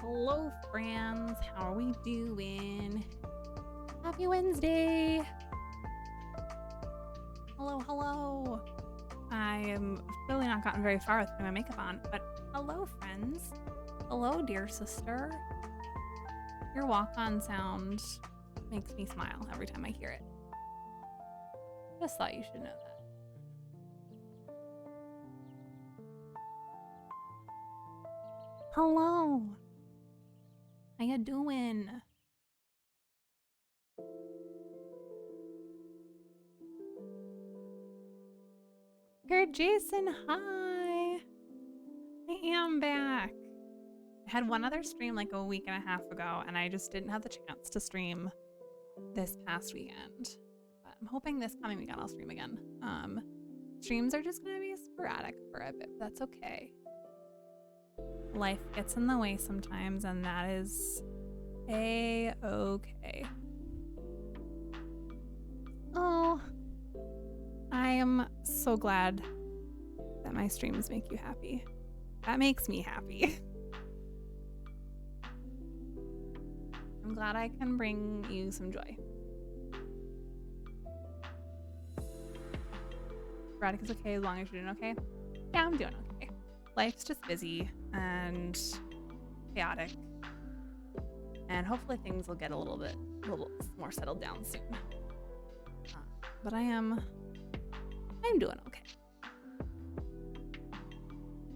Hello, friends. How are we doing? Happy Wednesday. Hello, hello. I am really not gotten very far with putting my makeup on, but hello, friends. Hello, dear sister. Your walk-on sound makes me smile every time I hear it. Just thought you should know that. Hello. How you doing? Good, Jason. Hi. I am back. I had one other stream like a week and a half ago, and I just didn't have the chance to stream this past weekend. But I'm hoping this coming weekend I'll stream again. Streams are just gonna be sporadic for a bit, but that's okay. Life gets in the way sometimes, and that is a-okay. Oh, I am so glad that my streams make you happy. That makes me happy. I'm glad I can bring you some joy. Sporadic is okay as long as you're doing okay. Yeah, I'm doing okay. Life's just busy and chaotic, and hopefully things will get a little more settled down soon. But I'm doing okay.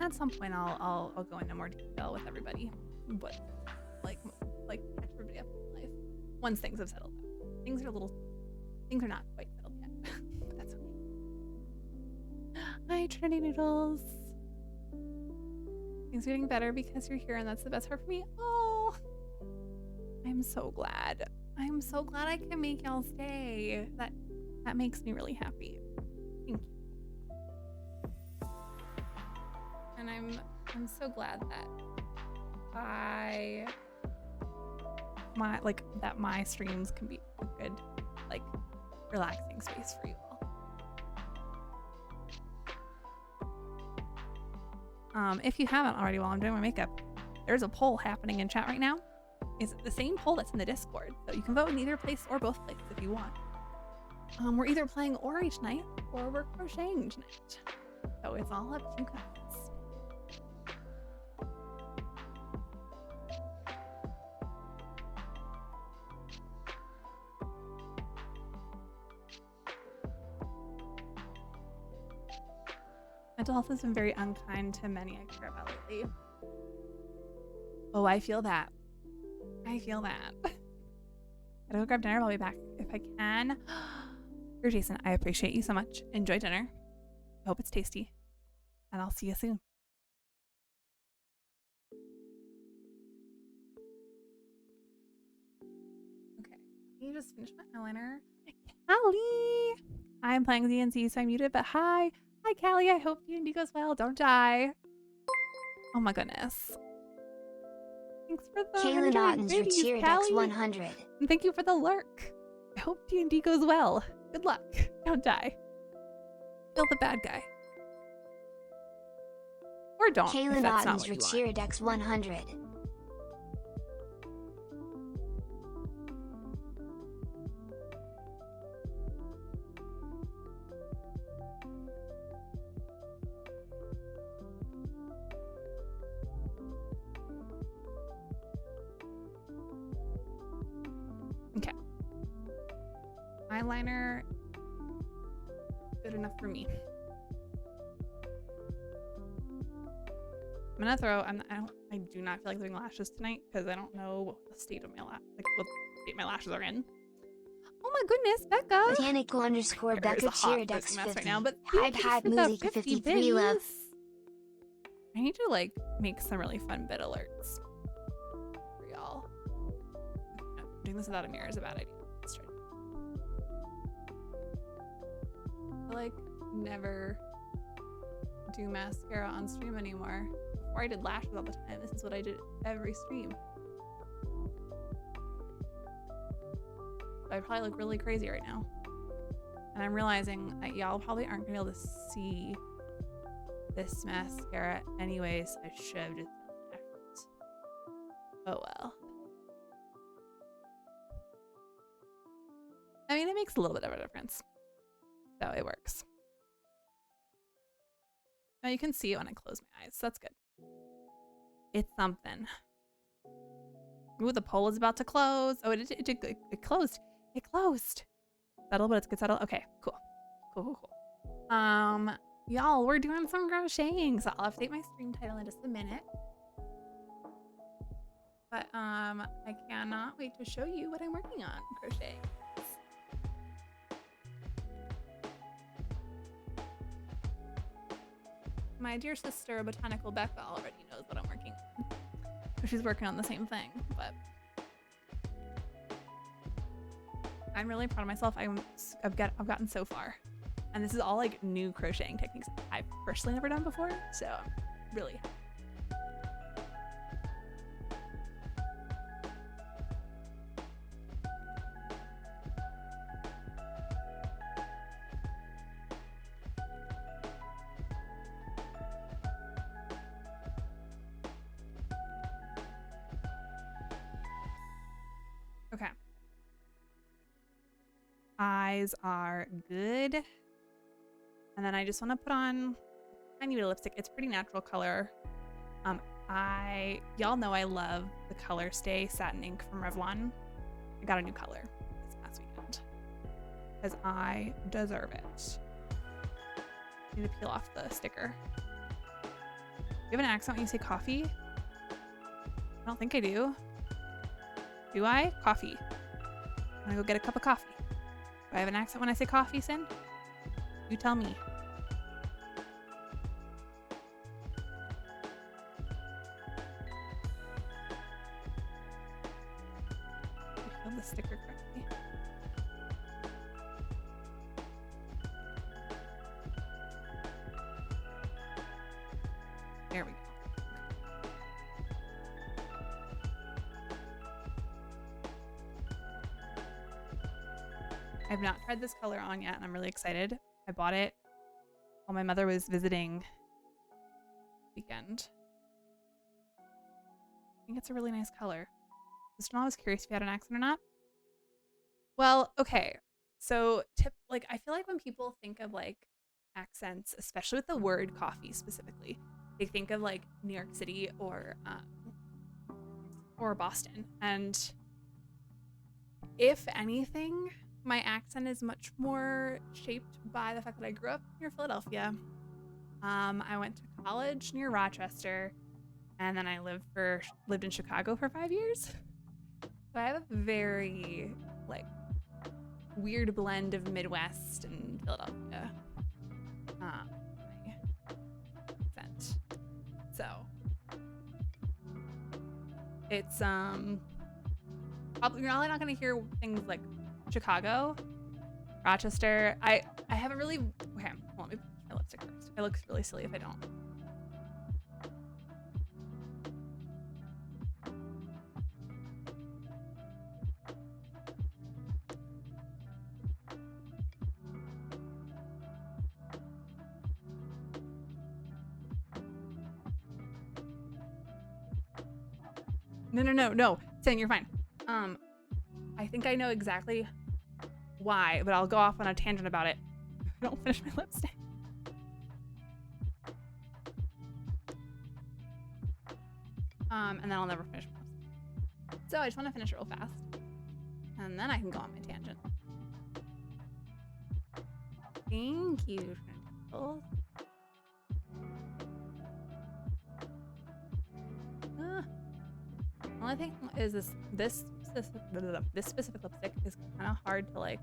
At some point, I'll go into more detail with everybody, but like catch everybody up in life once things have settled down. Things are not quite settled yet, but that's okay. Hi, Trinity Noodles. Things are getting better because you're here, and that's the best part for me. Oh, I'm so glad. I'm so glad I can make y'all stay. That makes me really happy. Thank you. And I'm so glad that my streams can be a good, like, relaxing space for you all. If you haven't already while I'm doing my makeup, there's a poll happening in chat right now. It's the same poll that's in the Discord, so you can vote in either place or both places if you want. We're either playing Ori tonight or we're crocheting tonight, so it's all up to you guys. Mental health has been very unkind to many I care about lately. Oh, I feel that. I feel that. Gotta go grab dinner. I'll be back if I can. You're Jason. I appreciate you so much. Enjoy dinner. I hope it's tasty. And I'll see you soon. Okay. Let me just finish my eyeliner. Callie! I'm playing DNC, so I'm muted, but hi. Hi, Callie. I hope D&D goes well. Don't die. Oh my goodness. Thanks for the Kaylin Otten's Retiradex 100. And thank you for the lurk. I hope D&D goes well. Good luck. Don't die. Kill the bad guy. Or don't. Kaylin Otten's Retiradex 100. Okay. Eyeliner, good enough for me. I'm gonna throw. I do not feel like doing lashes tonight because I don't know what the state of my what state my lashes are in. Oh my goodness, Becca! Botanical _Becca Chiridex 50. Right now, but Hype Music 53 love. I need to like make some really fun bit alerts for y'all. No, doing this without a mirror is a bad idea. Let's try. I like never do mascara on stream anymore. Before I did lashes all the time. This is what I did every stream. I probably look really crazy right now. And I'm realizing that y'all probably aren't gonna be able to see this mascara anyways. I should have just done lashes. Oh well. I mean, it makes a little bit of a difference. So it works. Now you can see it when I close my eyes. So that's good. It's something. Ooh, the poll is about to close. Oh, it closed. It closed. Settle, but it's good settle. Okay, cool. Cool. Y'all, we're doing some crocheting. So I'll update my stream title in just a minute. But I cannot wait to show you what I'm working on crocheting. My dear sister, Botanical Becca, already knows what I'm working on. She's working on the same thing, but I'm really proud of myself. I've gotten so far, and this is all like new crocheting techniques I've personally never done before. So I'm really happy. Okay. Eyes are good. And then I just want to put on a tiny bit of lipstick. It's pretty natural color. Y'all know I love the Color Stay Satin Ink from Revlon. I got a new color this past weekend because I deserve it. I need to peel off the sticker. Do you have an accent when you say coffee? I don't think I do. Do I? Coffee. I'm gonna go get a cup of coffee. Do I have an accent when I say coffee, Sin? You tell me. I filled the sticker correctly. There we go. I've not tried this color on yet, and I'm really excited. I bought it while my mother was visiting weekend. I think it's a really nice color. I was curious if you had an accent or not. Well, okay. So, I feel like when people think of like accents, especially with the word coffee specifically, they think of like New York City or Boston. And if anything, my accent is much more shaped by the fact that I grew up near Philadelphia. I went to college near Rochester, and then I lived in Chicago for 5 years. So I have a very like weird blend of Midwest and Philadelphia accent. So it's probably you're probably not gonna hear things like Chicago, Rochester. I haven't really. Okay, let me put my lipstick first. It looks really silly if I don't. No. Saying you're fine. I think I know exactly why, but I'll go off on a tangent about it if I don't finish my lipstick. And then I'll never finish my lipstick. So I just want to finish it real fast, and then I can go on my tangent. Thank you, Twinkles. Only thing is this specific lipstick is kind of hard to like.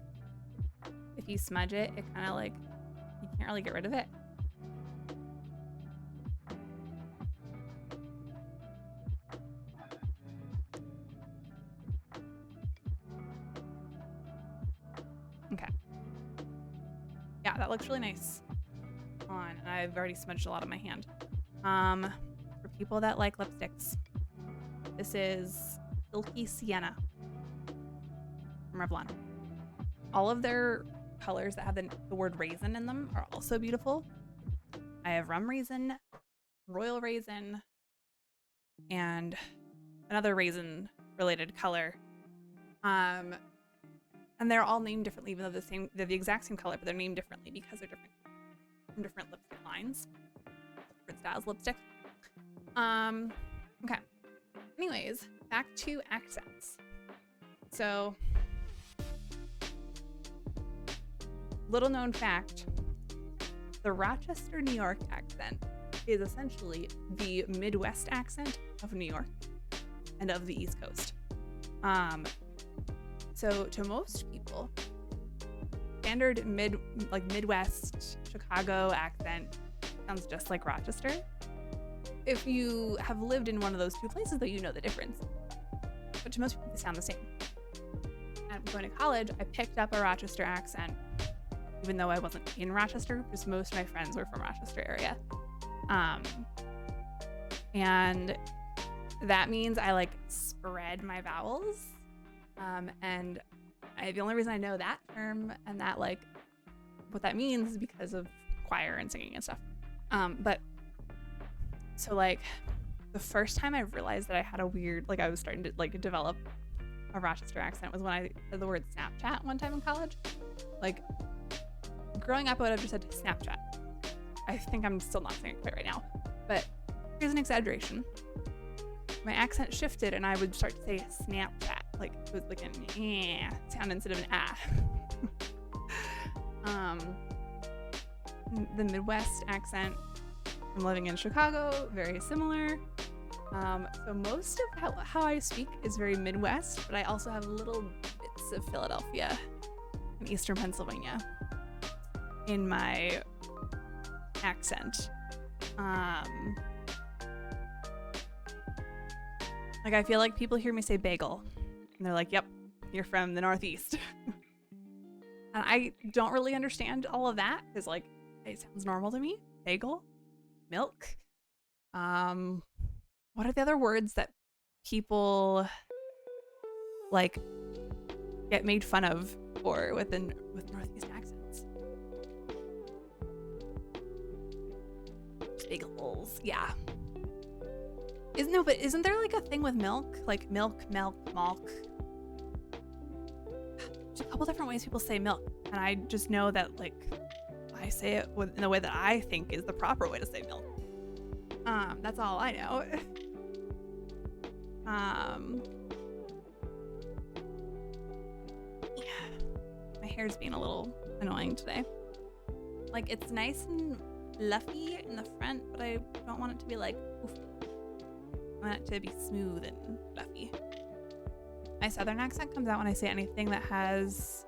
If you smudge it, it kind of like you can't really get rid of it. Okay. Yeah, that looks really nice on, and I've already smudged a lot of my hand. For people that like lipsticks, this is Silky Sienna from Revlon. All of their colors that have the word raisin in them are also beautiful. I have rum raisin, royal raisin, and another raisin related color. And they're all named differently, even though they're the exact same color, but they're named differently because they're different from different lipstick lines, different styles of lipstick. Okay. Anyways, back to accents. So, little known fact, the Rochester, New York accent is essentially the Midwest accent of New York and of the East Coast. So to most people, standard Midwest Chicago accent sounds just like Rochester. If you have lived in one of those two places, though, you know the difference. But to most people, they sound the same. And going to college, I picked up a Rochester accent, even though I wasn't in Rochester, because most of my friends were from Rochester area. And that means I like spread my vowels. And the only reason I know that term and that like what that means is because of choir and singing and stuff. But so like the first time I realized that I had a weird, like I was starting to like develop a Rochester accent was when I said the word Snapchat one time in college. Like growing up, I would have just said Snapchat. I think I'm still not saying it quite right now, but here's an exaggeration. My accent shifted and I would start to say Snapchat. Like it was like an sound instead of an The Midwest accent from living in Chicago, very similar. So most of how I speak is very Midwest, but I also have little bits of Philadelphia and Eastern Pennsylvania in my accent. Like I feel like people hear me say bagel and they're like, yep, you're from the Northeast. And I don't really understand all of that because like it sounds normal to me. Bagel, milk. What are the other words that people like get made fun of for with Northeast accents? Bagels, yeah. Isn't there like a thing with milk? Like milk. There's a couple different ways people say milk, and I just know that like I say it in the way that I think is the proper way to say milk. That's all I know. Yeah. My hair's being a little annoying today. Like it's nice and fluffy in the front, but I don't want it to be like poofy. I want it to be smooth and fluffy. My southern accent comes out when I say anything that has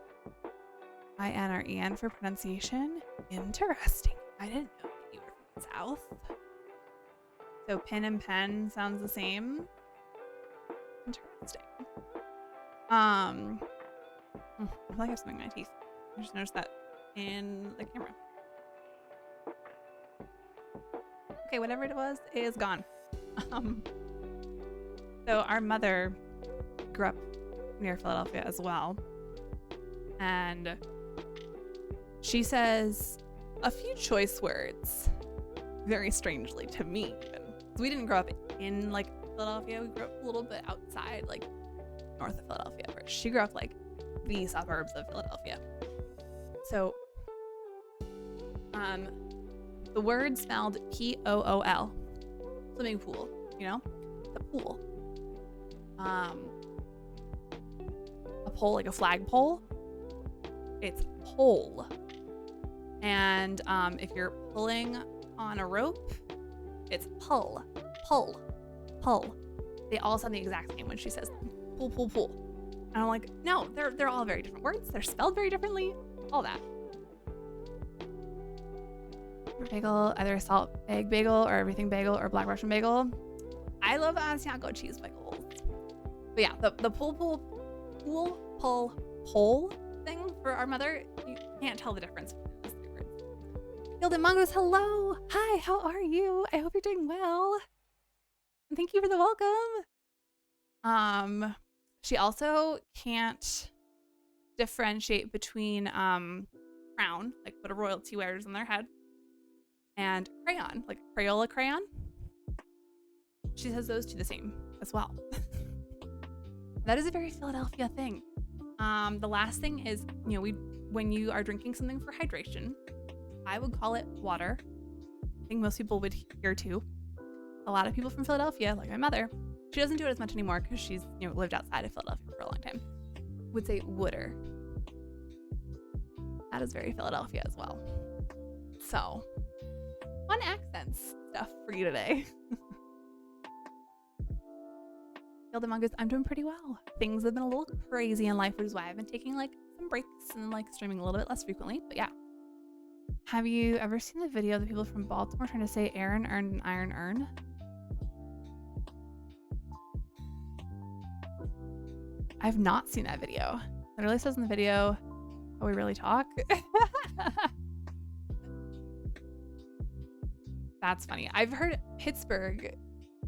IN or EN for pronunciation. Interesting. I didn't know that you were from the South. So pin and pen sounds the same. Interesting. I feel like I have something in my teeth. I just noticed that in the camera. Okay, whatever it was is gone. So our mother grew up near Philadelphia as well. And she says a few choice words very strangely to me even. We didn't grow up in like Philadelphia. We grew up a little bit outside, like north of Philadelphia, where she grew up like the suburbs of Philadelphia. So the word spelled P-O-O-L. Swimming pool, you know? The pool. A pole, like a flagpole. It's pole. And if you're pulling on a rope, it's pull. They all sound the exact same when she says them. Pull. And I'm like, no, they're all very different words. They're spelled very differently. All that. Bagel, either salt egg bagel or everything bagel or black Russian bagel. I love Asiago cheese bagels. But yeah, the pull thing for our mother, you can't tell the difference between those three words. Gilded Mongoose, hello. Hi, how are you? I hope you're doing well. And thank you for the welcome. She also can't differentiate between crown, like what a royalty wears on their head, and crayon, like Crayola crayon. She says those two the same as well. That is a very Philadelphia thing. The last thing is, you know, when you are drinking something for hydration, I would call it water. I think most people would here too. A lot of people from Philadelphia, like my mother, she doesn't do it as much anymore because she's, you know, lived outside of Philadelphia for a long time, would say wooder. That is very Philadelphia as well. So, fun accents stuff for you today. Gilda Mongoose, I'm doing pretty well. Things have been a little crazy in life, which is why I've been taking like some breaks and like streaming a little bit less frequently. But yeah. Have you ever seen the video of the people from Baltimore trying to say Aaron earned an iron urn? I've not seen that video. It really says in the video, "Oh, we really talk." That's funny. I've heard Pittsburgh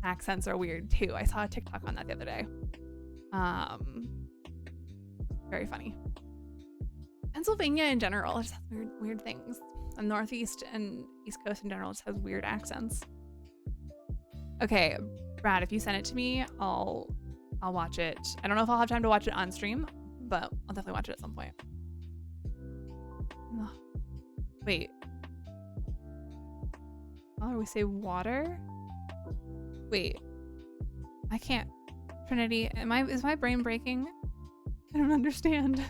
accents are weird too. I saw a TikTok on that the other day. Very funny. Pennsylvania in general just has weird things. The Northeast and East Coast in general just has weird accents. Okay, Brad, if you send it to me, I'll watch it. I don't know if I'll have time to watch it on stream, but I'll definitely watch it at some point. Ugh. Wait. Oh, we say water? Wait. I can't. Trinity, is my brain breaking? I don't understand.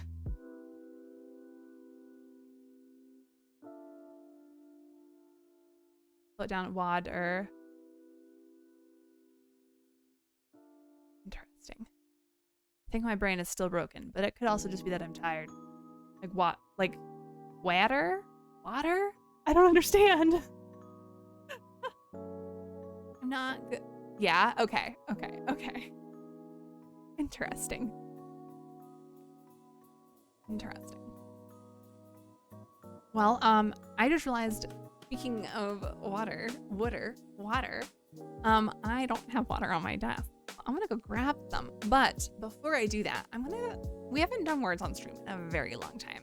Put down water. Interesting. I think my brain is still broken, but it could also just be that I'm tired. Like what? Like water? Water? I don't understand. I'm not good. Yeah, okay. Interesting. Well, I just realized, speaking of water, I don't have water on my desk. I'm gonna go grab some. But before I do that, we haven't done words on stream in a very long time.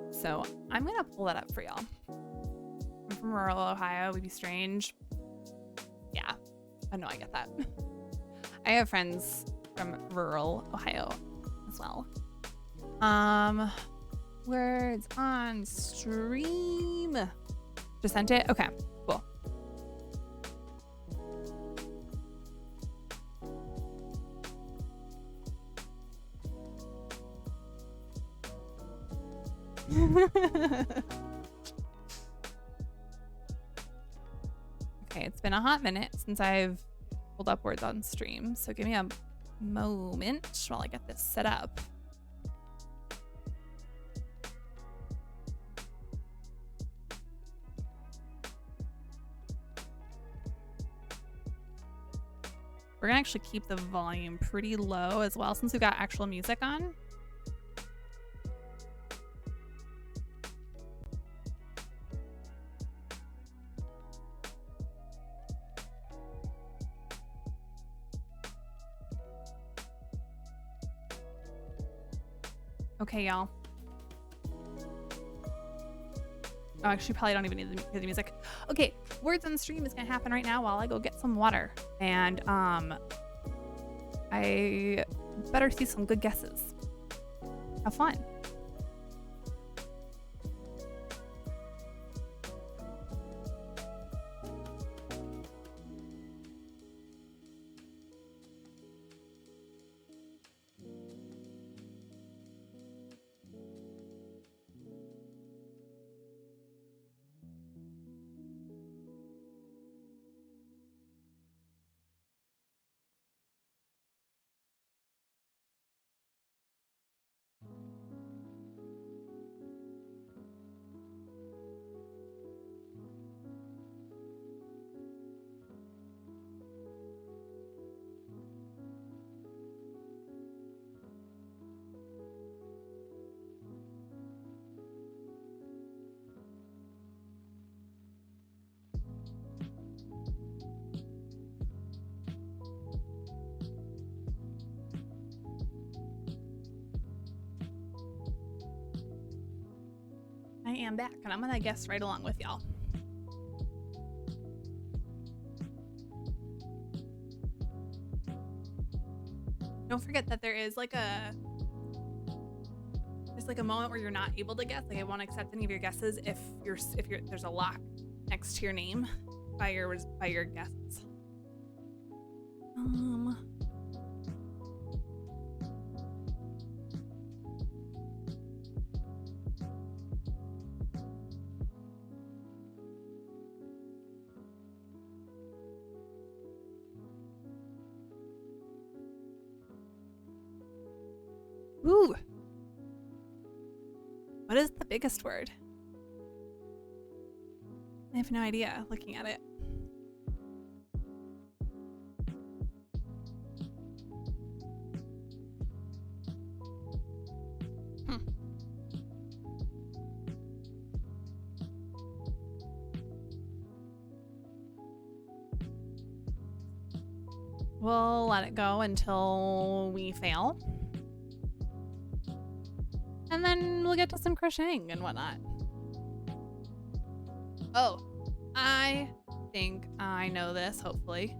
So I'm gonna pull that up for y'all. I'm from rural Ohio, we'd be strange. Yeah, I know, I get that. I have friends from rural Ohio as well. Words on stream. Just sent it? Okay, cool. Okay, it's been a hot minute since I've pulled up words on stream, so give me a moment while I get this set up. We're gonna actually keep the volume pretty low as well since we've got actual music on. Okay, y'all. Oh, actually, probably don't even need the music. Okay, words on stream is gonna happen right now while I go get some water. And I better see some good guesses. Have fun. I am back, and I'm gonna guess right along with y'all. Don't forget that there's like a moment where you're not able to guess. Like, I won't accept any of your guesses if there's a lock next to your name by your guesses. Ooh. What is the biggest word? I have no idea looking at it. We'll let it go until we fail. And then we'll get to some crocheting and whatnot. Oh, I think I know this, hopefully.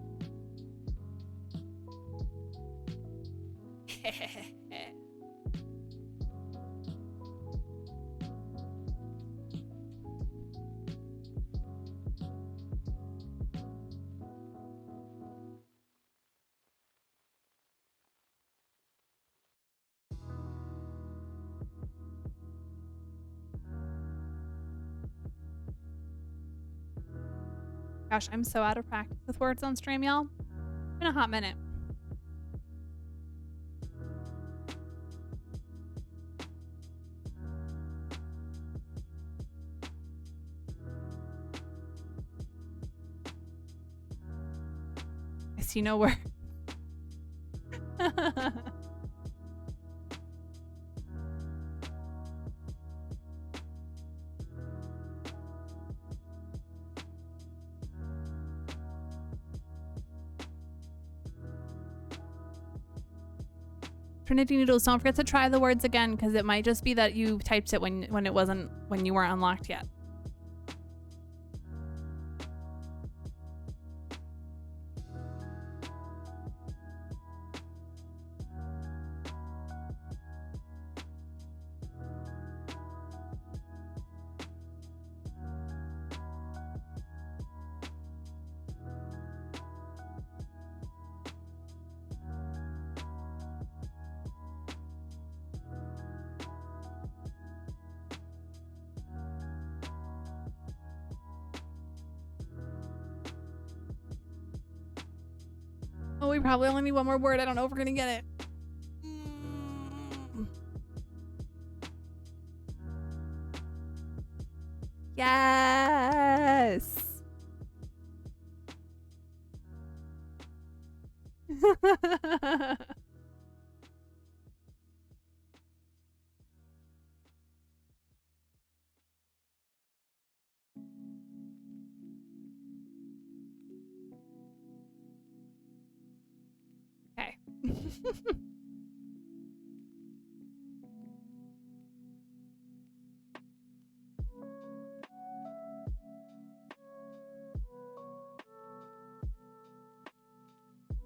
Gosh, I'm so out of practice with words on stream, y'all. It's been a hot minute. I see no word. Trinity Noodles, don't forget to try the words again, because it might just be that you typed it when you weren't unlocked yet. Oh, we probably only need one more word. I don't know if we're gonna get it. Yes. Okay.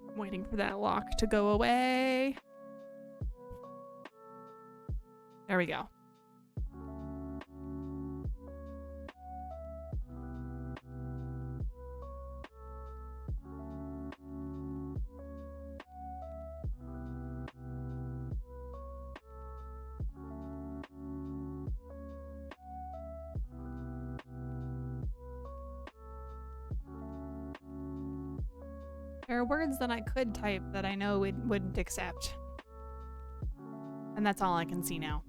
I'm waiting for that lock to go away. There we go. There are words that I could type that I know it wouldn't accept. And that's all I can see now.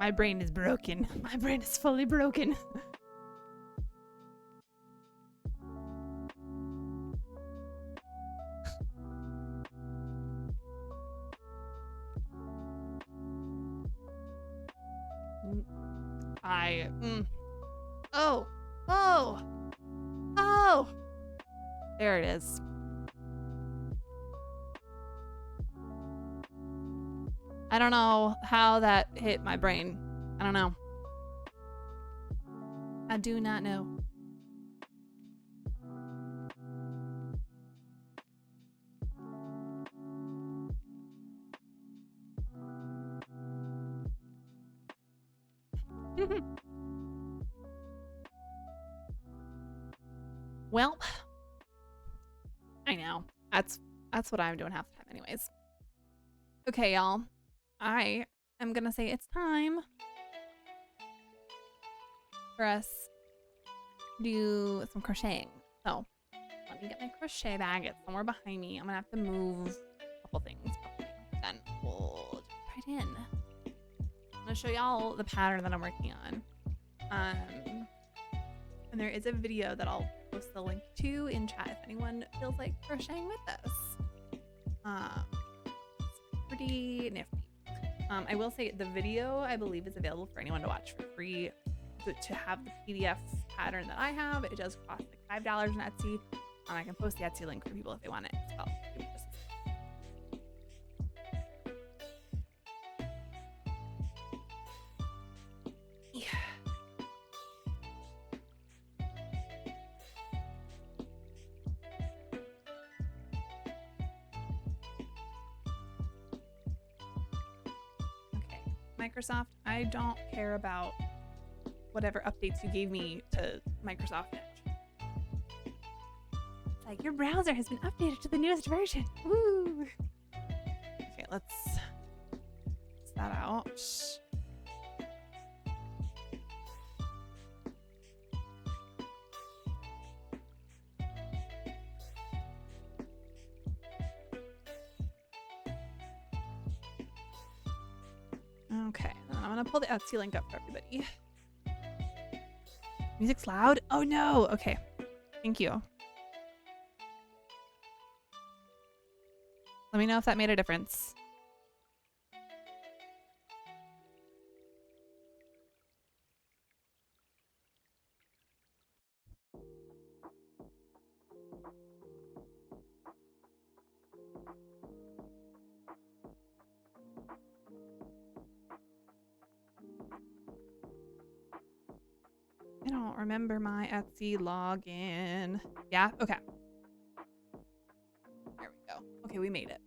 My brain is broken. My brain is fully broken. Oh. There it is. I don't know how that hit my brain. I don't know. I do not know. Well, I know. That's what I'm doing half the time anyways. Okay, y'all. I am gonna say it's time for us to do some crocheting. So let me get my crochet bag. It's somewhere behind me. I'm gonna have to move a couple things. Then we'll jump right in. I'm gonna show y'all the pattern that I'm working on. And there is a video that I'll post the link to in chat if anyone feels like crocheting with us. It's pretty nifty. I will say the video, I believe, is available for anyone to watch for free. To have the PDF pattern that I have, it does cost like $5 on Etsy. I can post the Etsy link for people if they want it as well. Yeah. Okay, Microsoft, I don't care about whatever updates you gave me to Microsoft Edge. It's like, your browser has been updated to the newest version. Woo! Okay, let's that out. Okay, then I'm gonna pull the Etsy link up for everybody. Music's loud? Oh no! Okay, thank you. Let me know if that made a difference. I don't remember my Etsy login. Yeah? Okay. There we go. Okay, we made it.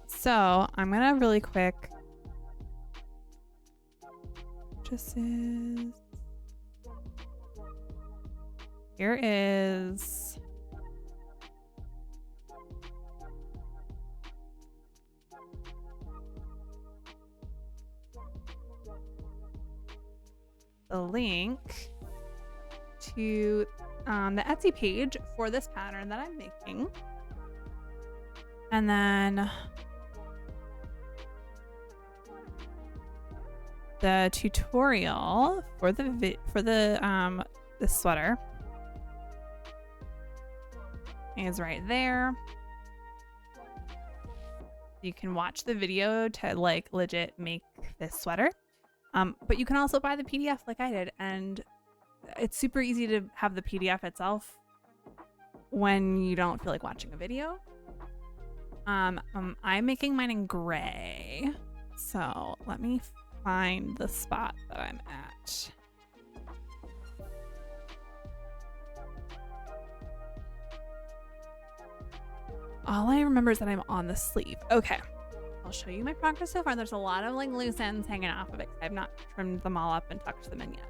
So I'm gonna really quick purchases. Here is the link to the Etsy page for this pattern that I'm making. And then the tutorial for the sweater is right there. You can watch the video to like legit make this sweater. But you can also buy the PDF like I did, and it's super easy to have the PDF itself when you don't feel like watching a video. I'm making mine in gray, so let me find the spot that I'm at. All I remember is that I'm on the sleeve. Okay, I'll show you my progress so far. There's a lot of like loose ends hanging off of it. I've not trimmed them all up and tucked them in yet.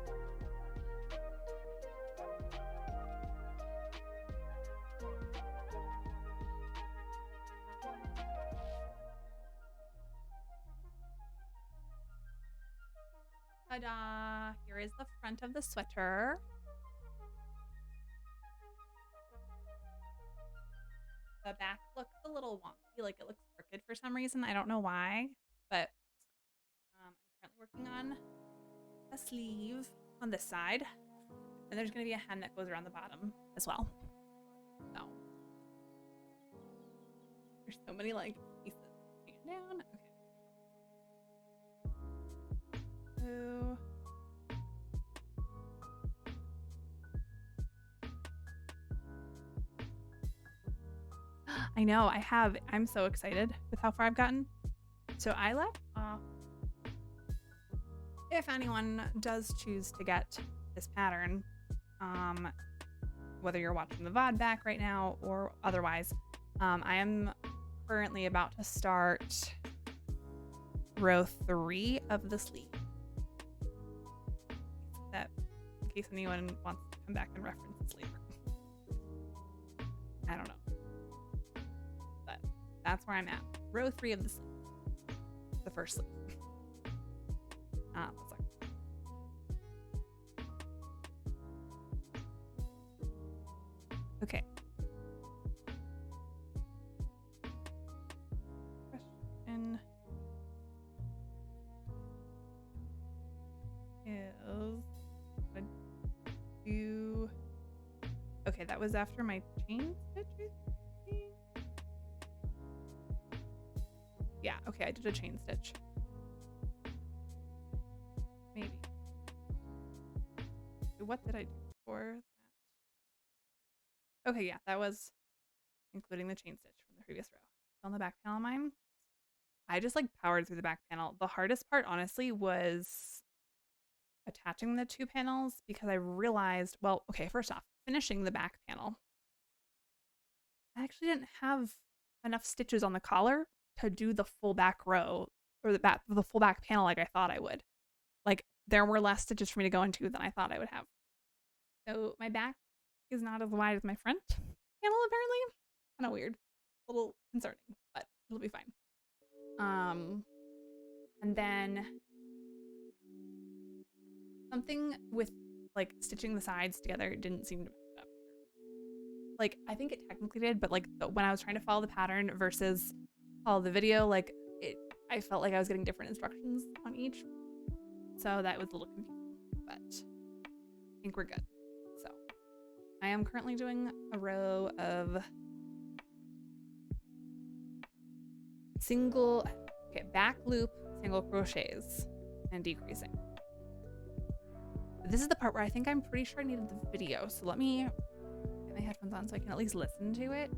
Ta-da! Here is the front of the sweater. The back looks a little wonky, like it looks crooked for some reason. I don't know why, but I'm currently working on a sleeve on this side, and there's going to be a hem that goes around the bottom as well. So there's so many like pieces hanging down. Okay. So I know, I have. I'm so excited with how far I've gotten. So I left off. If anyone does choose to get this pattern, whether you're watching the VOD back right now or otherwise, I am currently about to start row 3 of the sleeve. That, in case anyone wants to come back and reference the sleeve. I don't know. But that's where I'm at. Row 3 of the sleeve. The first sleeve. One second. Okay. Question is, what do? Okay, that was after my chain stitch, I think. Yeah, okay, I did a chain stitch. Maybe. What did I do before that? Okay, yeah, that was including the chain stitch from the previous row. On the back panel of mine, I just like powered through the back panel. The hardest part, honestly, was attaching the 2 panels because I realized, well, okay, first off, finishing the back panel. I actually didn't have enough stitches on the collar to do the full back row or the full back panel like I thought I would. Like there were less stitches for me to go into than I thought I would have. So my back is not as wide as my front panel apparently. Kind of weird. A little concerning, but it'll be fine. And then something with like stitching the sides together didn't seem to match up. Like I think it technically did, but like when I was trying to follow the pattern versus follow the video, like I felt like I was getting different instructions on each. So that was a little confusing, but I think we're good. So I am currently doing a row of back loop, single crochets and decreasing. This is the part where I think I'm pretty sure I needed the video. So let me get my headphones on so I can at least listen to it.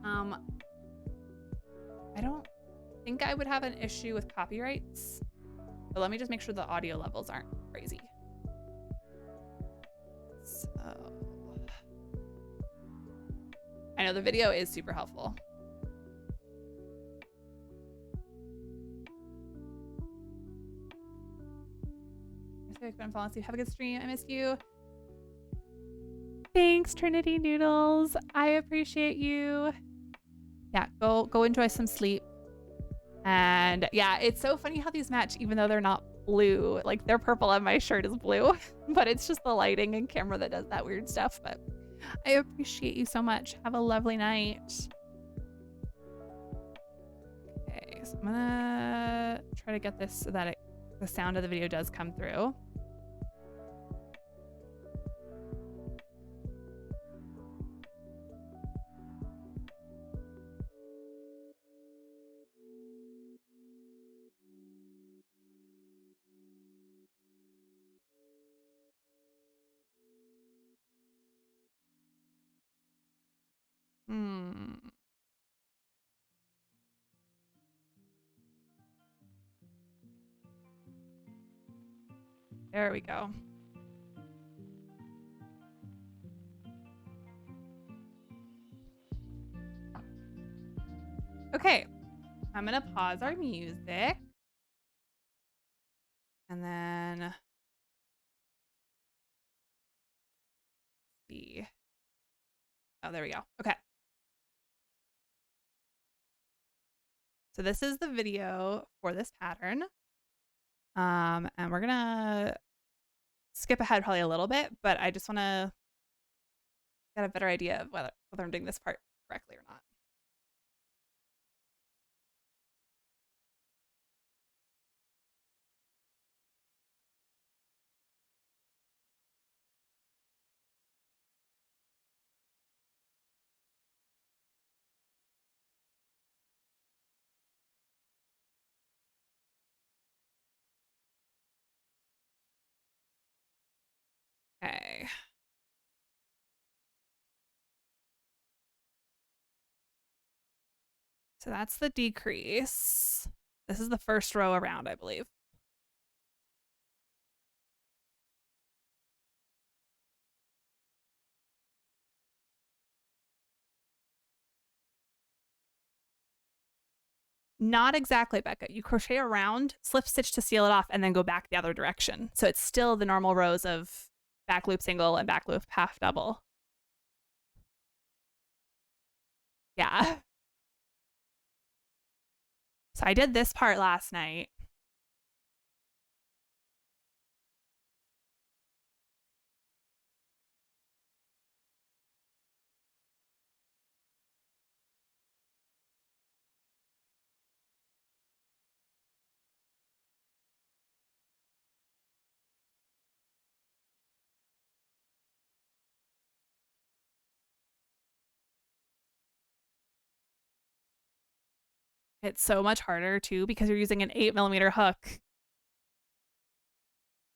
I don't think I would have an issue with copyrights, but let me just make sure the audio levels aren't crazy. So I know the video is super helpful. I've been falling asleep. Have a good stream. I missed you. Thanks, Trinity Noodles. I appreciate you. Yeah, go enjoy some sleep. And yeah, it's so funny how these match even though they're not blue. Like they're purple and my shirt is blue, but it's just the lighting and camera that does that weird stuff. But I appreciate you so much. Have a lovely night. Okay, so I'm gonna try to get this so that the sound of the video does come through. There we go. Okay, I'm gonna pause our music. And then see. Oh, there we go. Okay. So this is the video for this pattern. And we're gonna skip ahead probably a little bit, but I just wanna get a better idea of whether I'm doing this part correctly or not. Okay. So that's the decrease. This is the first row around, I believe. Not exactly, Becca. You crochet around, slip stitch to seal it off, and then go back the other direction. So it's still the normal rows of back loop single and back loop half double. Yeah. So I did this part last night. It's so much harder too because you're using an 8mm hook.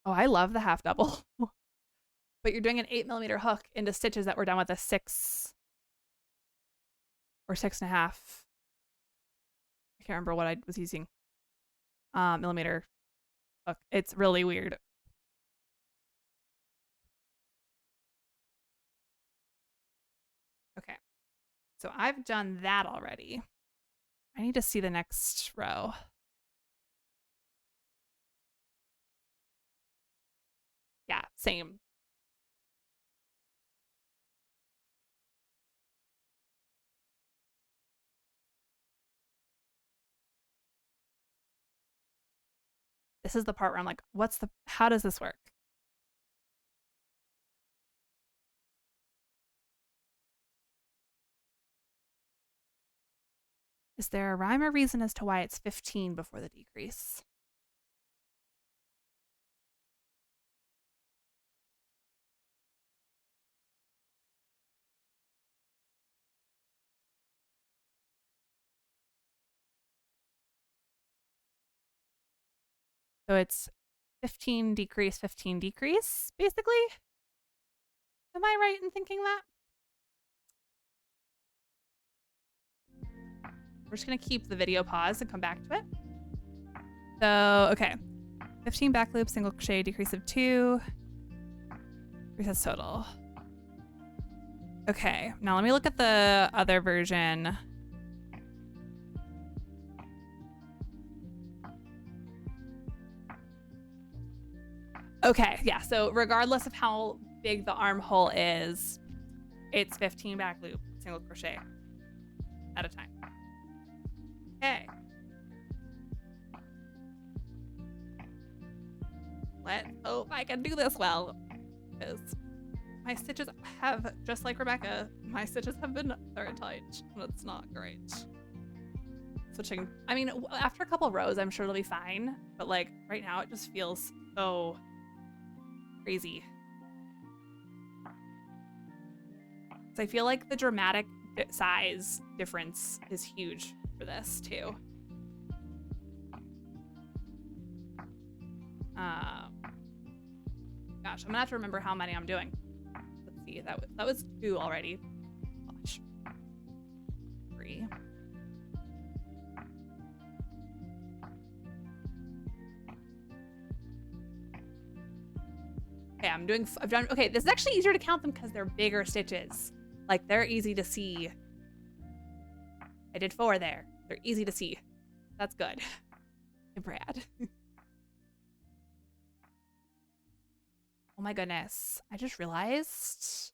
Oh, I love the half double. But you're doing an 8mm hook into stitches that were done with a 6 or 6.5. I can't remember what I was using. Millimeter hook. It's really weird. Okay. So I've done that already. I need to see the next row. Yeah, same. This is the part where I'm like, how does this work? Is there a rhyme or reason as to why it's 15 before the decrease? So it's 15 decrease, 15 decrease, basically? Am I right in thinking that? We're just gonna keep the video paused and come back to it. So, okay. 15 back loop, single crochet, decrease of 2. Decrease total. Okay, now let me look at the other version. Okay, yeah, so regardless of how big the armhole is, it's 15 back loop, single crochet at a time. Okay. Let's hope I can do this well, because my stitches have, just like Rebecca, my stitches have been very tight, and it's not great. Switching, I mean, after a couple of rows, I'm sure it'll be fine, but like right now it just feels so crazy. So I feel like the dramatic size difference is huge for this too. Gosh, I'm gonna have to remember how many I'm doing. Let's see, that was 2 already. Gosh. 3. Okay, I've done, okay, this is actually easier to count them because they're bigger stitches. Like, they're easy to see. I did 4 there. They're easy to see. That's good. Hey, Brad. Oh my goodness. I just realized.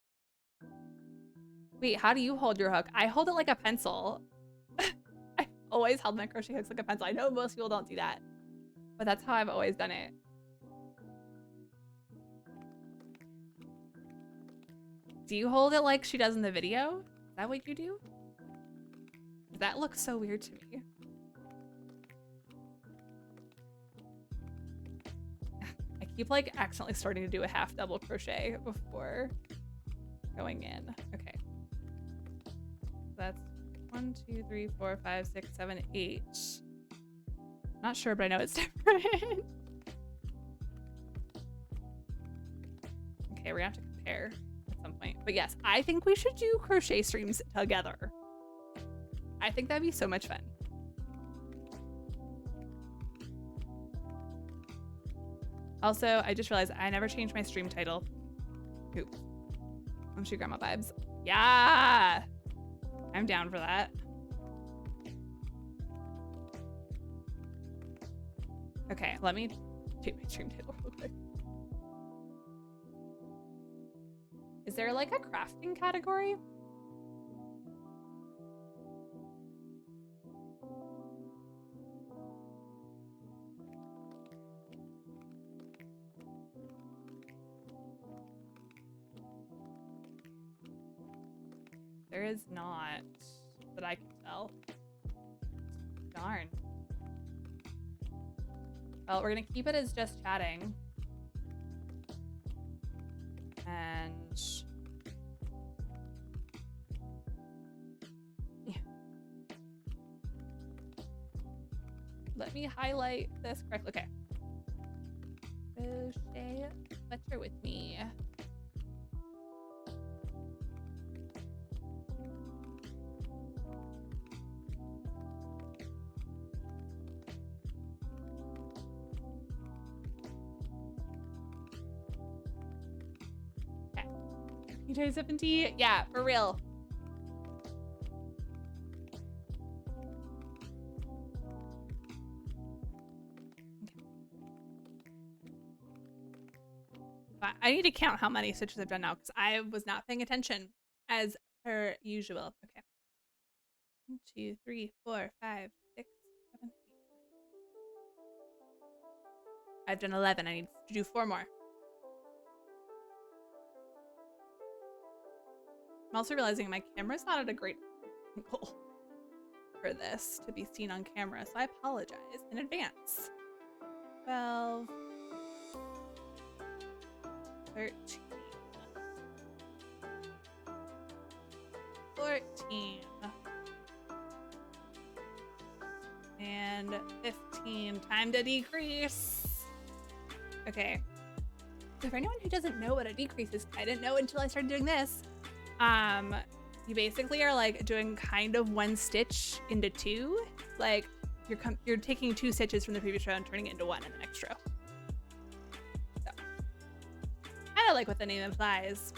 Wait, how do you hold your hook? I hold it like a pencil. I've always held my crochet hooks like a pencil. I know most people don't do that, but that's how I've always done it. Do you hold it like she does in the video? Is that what you do? That looks so weird to me. I keep like accidentally starting to do a half double crochet before going in. Okay. That's 1, 2, 3, 4, 5, 6, 7, 8. Not sure, but I know it's different. Okay, we're gonna have to compare at some point. But yes, I think we should do crochet streams together. I think that'd be so much fun. Also, I just realized I never changed my stream title. Oops. I'm She Grandma Vibes. Yeah! I'm down for that. Okay, let me take my stream title real quick. Is there like a crafting category? There is not, that I can tell. Darn. Well, we're gonna keep it as just chatting. And yeah. Let me highlight this correctly. Okay. Crochet sweater with me. Okay. 70? Yeah, for real. I need to count how many stitches I've done now because I was not paying attention as per usual. Okay. 1, 2, 3, 4, 5, 6, 7, 8, 9. I've done 11. I need to do 4 more. I'm also realizing my camera's not at a great angle for this to be seen on camera, so I apologize in advance. 12, 13, 14, and 15. Time to decrease. Okay. So for anyone who doesn't know what a decrease is, I didn't know until I started doing this. You basically are like doing kind of 1 stitch into 2. Like you're taking 2 stitches from the previous row and turning it into 1 in the next row. So kind of like what the name implies.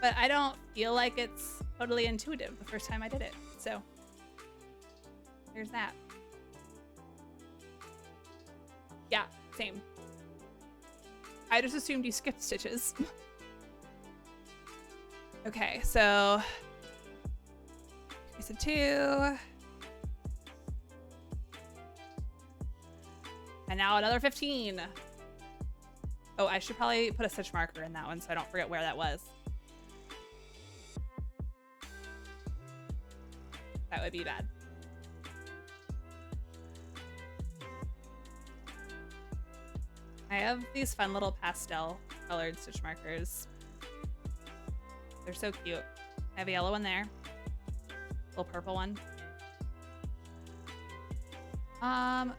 But I don't feel like it's totally intuitive the first time I did it. So there's that. Yeah, same. I just assumed you skipped stitches. Okay, so piece of 2. And now another 15. Oh, I should probably put a stitch marker in that one so I don't forget where that was. That would be bad. I have these fun little pastel colored stitch markers. They're so cute. I have a yellow one there. Little purple one.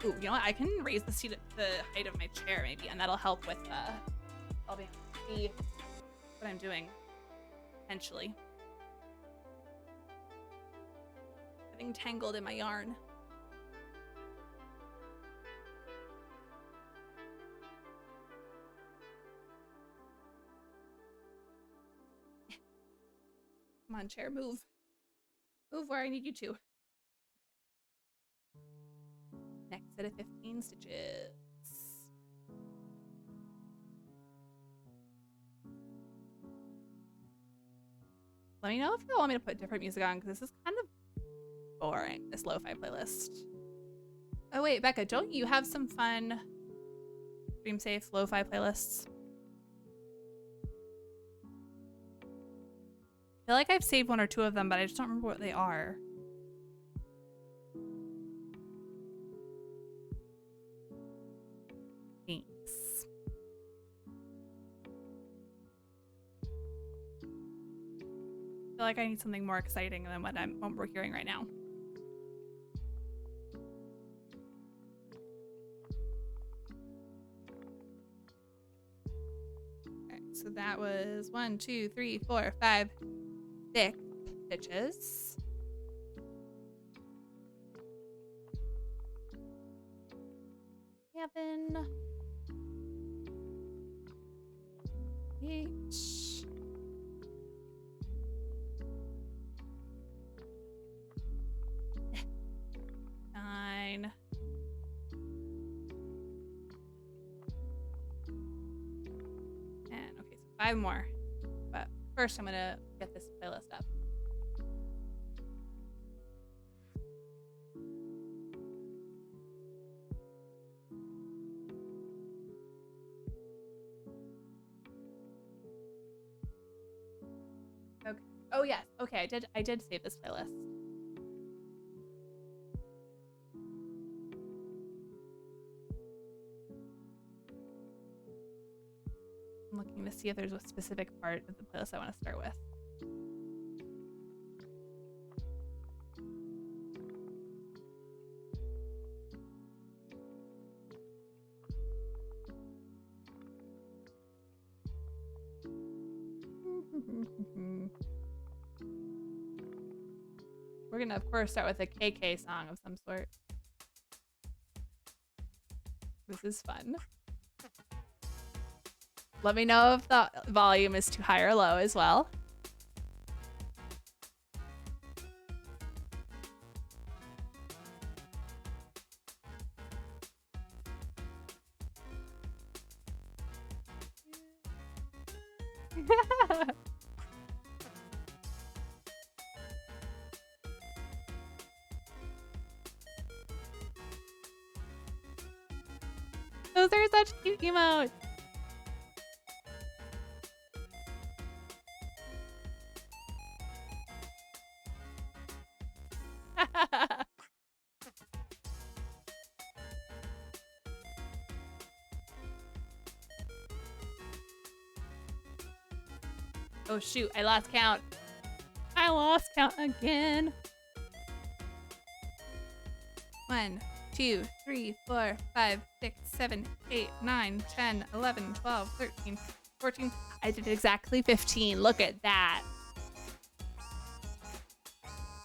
Ooh, you know what? I can raise the height of my chair maybe, and that'll help with I'll be able to see what I'm doing potentially. Getting tangled in my yarn. Come on, chair, move. Move where I need you to. Next set of 15 stitches. Let me know if you want me to put different music on, because this is kind of boring, this lo-fi playlist. Oh wait, Becca, don't you have some fun stream safe lo-fi playlists? I feel like I've saved 1 or 2 of them, but I just don't remember what they are. Thanks. I feel like I need something more exciting than what we're hearing right now. Okay, so that was 1, 2, 3, 4, 5, 6 stitches. Seven, 8, 9, and okay, so 5 more. But first, I'm gonna get this playlist up. Okay. Oh yes. Okay, I did save this playlist. I'm looking to see if there's a specific part of the playlist I want to start with. We're gonna, of course, start with a KK song of some sort. This is fun. Let me know if the volume is too high or low as well. Those are such cute emotes. Oh shoot, I lost count. I lost count again. 1, 2, 3, 4, 5, 6, 7, 8, 9, 10, 11, 12, 13, 14. I did exactly 15. Look at that.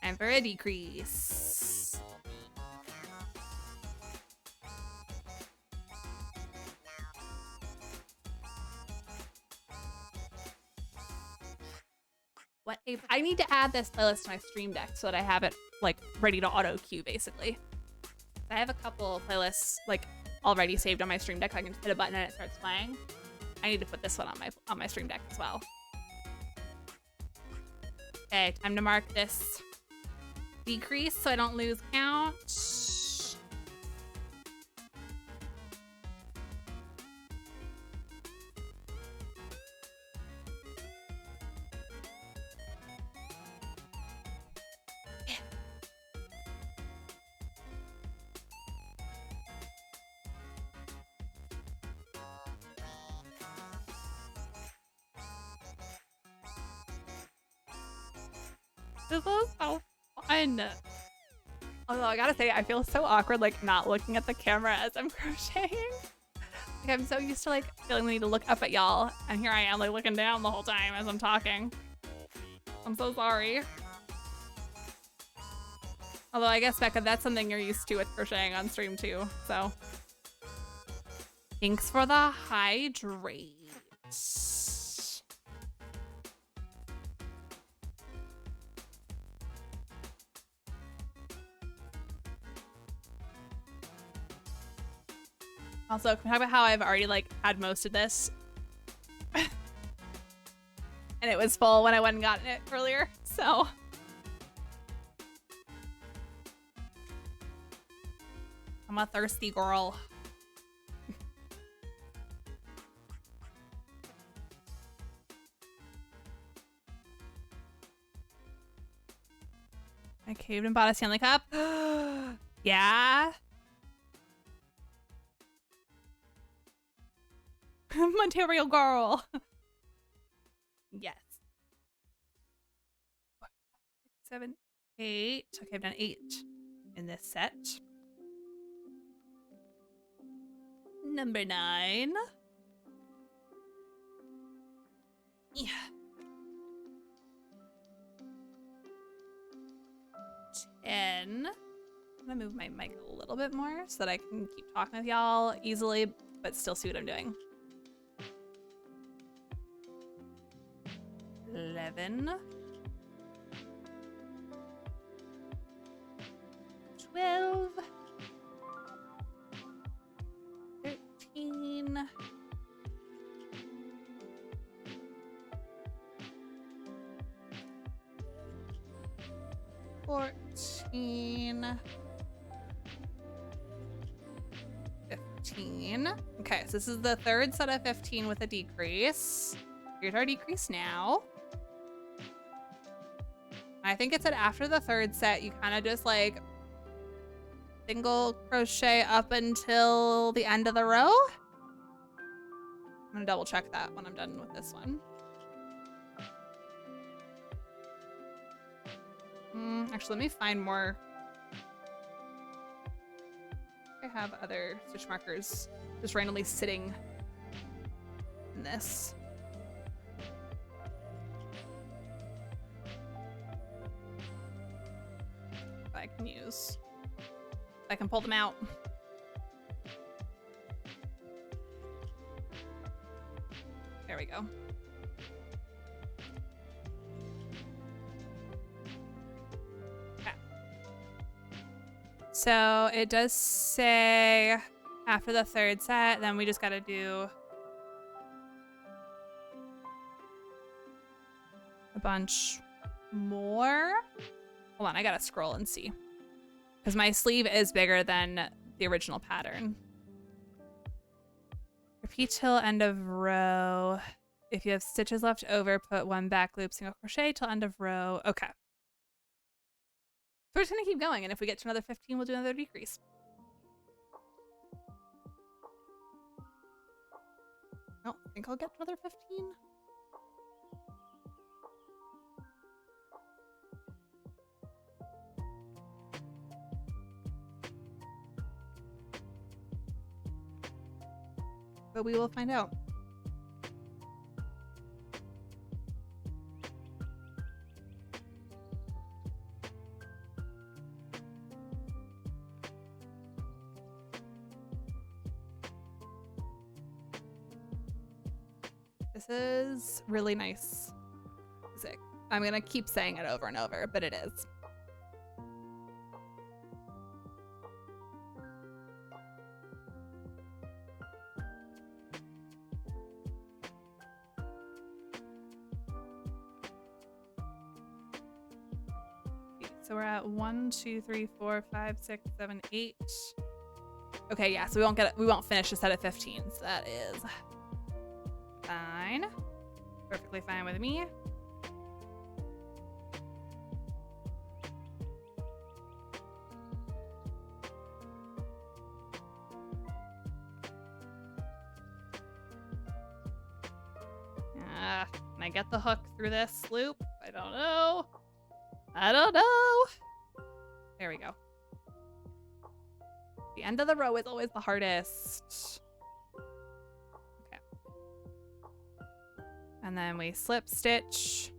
And for a decrease. What I need to add this playlist to my stream deck so that I have it like ready to auto cue basically. I have a couple playlists like already saved on my stream deck. I can just hit a button and it starts playing. I need to put this one on my stream deck as well. Okay, time to mark this decrease so I don't lose count. This is so fun. Although I gotta say, I feel so awkward like not looking at the camera as I'm crocheting. Like I'm so used to like feeling the need to look up at y'all, and here I am like looking down the whole time as I'm talking. I'm so sorry. Although I guess, Becca, that's something you're used to with crocheting on stream too, so. Thanks for the hydrate. Also, can we talk about how I've already like had most of this? And it was full when I went and got it earlier, so. I'm a thirsty girl. I caved and bought a Stanley Cup. Yeah. Material girl. Yes. 6, 7, 8. Okay, I've done 8 in this set. Number 9. Yeah. move my mic a little bit more so that I can keep talking with y'all easily, but still see what I'm doing. 11. 12. 13. 14. 15. Okay, so this is the third set of 15 with a decrease. Here's our decrease now. I think it said after the third set, you kind of just like single crochet up until the end of the row. I'm gonna double check that when I'm done with this one. Actually, let me find more. I have other stitch markers just randomly sitting in this. I can use. I can pull them out. There we go. Okay. So it does say after the third set, then we just gotta do a bunch more. Hold on, I gotta scroll and see. Because my sleeve is bigger than the original pattern. Repeat till end of row. If you have stitches left over, put one back loop, single crochet till end of row. Okay. So we're just gonna keep going, and if we get to another 15, we'll do another decrease. I don't think I'll get to another 15. But we will find out. This is really nice music. I'm gonna keep saying it over and over, but it is. So we're at 1, 2, 3, 4, 5, 6, 7, 8. Okay, yeah, so we won't finish the set at 15. So that is fine. Perfectly fine with me. Can I get the hook through this loop? I don't know. I don't know. There we go. The end of the row is always the hardest. Okay. And then we slip stitch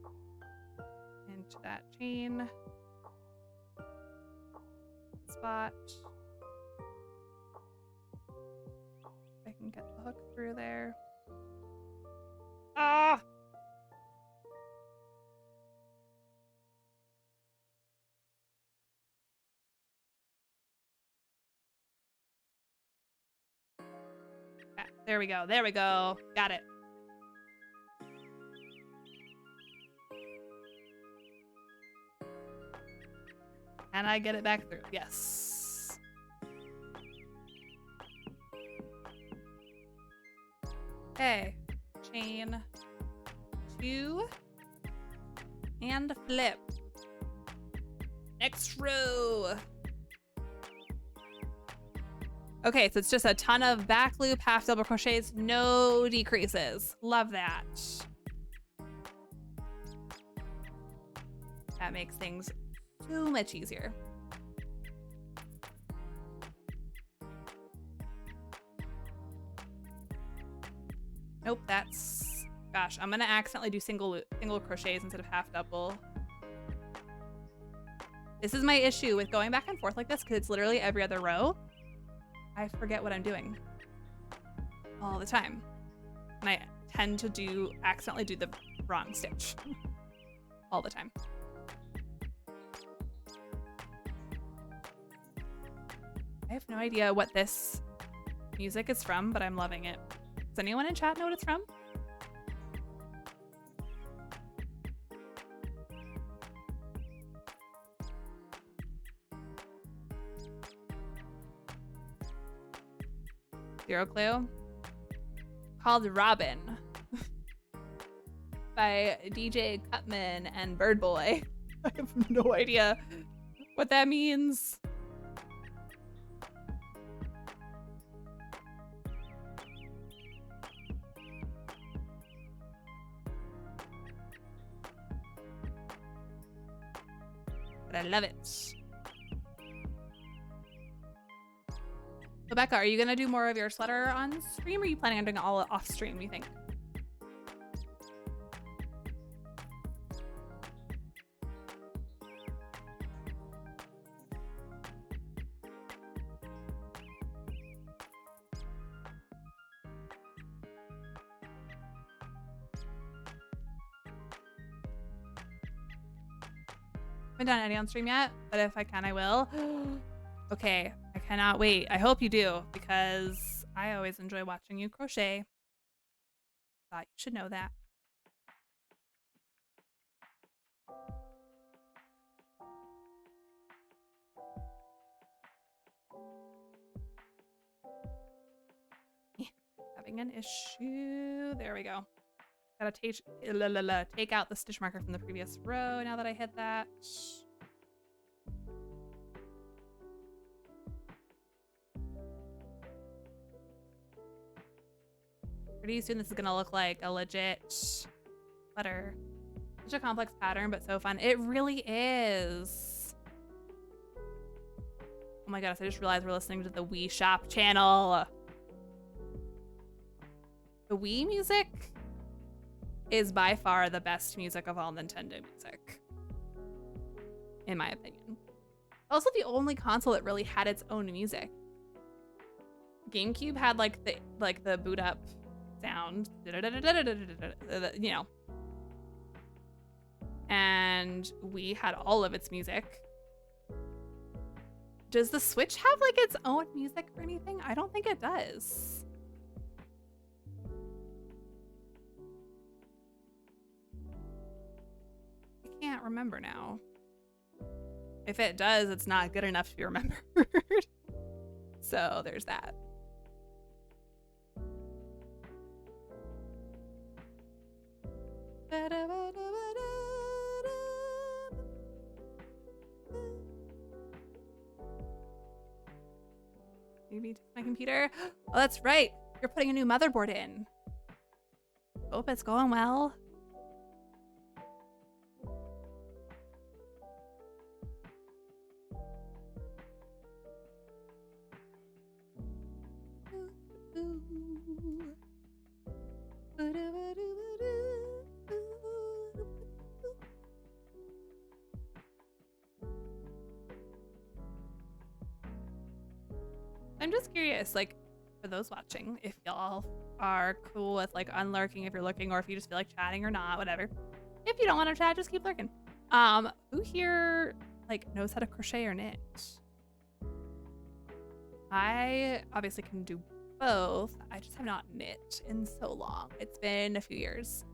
into that chain spot. I can get the hook through there. Ah! There we go. There we go. Got it. And I get it back through. Yes. Okay. Chain 2 and flip. Next row. Okay, so it's just a ton of back loop, half double crochets, no decreases. Love that. That makes things so much easier. Nope, that's, gosh, I'm gonna accidentally do single crochets instead of half double. This is my issue with going back and forth like this because it's literally every other row. I forget what I'm doing all the time. And I tend to accidentally do the wrong stitch all the time. I have no idea what this music is from, but I'm loving it. Does anyone in chat know what it's from? Zero clue. Called Robin by DJ Cutman and Bird Boy. I have no idea what that means. But I love it. Rebecca, are you gonna do more of your sweater on stream, or are you planning on doing it all off stream, do you think? I haven't done any on stream yet, but if I can, I will. Okay, I cannot wait. I hope you do, because I always enjoy watching you crochet. Thought you should know that. Having an issue. There we go. Gotta take out the stitch marker from the previous row now that I hit that. Pretty soon this is gonna look like a legit sweater. Such a complex pattern, but so fun. It really is. Oh my gosh, I just realized we're listening to the Wii Shop channel. The Wii music is by far the best music of all Nintendo music, in my opinion. Also the only console that really had its own music. GameCube had like the boot up sound, you know, and we had all of its music. Does the Switch have like its own music or anything? I don't think it does. I can't remember now. If it does, it's not good enough to be remembered. So there's that. Maybe just my computer. Oh, that's right. You're putting a new motherboard in. Hope it's going well. I'm just curious, like, for those watching, if y'all are cool with like unlurking if you're looking, or if you just feel like chatting or not, whatever. If you don't want to chat, just keep lurking. Who here like knows how to crochet or knit? I obviously can do both. I just have not knit in so long. It's been a few years.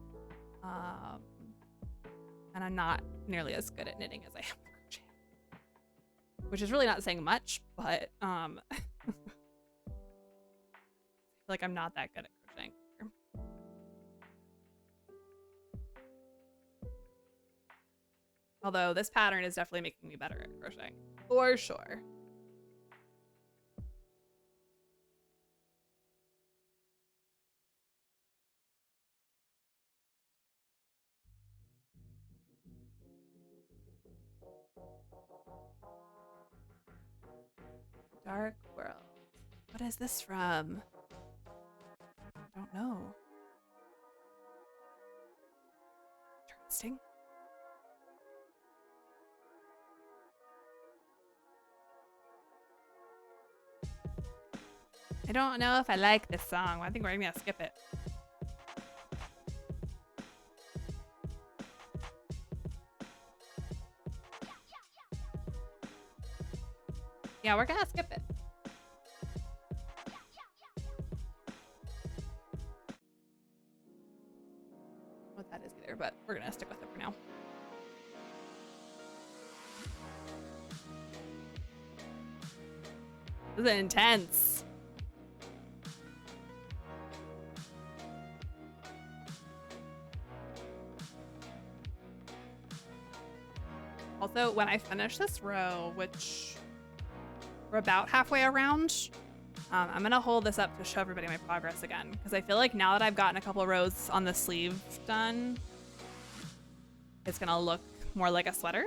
And I'm not nearly as good at knitting as I am with crochet. Which is really not saying much, but I feel like I'm not that good at crocheting. Although this pattern is definitely making me better at crocheting, for sure. Dark World. What is this from? I don't know. Interesting. I don't know if I like this song. I think we're gonna skip it. Yeah, we're gonna skip it. What that is either, but we're gonna stick with it for now. This is intense. Also, when I finish this row, which we're about halfway around, I'm gonna hold this up to show everybody my progress again, because I feel like now that I've gotten a couple rows on the sleeve done, it's gonna look more like a sweater.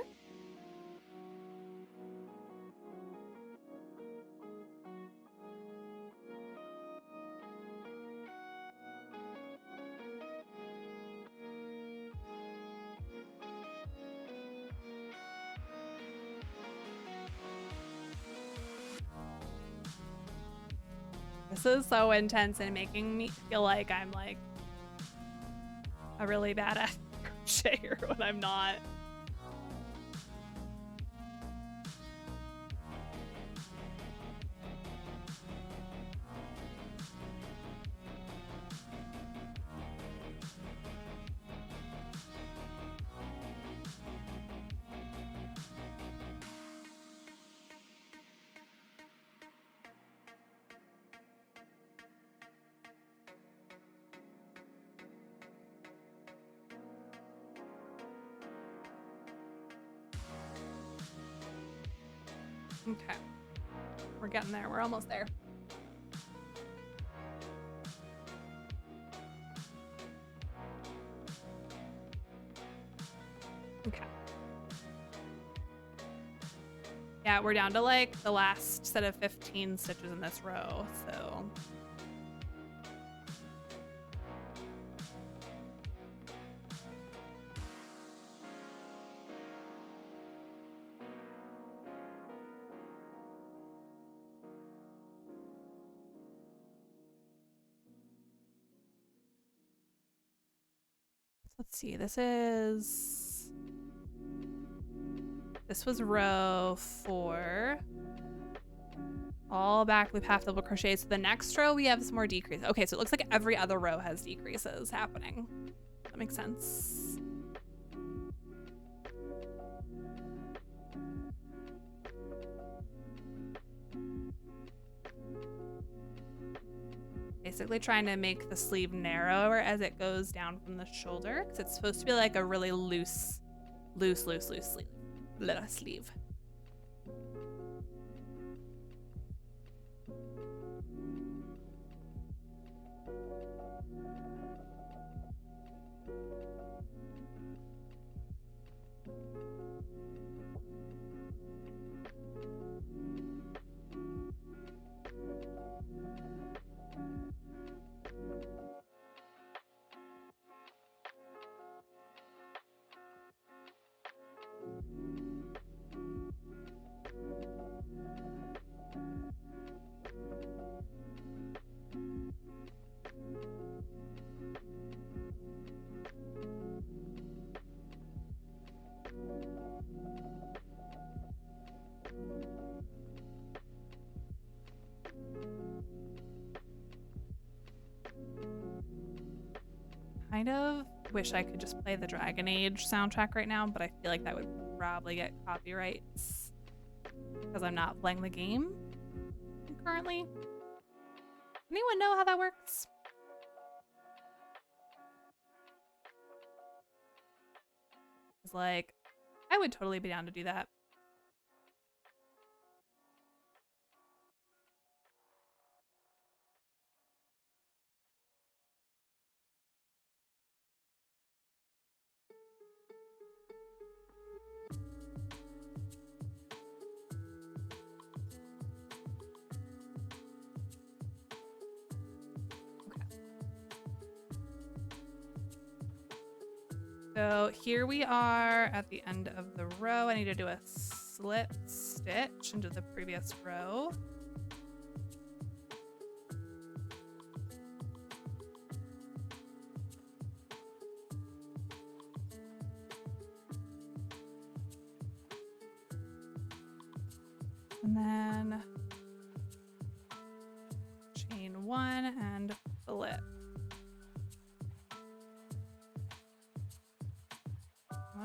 This is so intense and making me feel like I'm like a really badass crocheter when I'm not. Okay, we're getting there. We're almost there. Okay. Yeah, we're down to like the last set of 15 stitches in this row, so. Let's see, this was row 4. All back loop half double crochet. So the next row we have some more decreases. Okay, so it looks like every other row has decreases happening. That makes sense. Basically trying to make the sleeve narrower as it goes down from the shoulder, because it's supposed to be like a really loose sleeve. Kind of wish I could just play the Dragon Age soundtrack right now, but I feel like that would probably get copyrights because I'm not playing the game currently. Anyone know how that works? It's like, I would totally be down to do that. So here we are at the end of the row. I need to do a slip stitch into the previous row.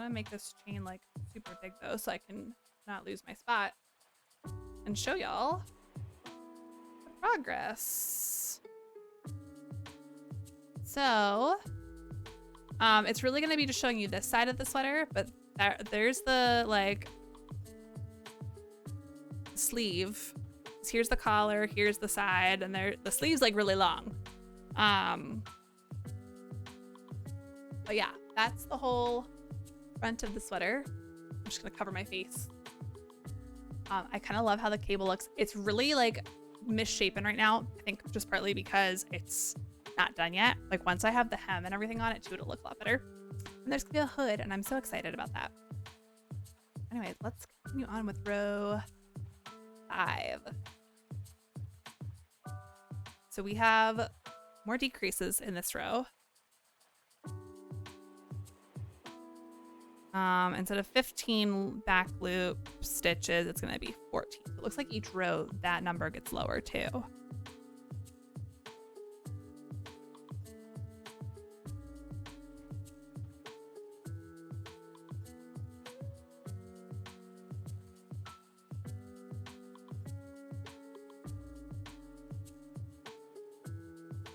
want to make this chain like super big though, so I can not lose my spot and show y'all the progress. So, it's really going to be just showing you this side of the sweater, but there's the like sleeve. So here's the collar, here's the side, and the sleeve's like really long. But yeah, that's the whole front of the sweater. I'm just gonna cover my face. I kind of love how the cable looks. It's really like misshapen right now. I think just partly because it's not done yet. Like once I have the hem and everything on it too, it'll look a lot better. And there's gonna be a hood, and I'm so excited about that. Anyways, let's continue on with row 5. So we have more decreases in this row. Instead of 15 back loop stitches, it's going to be 14. So it looks like each row that number gets lower too.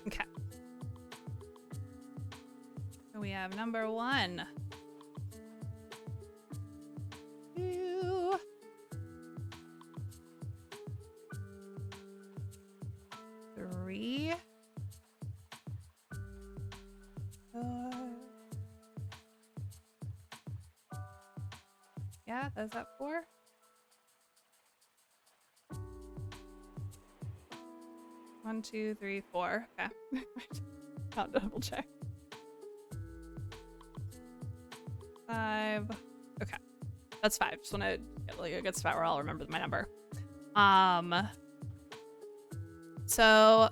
Okay. So we have number 1. 2. 3. 4. Yeah, is that 4? One, 2, 3, 4. Okay. I'll double check. 5. Okay. That's 5. Just want to get like a good spot where I'll remember my number. So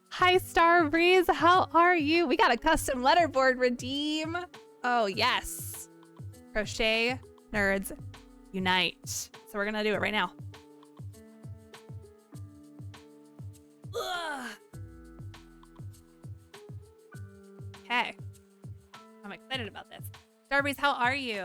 hi Star Breeze, how are you? We got a custom letterboard redeem. Oh yes. Crochet Nerds Unite. So we're gonna do it right now. Ugh. Okay. I'm excited about this. Starbreeze, how are you?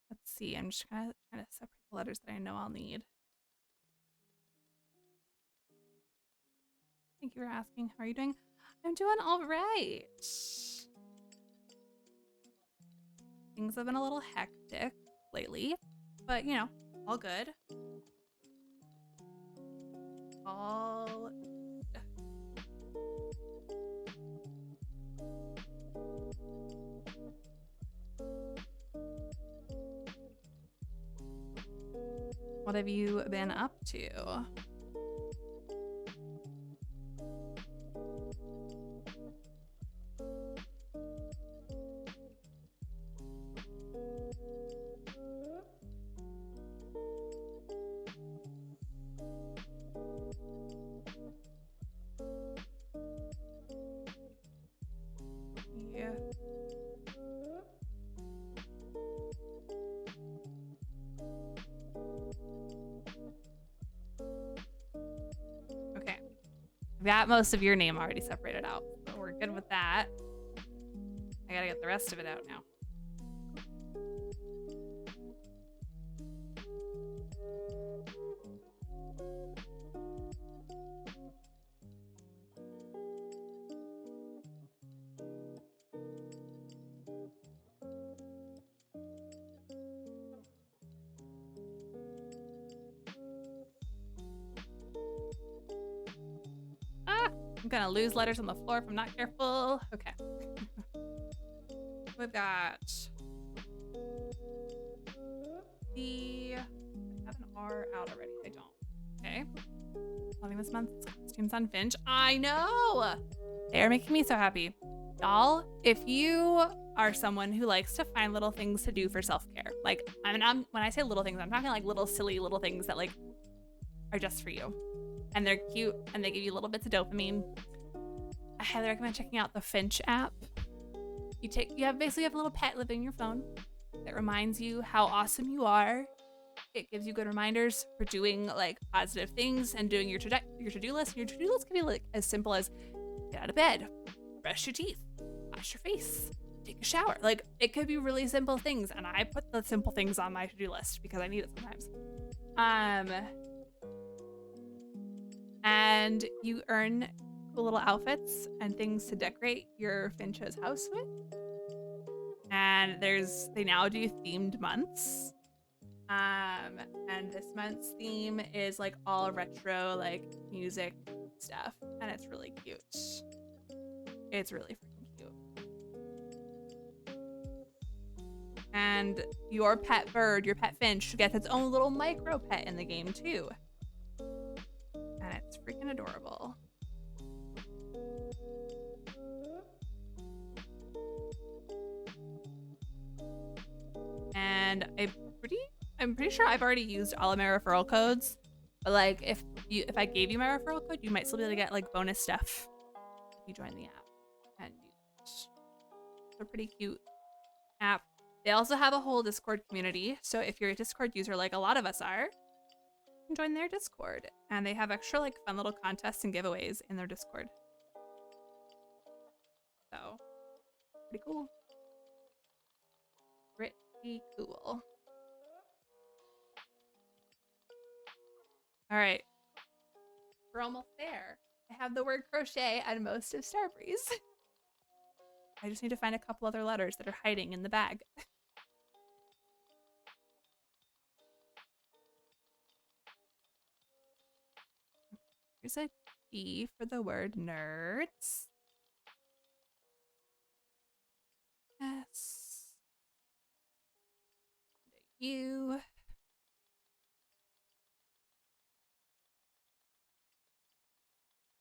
Let's see. I'm just trying to separate the letters that I know I'll need. Thank you for asking. How are you doing? I'm doing all right. Things have been a little hectic lately, but you know, all good. All good. What have you been up to? Yeah. Okay. I've got most of your name already separated out, so we're good with that. I gotta get the rest of it out now. I'm gonna lose letters on the floor if I'm not careful. Okay. We've got the, I have an R out already. I don't. Okay. Loving this month's costumes on Finch. I know. They are making me so happy. Y'all, if you are someone who likes to find little things to do for self-care, like when I say little things, I'm talking like little silly little things that like are just for you. And they're cute and they give you little bits of dopamine. I highly recommend checking out the Finch app. You basically have a little pet living in your phone that reminds you how awesome you are. It gives you good reminders for doing like positive things and doing your to-do list. Your to-do list can be like as simple as get out of bed, brush your teeth, wash your face, take a shower. Like it could be really simple things, and I put the simple things on my to-do list because I need it sometimes. And you earn cool little outfits and things to decorate your Finch's house with. And they now do themed months. And this month's theme is like all retro like music stuff, and it's really cute. It's really freaking cute. And your pet bird, your pet finch, gets its own little micro pet in the game too. And it's freaking adorable. And I'm pretty sure I've already used all of my referral codes, but like if I gave you my referral code, you might still be able to get like bonus stuff if you join the app and use it. It's a pretty cute app. They also have a whole Discord community, so if you're a Discord user like a lot of us are, you can join their Discord, and they have extra like fun little contests and giveaways in their Discord. So pretty cool. Pretty cool. All right, we're almost there. I have the word crochet and most of Starbreeze. I just need to find a couple other letters that are hiding in the bag. Here's a T for the word nerds. S. U.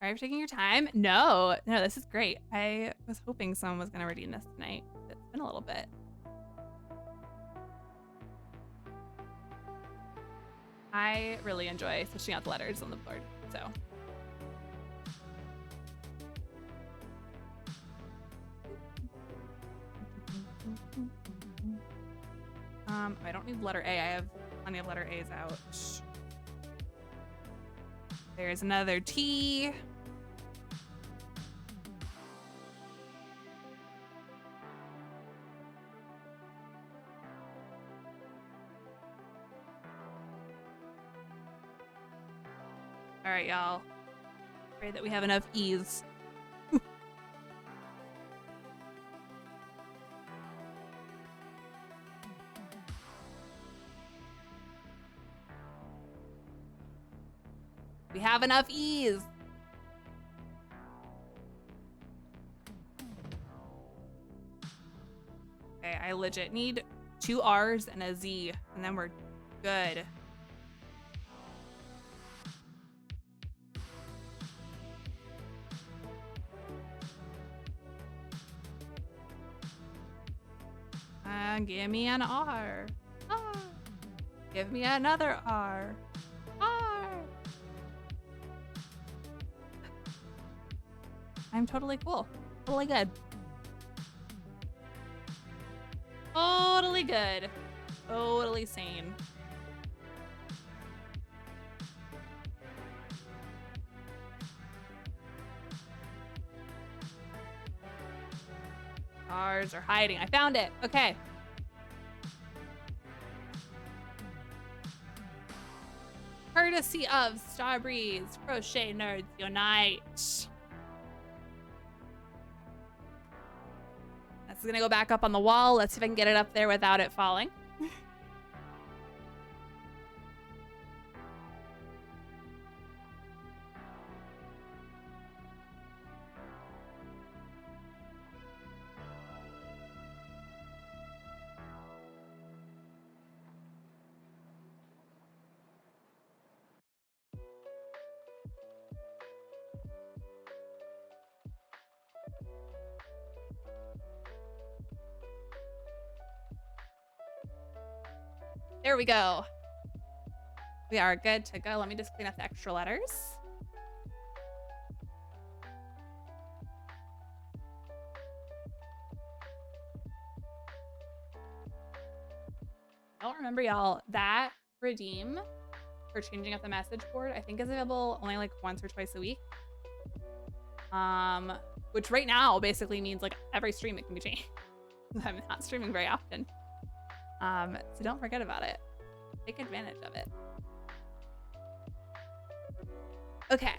Are you taking your time? No, this is great. I was hoping someone was gonna redeem this tonight. It's been a little bit. I really enjoy switching out the letters on the board, so. I don't need letter A. I have plenty of letter A's out. There's another T. All right, y'all. Pray that we have enough E's. We have enough E's. Okay, I legit need 2 R's and a Z, and then we're good. Give me an R. R. Give me another R. R. I'm totally cool. Totally good. Totally good. Totally sane. R's are hiding. I found it. Okay. Courtesy of Starbreeze, Crochet Nerds Unite. That's gonna go back up on the wall. Let's see if I can get it up there without it falling. There we go. We are good to go. Let me just clean up the extra letters. don't remember, y'all. That redeem for changing up the message board, I think is available only like once or twice a week. Which right now basically means like every stream it can be changed. I'm not streaming very often. So don't forget about it. Take advantage of it. Okay.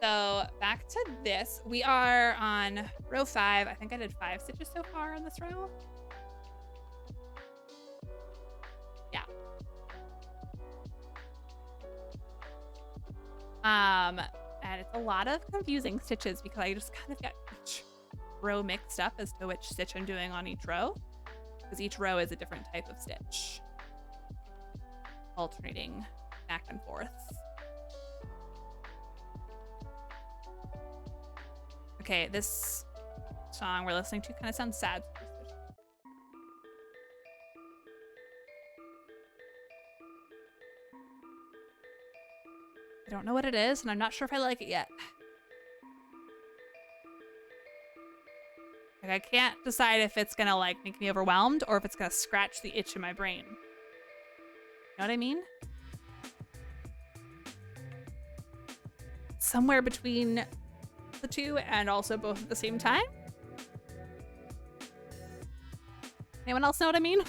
So back to this. We are on row 5. I think I did 5 stitches so far in this row. Yeah. And it's a lot of confusing stitches because I just kind of got each row mixed up as to which stitch I'm doing on each row, because each row is a different type of stitch, alternating back and forth. Okay, this song we're listening to kind of sounds sad. I don't know what it is, and I'm not sure if I like it yet. Like, I can't decide if it's gonna like make me overwhelmed or if it's gonna scratch the itch in my brain. You know what I mean? Somewhere between the two and also both at the same time. Anyone else know what I mean?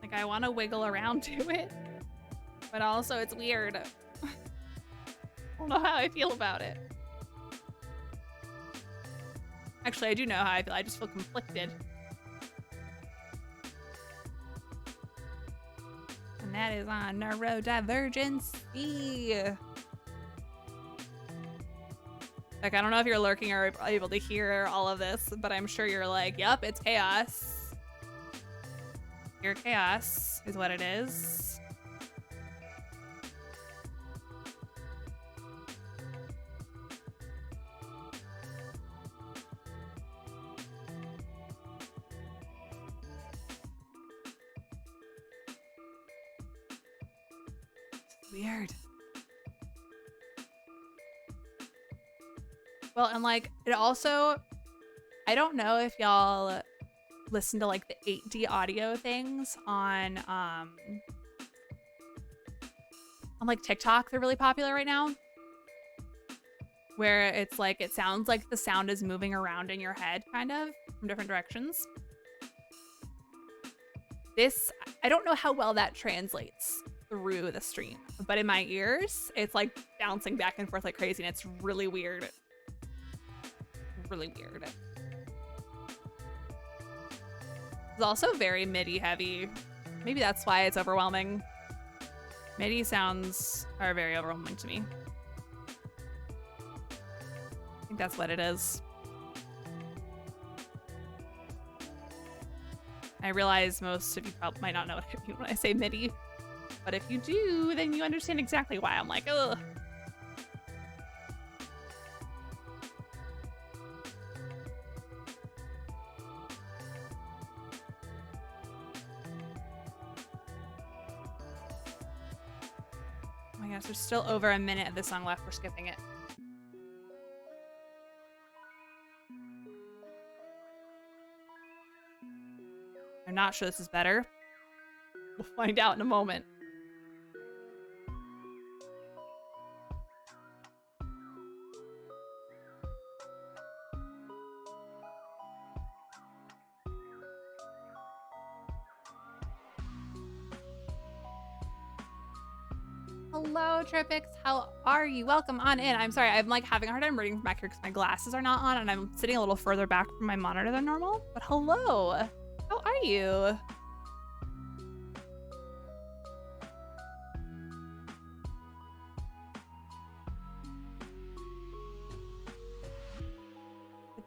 Like, I want to wiggle around to it, but also it's weird. I don't know how I feel about it. Actually, I do know how I feel. I just feel conflicted. And that is on neurodivergency. Like, I don't know if you're lurking or able to hear all of this, but I'm sure you're like, yep, it's chaos. Pure chaos is what it is. It's weird. Well, and like, it also, I don't know if y'all listen to like the 8D audio things on like TikTok. They're really popular right now, where it's like it sounds like the sound is moving around in your head kind of from different directions. This, I don't know how well that translates through the stream, but in my ears it's like bouncing back and forth like crazy, and it's really weird. Really weird. It's also very MIDI heavy. Maybe that's why it's overwhelming. MIDI sounds are very overwhelming to me. I think that's what it is. I realize most of you probably might not know what I mean when I say MIDI, but if you do, then you understand exactly why I'm like, ugh. There's still over a minute of the song left. We're skipping it. I'm not sure this is better. We'll find out in a moment. Hello, Tripix. How are you? Welcome on in. I'm sorry, I'm like having a hard time reading from back here because my glasses are not on and I'm sitting a little further back from my monitor than normal. But hello, how are you?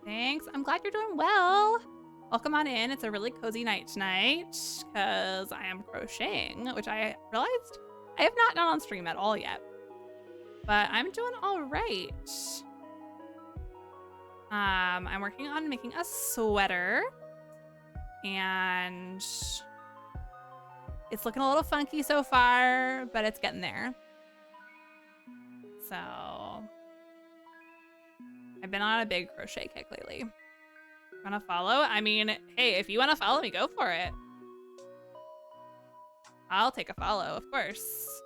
Thanks. I'm glad you're doing well. Welcome on in. It's a really cozy night tonight because I am crocheting, which I realized I have not done on stream at all yet, but I'm doing all right. I'm working on making a sweater, and it's looking a little funky so far, but it's getting there. So I've been on a big crochet kick lately. Wanna follow? I mean, hey, if you wanna follow me, go for it. I'll take a follow, of course.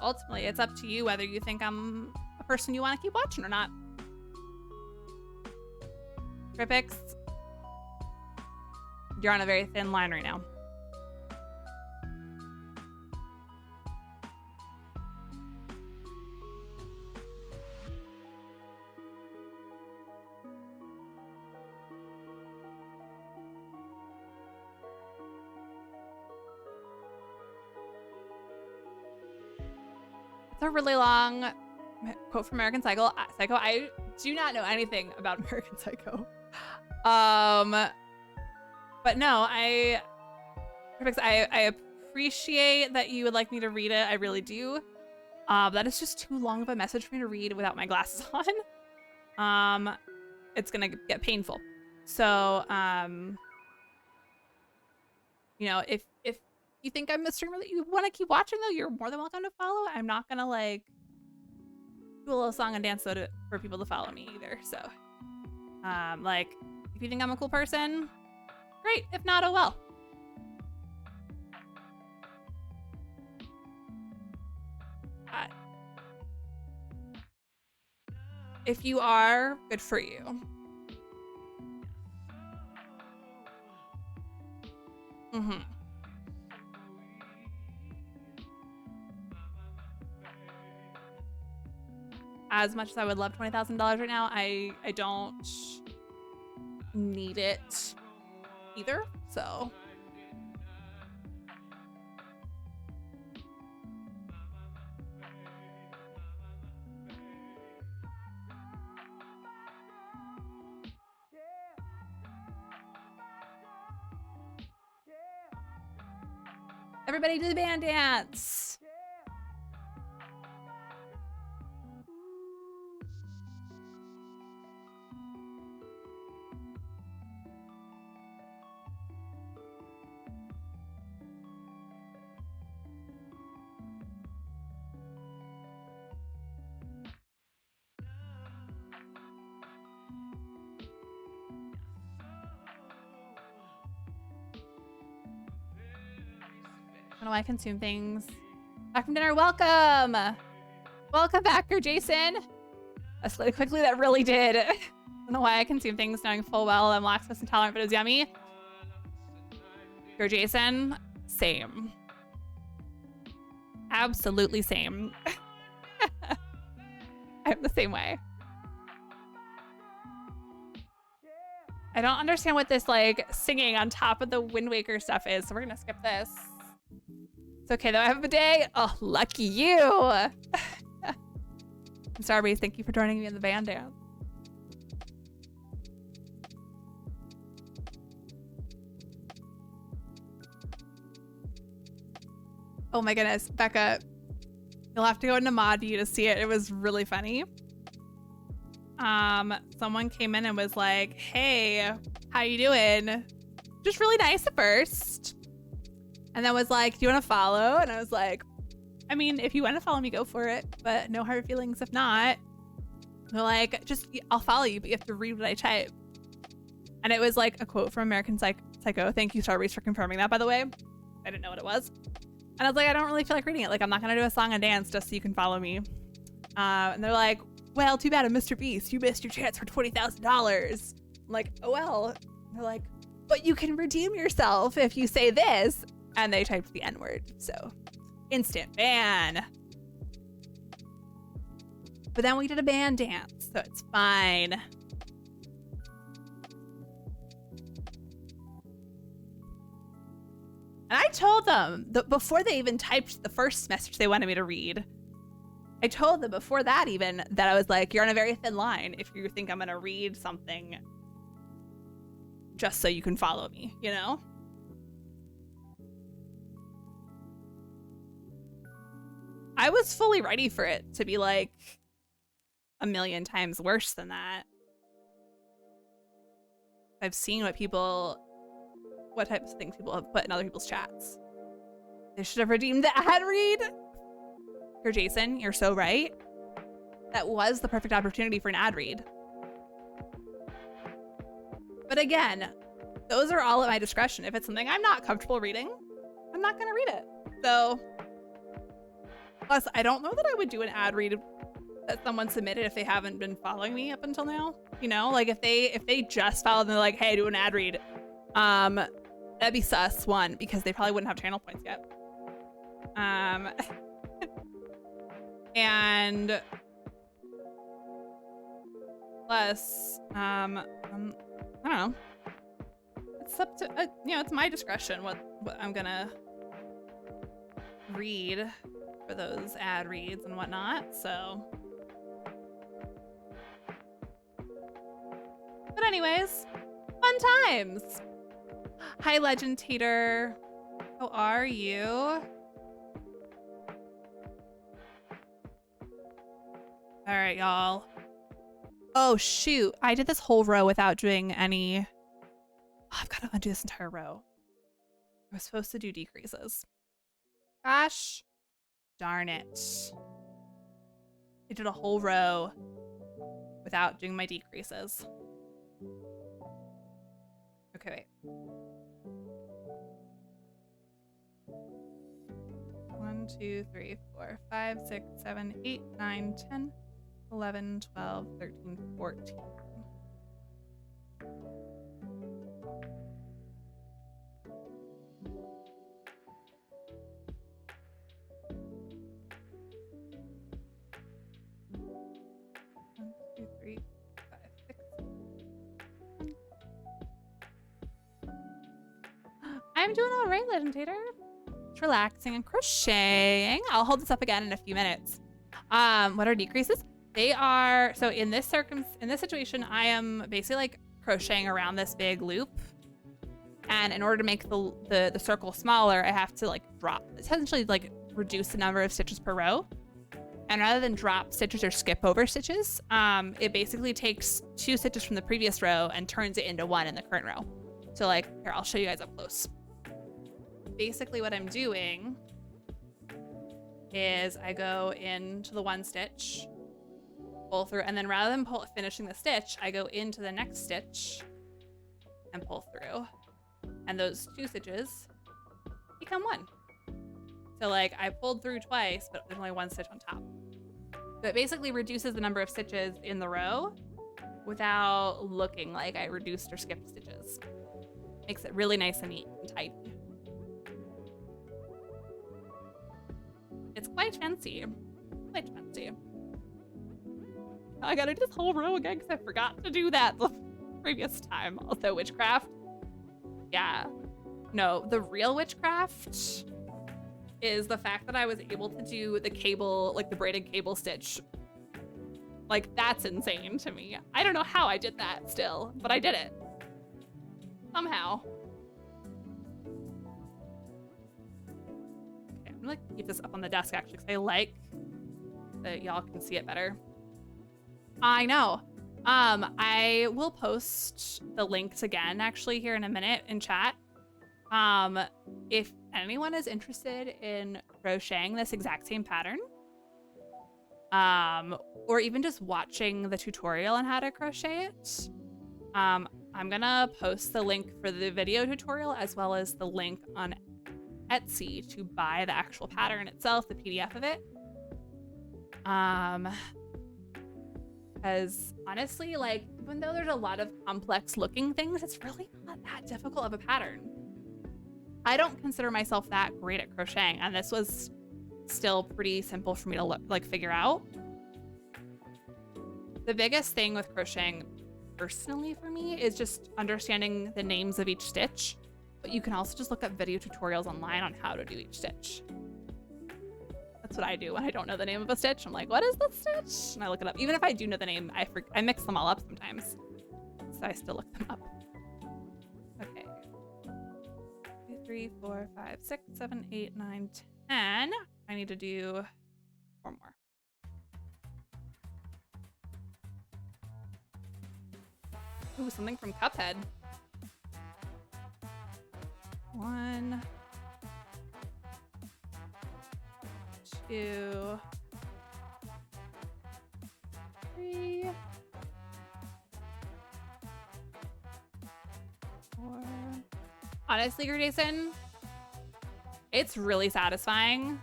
Ultimately, it's up to you whether you think I'm a person you want to keep watching or not. Tripix, you're on a very thin line right now. It's a really long quote from American Psycho. I do not know anything about American Psycho. But no, I appreciate that you would like me to read it. I really do. That is just too long of a message for me to read without my glasses on. It's gonna get painful. So, you know, if you think I'm a streamer that you want to keep watching, though, you're more than welcome to follow. I'm not gonna like do a little song and dance though for people to follow me either. So, like, if you think I'm a cool person, great. If not, oh well. If you are, good for you. As much as I would love $20,000 right now, I don't need it either, so. Everybody do the band dance. How do I consume things? Back from dinner, welcome! Welcome back, Jason. Escalated quickly, that really did. I don't know why I consume things knowing full well I'm lactose intolerant, but it's yummy. Jason, same. Absolutely same. I'm the same way. I don't understand what this like singing on top of the Wind Waker stuff is, so we're gonna skip this. It's okay though, I have a bidet. Oh, lucky you. Starbreeze, thank you for joining me in the band dance. Oh my goodness, Becca, you'll have to go into mod view to see it. It was really funny. Someone came in and was like, hey, how you doing? Just really nice at first. And then was like, do you want to follow? And I was like, I mean, if you want to follow me, go for it, but no hard feelings if not. And they're like, just, I'll follow you, but you have to read what I type. And it was like a quote from American Psycho. Thank you, Starbreeze, for confirming that, by the way. I didn't know what it was. And I was like, I don't really feel like reading it. Like, I'm not going to do a song and dance just so you can follow me. And they're like, well, too bad, Mr. Beast. You missed your chance for $20,000. I'm like, oh, well. And they're like, but you can redeem yourself if you say this. And they typed the N-word. So, instant ban. But then we did a band dance, so it's fine. And I told them that before they even typed the first message they wanted me to read, I told them before that even that I was like, you're on a very thin line if you think I'm gonna read something just so you can follow me, you know? I was fully ready for it to be like a million times worse than that. I've seen what types of things people have put in other people's chats. They should have redeemed the ad read. Here, Jason, you're so right. That was the perfect opportunity for an ad read. But again, those are all at my discretion. If it's something I'm not comfortable reading, I'm not gonna read it. So, plus, I don't know that I would do an ad read that someone submitted if they haven't been following me up until now. You know, like if they just followed and they're like, hey, do an ad read, that'd be sus, one, because they probably wouldn't have channel points yet. And plus, I don't know. It's up to, you know, it's my discretion what I'm gonna read for those ad reads and whatnot, so. But anyways, fun times. Hi, Legend Tater. How are you? All right, y'all. Oh, shoot. I did this whole row without doing any... Oh, I've got to undo this entire row. I was supposed to do decreases. Gosh darn it. I did a whole row without doing my decreases. Okay, wait. 1, 2, 3, 4, 5, 6, 7, 8, 9, 10, 11, 12, 13, 14. I'm doing all right, Legend Tater. Just relaxing and crocheting. I'll hold this up again in a few minutes. What are decreases? They are, so in this situation, I am basically like crocheting around this big loop. And in order to make the circle smaller, I have to like essentially like reduce the number of stitches per row. And rather than drop stitches or skip over stitches, it basically takes 2 stitches from the previous row and turns it into 1 in the current row. So like, here, I'll show you guys up close. Basically what I'm doing is I go into the 1 stitch, pull through, and then rather than finishing the stitch, I go into the next stitch and pull through. And those 2 stitches become 1. So like I pulled through twice, but there's only 1 stitch on top. So it basically reduces the number of stitches in the row without looking like I reduced or skipped stitches. Makes it really nice and neat and tidy. It's quite fancy. Quite fancy. I gotta do this whole row again because I forgot to do that the previous time. Also, witchcraft. Yeah. No, the real witchcraft is the fact that I was able to do the cable, like the braided cable stitch. Like, that's insane to me. I don't know how I did that still, but I did it. Somehow. Okay, I'm gonna keep this up on the desk actually because I like that y'all can see it better. I know. I will post the links again actually here in a minute in chat. If anyone is interested in crocheting this exact same pattern, or even just watching the tutorial on how to crochet it, I'm gonna post the link for the video tutorial as well as the link on Etsy to buy the actual pattern itself, the PDF of it. Because honestly, like, even though there's a lot of complex looking things, it's really not that difficult of a pattern. I don't consider myself that great at crocheting, and this was still pretty simple for me to figure out. The biggest thing with crocheting personally for me is just understanding the names of each stitch, but you can also just look up video tutorials online on how to do each stitch. That's what I do when I don't know the name of a stitch. I'm like, what is this stitch? And I look it up. Even if I do know the name, I mix them all up sometimes. So I still look them up. Okay. 2, 3, 4, 5, 6, 7, 8, 9, 10. I need to do 4 more. Ooh, something from Cuphead. 1, 2, 3, 4. Honestly, Jason, it's really satisfying.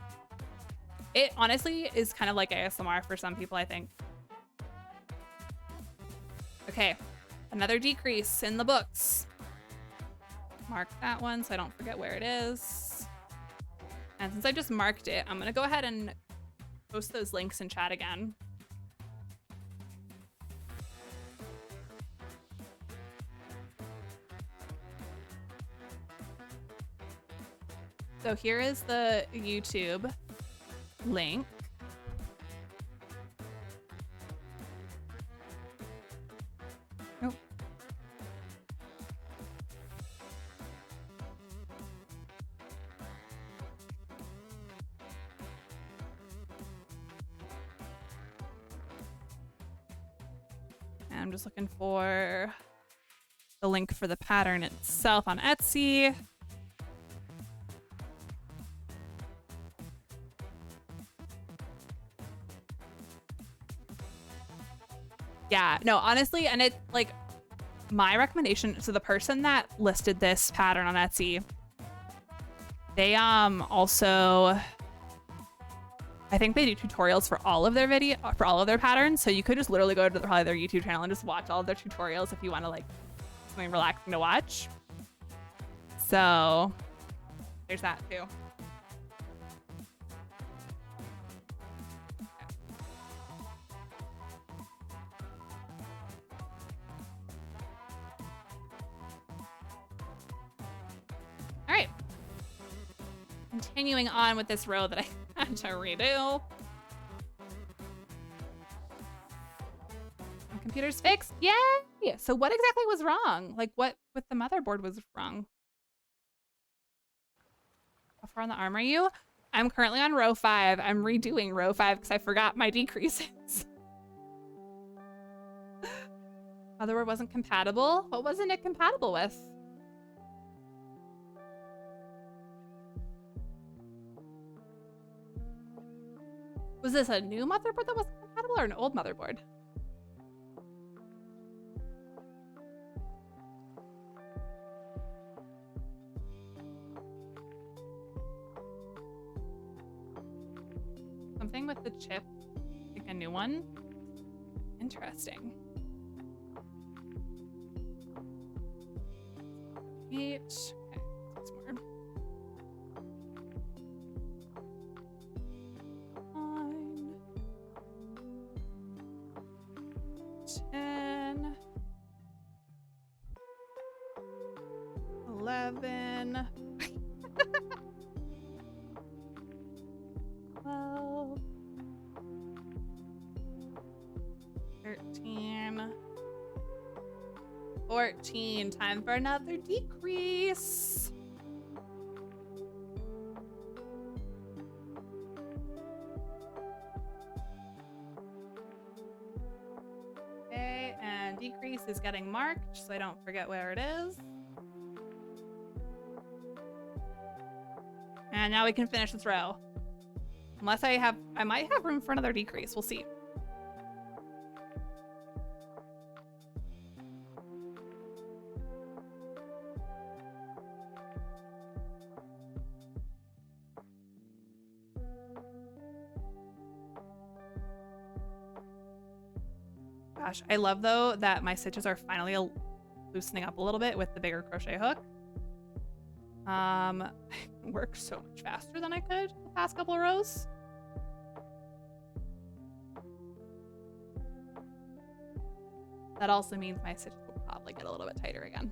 It honestly is kind of like ASMR for some people, I think. Okay, another decrease in the books. Mark that one so I don't forget where it is. And since I just marked it, I'm gonna go ahead and post those links in chat again. So here is the YouTube link. Nope. And I'm just looking for the link for the pattern itself on Etsy. Yeah, no, honestly, and it like my recommendation, so the person that listed this pattern on Etsy, they also, I think they do tutorials for all of their patterns, so you could just literally go to probably their YouTube channel and just watch all of their tutorials if you want to like something relaxing to watch. So there's that too. All right. Continuing on with this row that I had to redo. My computer's fixed. Yay! So what exactly was wrong? Like what with the motherboard was wrong? How far on the arm are you? I'm currently on row 5. I'm redoing row 5 because I forgot my decreases. Motherboard wasn't compatible? What wasn't it compatible with? Was this a new motherboard that wasn't compatible or an old motherboard? Something with the chip, like a new one. Interesting. 8. Okay, 6 more. 9. 10. 11. 12. 13. 14. Time for another decrease. Okay, and decrease is getting marked so I don't forget where it is. And now we can finish this row. Unless I might have room for another decrease. We'll see. Gosh, I love though that my stitches are finally loosening up a little bit with the bigger crochet hook. I worked so much faster than I could the past couple of rows. That also means my stitches will probably get a little bit tighter again.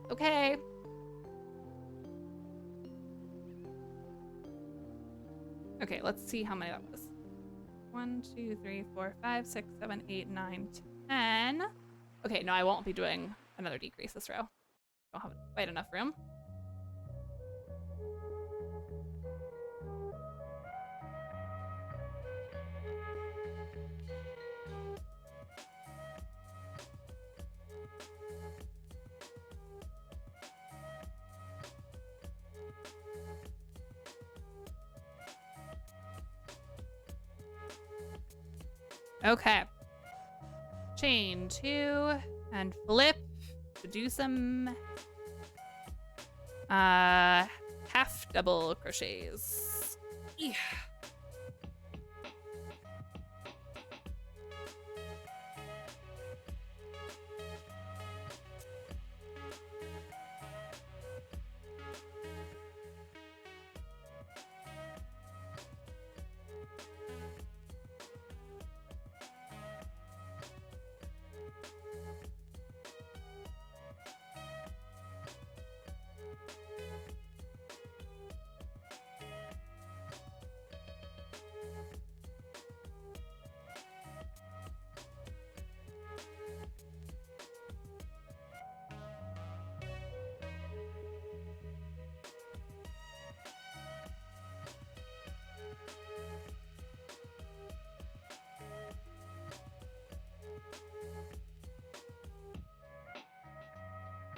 Okay. Okay, let's see how many that was. 1, 2, 3, 4, 5, 6, 7, 8, 9, 10. Okay, no, I won't be doing another decrease this row. Don't have quite enough room. Okay. Chain 2 and flip to do some half double crochets. Yeah.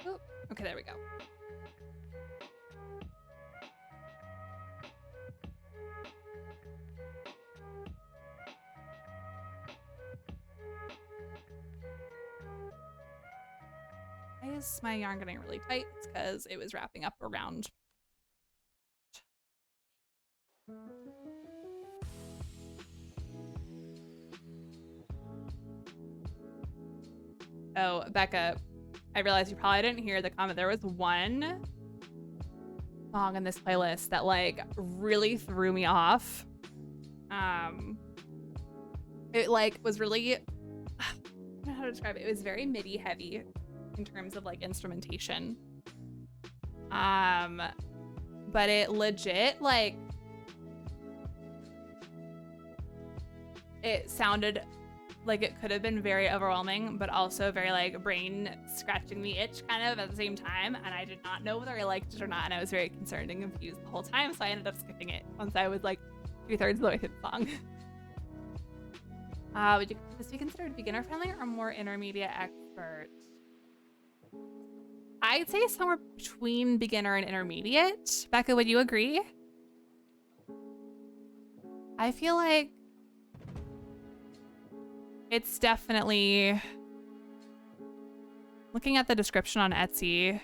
Oh, okay, there we go. Why is my yarn getting really tight? It's because it was wrapping up around. Oh, Becca, I realized you probably didn't hear the comment. There was one song in this playlist that like really threw me off. It like was really, I don't know how to describe it. It was very MIDI heavy in terms of like instrumentation. But it legit like, it sounded like it could have been very overwhelming, but also very like brain scratching the itch kind of at the same time. And I did not know whether I liked it or not. And I was very concerned and confused the whole time. So I ended up skipping it once I was like 2/3 of the way through the song. Would this be considered beginner friendly or more intermediate expert? I'd say somewhere between beginner and intermediate. Becca, would you agree? I feel like it's definitely, looking at the description on Etsy,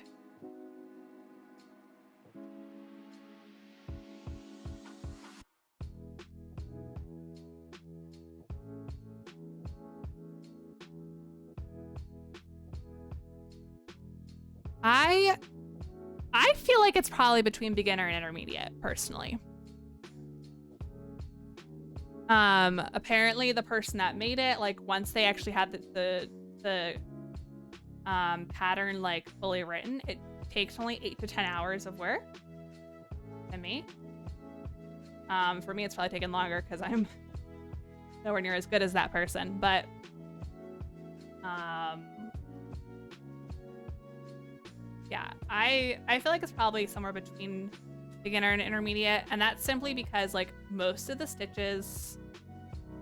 I feel like it's probably between beginner and intermediate, personally. Apparently the person that made it, like once they actually had the pattern like fully written, it takes only 8 to 10 hours of work to make. For me, it's probably taken longer because I'm nowhere near as good as that person, but yeah, I feel like it's probably somewhere between beginner and intermediate, and that's simply because like most of the stitches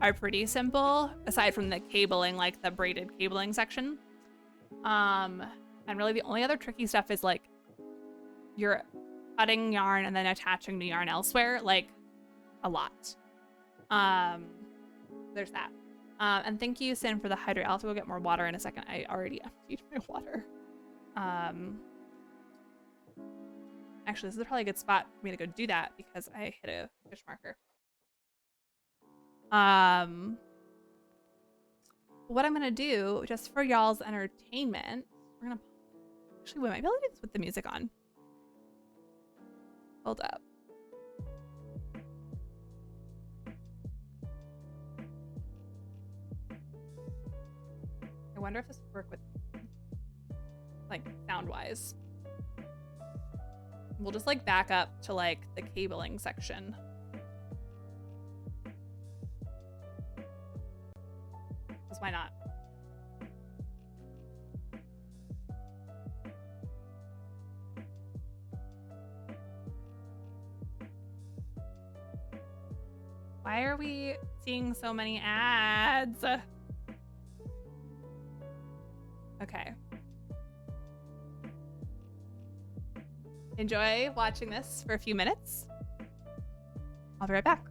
are pretty simple aside from the cabling, like the braided cabling section. And really the only other tricky stuff is like you're cutting yarn and then attaching the yarn elsewhere, like a lot. There's that. And thank you, Sin, for the hydrate. I'll have to go get more water in a second. I already emptied my water. Actually, this is probably a good spot for me to go do that because I hit a fish marker. What I'm gonna do, just for y'all's entertainment, we're gonna actually, wait, I might be able to do this with the music on. Hold up. I wonder if this would work with, like, sound-wise. We'll just like back up to like the cabling section. Why not? Why are we seeing so many ads? Okay. Enjoy watching this for a few minutes. I'll be right back.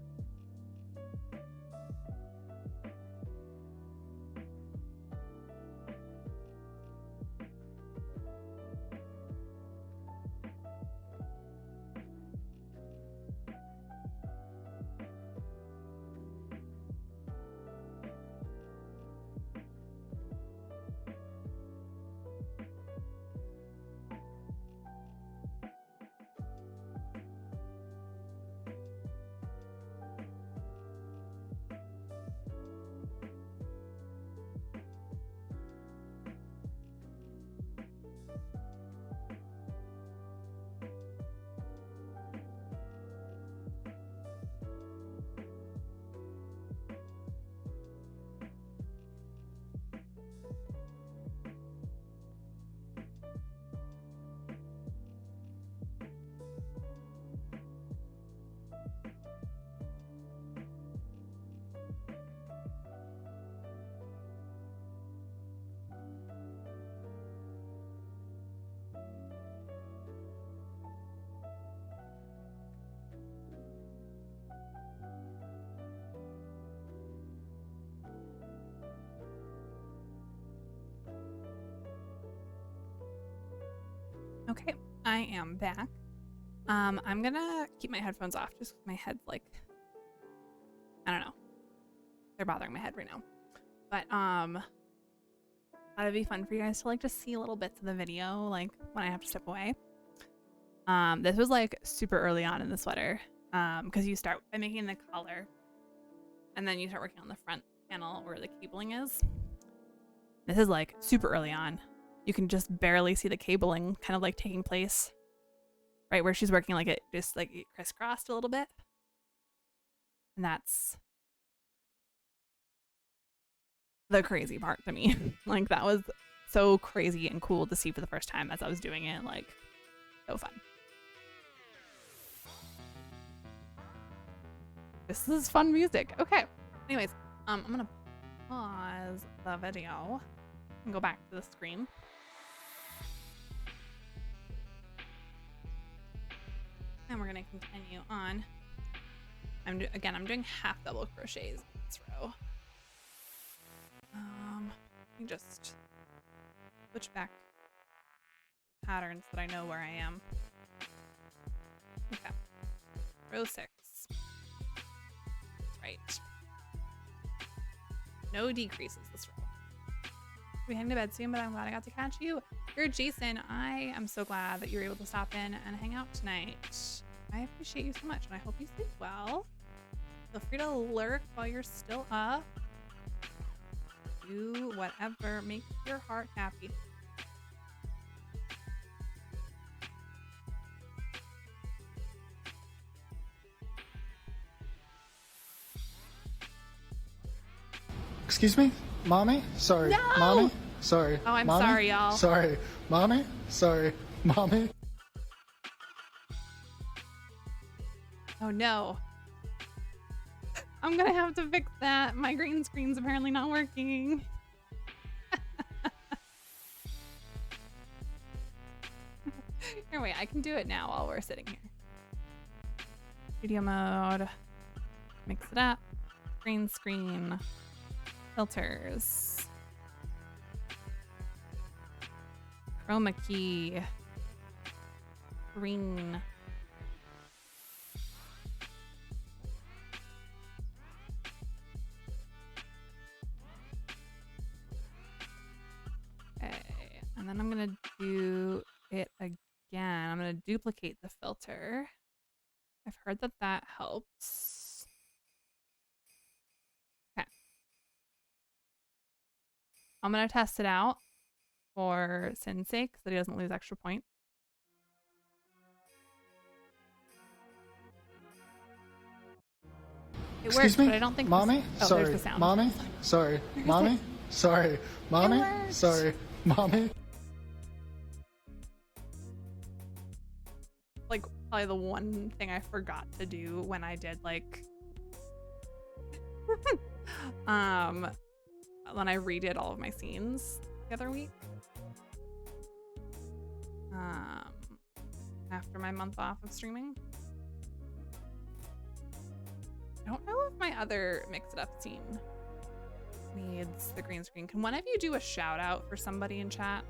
Okay, I am back. I'm gonna keep my headphones off just because my head's like, I don't know. They're bothering my head right now. But thought it'd be fun for you guys to like just see little bits of the video like when I have to step away. This was like super early on in the sweater. Because you start by making the collar and then you start working on the front panel where the cabling is. This is like super early on. You can just barely see the cabling kind of like taking place right where she's working, like it just like it crisscrossed a little bit. And that's the crazy part to me. Like that was so crazy and cool to see for the first time as I was doing it. Like so fun. This is fun music. Okay. Anyways, I'm gonna pause the video and go back to the screen. And we're gonna continue on. I'm doing half double crochets in this row. Let me just switch back patterns so that I know where I am. Okay, row 6. That's right. No decreases this row. We're heading to bed soon, but I'm glad I got to catch you. You're Jason. I am so glad that you were able to stop in and hang out tonight. I appreciate you so much, and I hope you sleep well. Feel free to lurk while you're still up. Do whatever makes your heart happy. Excuse me? Mommy? Sorry. No! Mommy? Sorry. Oh, I'm Mommy? sorry, y'all. Sorry. Mommy? Sorry. Mommy? Oh no. I'm gonna have to fix that. My green screen's apparently not working. Here, wait, I can do it now while we're sitting here. Studio mode. Mix it up. Green screen. Filters. Chroma key. Green. Okay, and then I'm gonna do it again. I'm gonna duplicate the filter. I've heard that that helps. Okay. I'm gonna test it out for Sin's sake so that he doesn't lose extra points. It Excuse works, me? but I don't think Mommy? oh, Sorry. there's the sound. Mommy? Sorry. Mommy? Sorry. Mommy? Sorry. Mommy? Like, probably the one thing I forgot to do when I did, like, when I redid all of my scenes the other week. After my month off of streaming. I don't know if my other Mix It Up scene needs the green screen. Can one of you do a shout out for somebody in chat?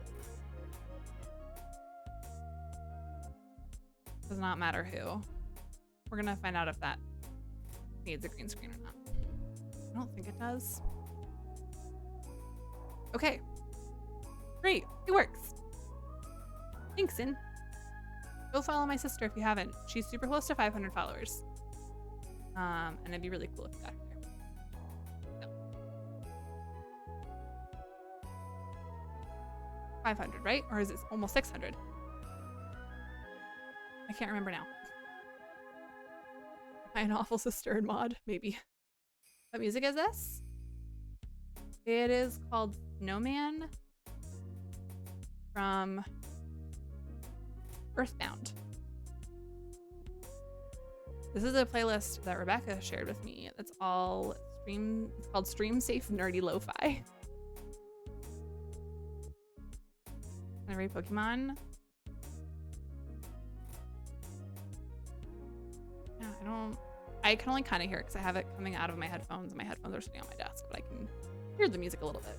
Does not matter who. We're gonna find out if that needs a green screen or not. I don't think it does. Okay. Great, it works. Thanks, Sin. Go follow my sister if you haven't. She's super close to 500 followers. And it'd be really cool if you got her. So. 500, right? Or is it almost 600? I can't remember now. Am I an awful sister in mod? Maybe. What music is this? It is called Snowman from Earthbound. This is a playlist that Rebecca shared with me. It's all it's called Stream Safe Nerdy Lo-Fi. Can I read Pokemon? Yeah, I can only kind of hear it because I have it coming out of my headphones and my headphones are sitting on my desk, but I can hear the music a little bit.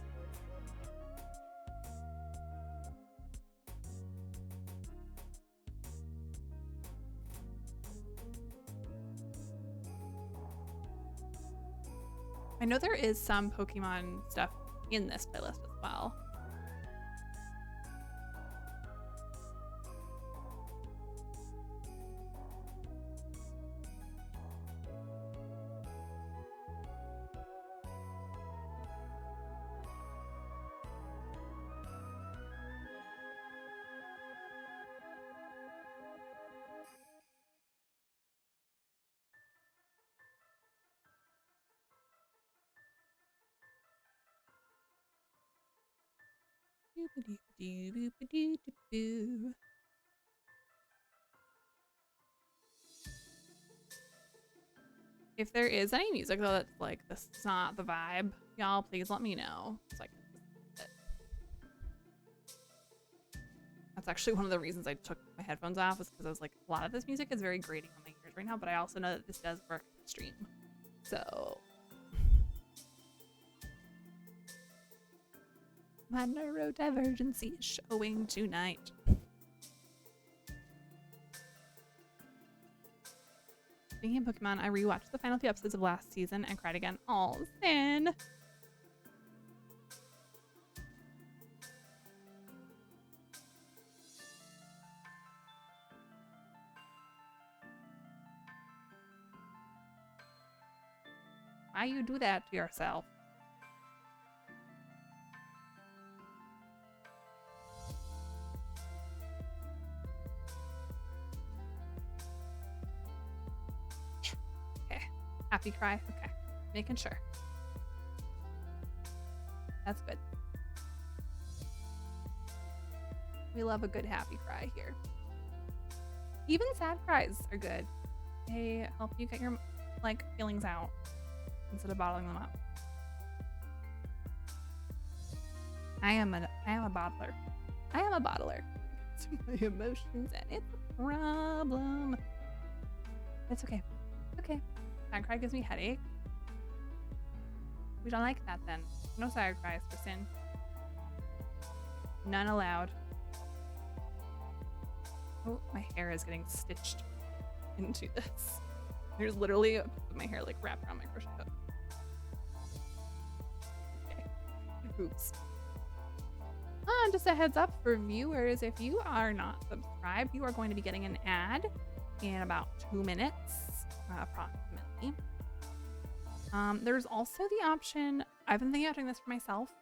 I know there is some Pokemon stuff in this playlist as well. If there is any music though that's like, this is not the vibe, y'all please let me know. So I can listen to it. That's actually one of the reasons I took my headphones off, is because I was like, a lot of this music is very grating on my ears right now, but I also know that this does work on stream. So my neurodivergency is showing tonight. Speaking of Pokemon, I rewatched the final few episodes of last season and cried again. Oh, Sin. Why you do that to yourself? Happy cry? Okay. Making sure. That's good. We love a good happy cry here. Even sad cries are good. They help you get your feelings out instead of bottling them up. I am a bottler. I am a bottler. It's my emotions and it's a problem. It's okay. Okay. Sad cry gives me headache. We don't like that then. No sad cries for Sin. None allowed. Oh, my hair is getting stitched into this. There's literally my hair like wrapped around my crochet hook. Okay. Oops. Just a heads up for viewers, if you are not subscribed, you are going to be getting an ad in about 2 minutes, approximately. There's also the option, I've been thinking about doing this for myself.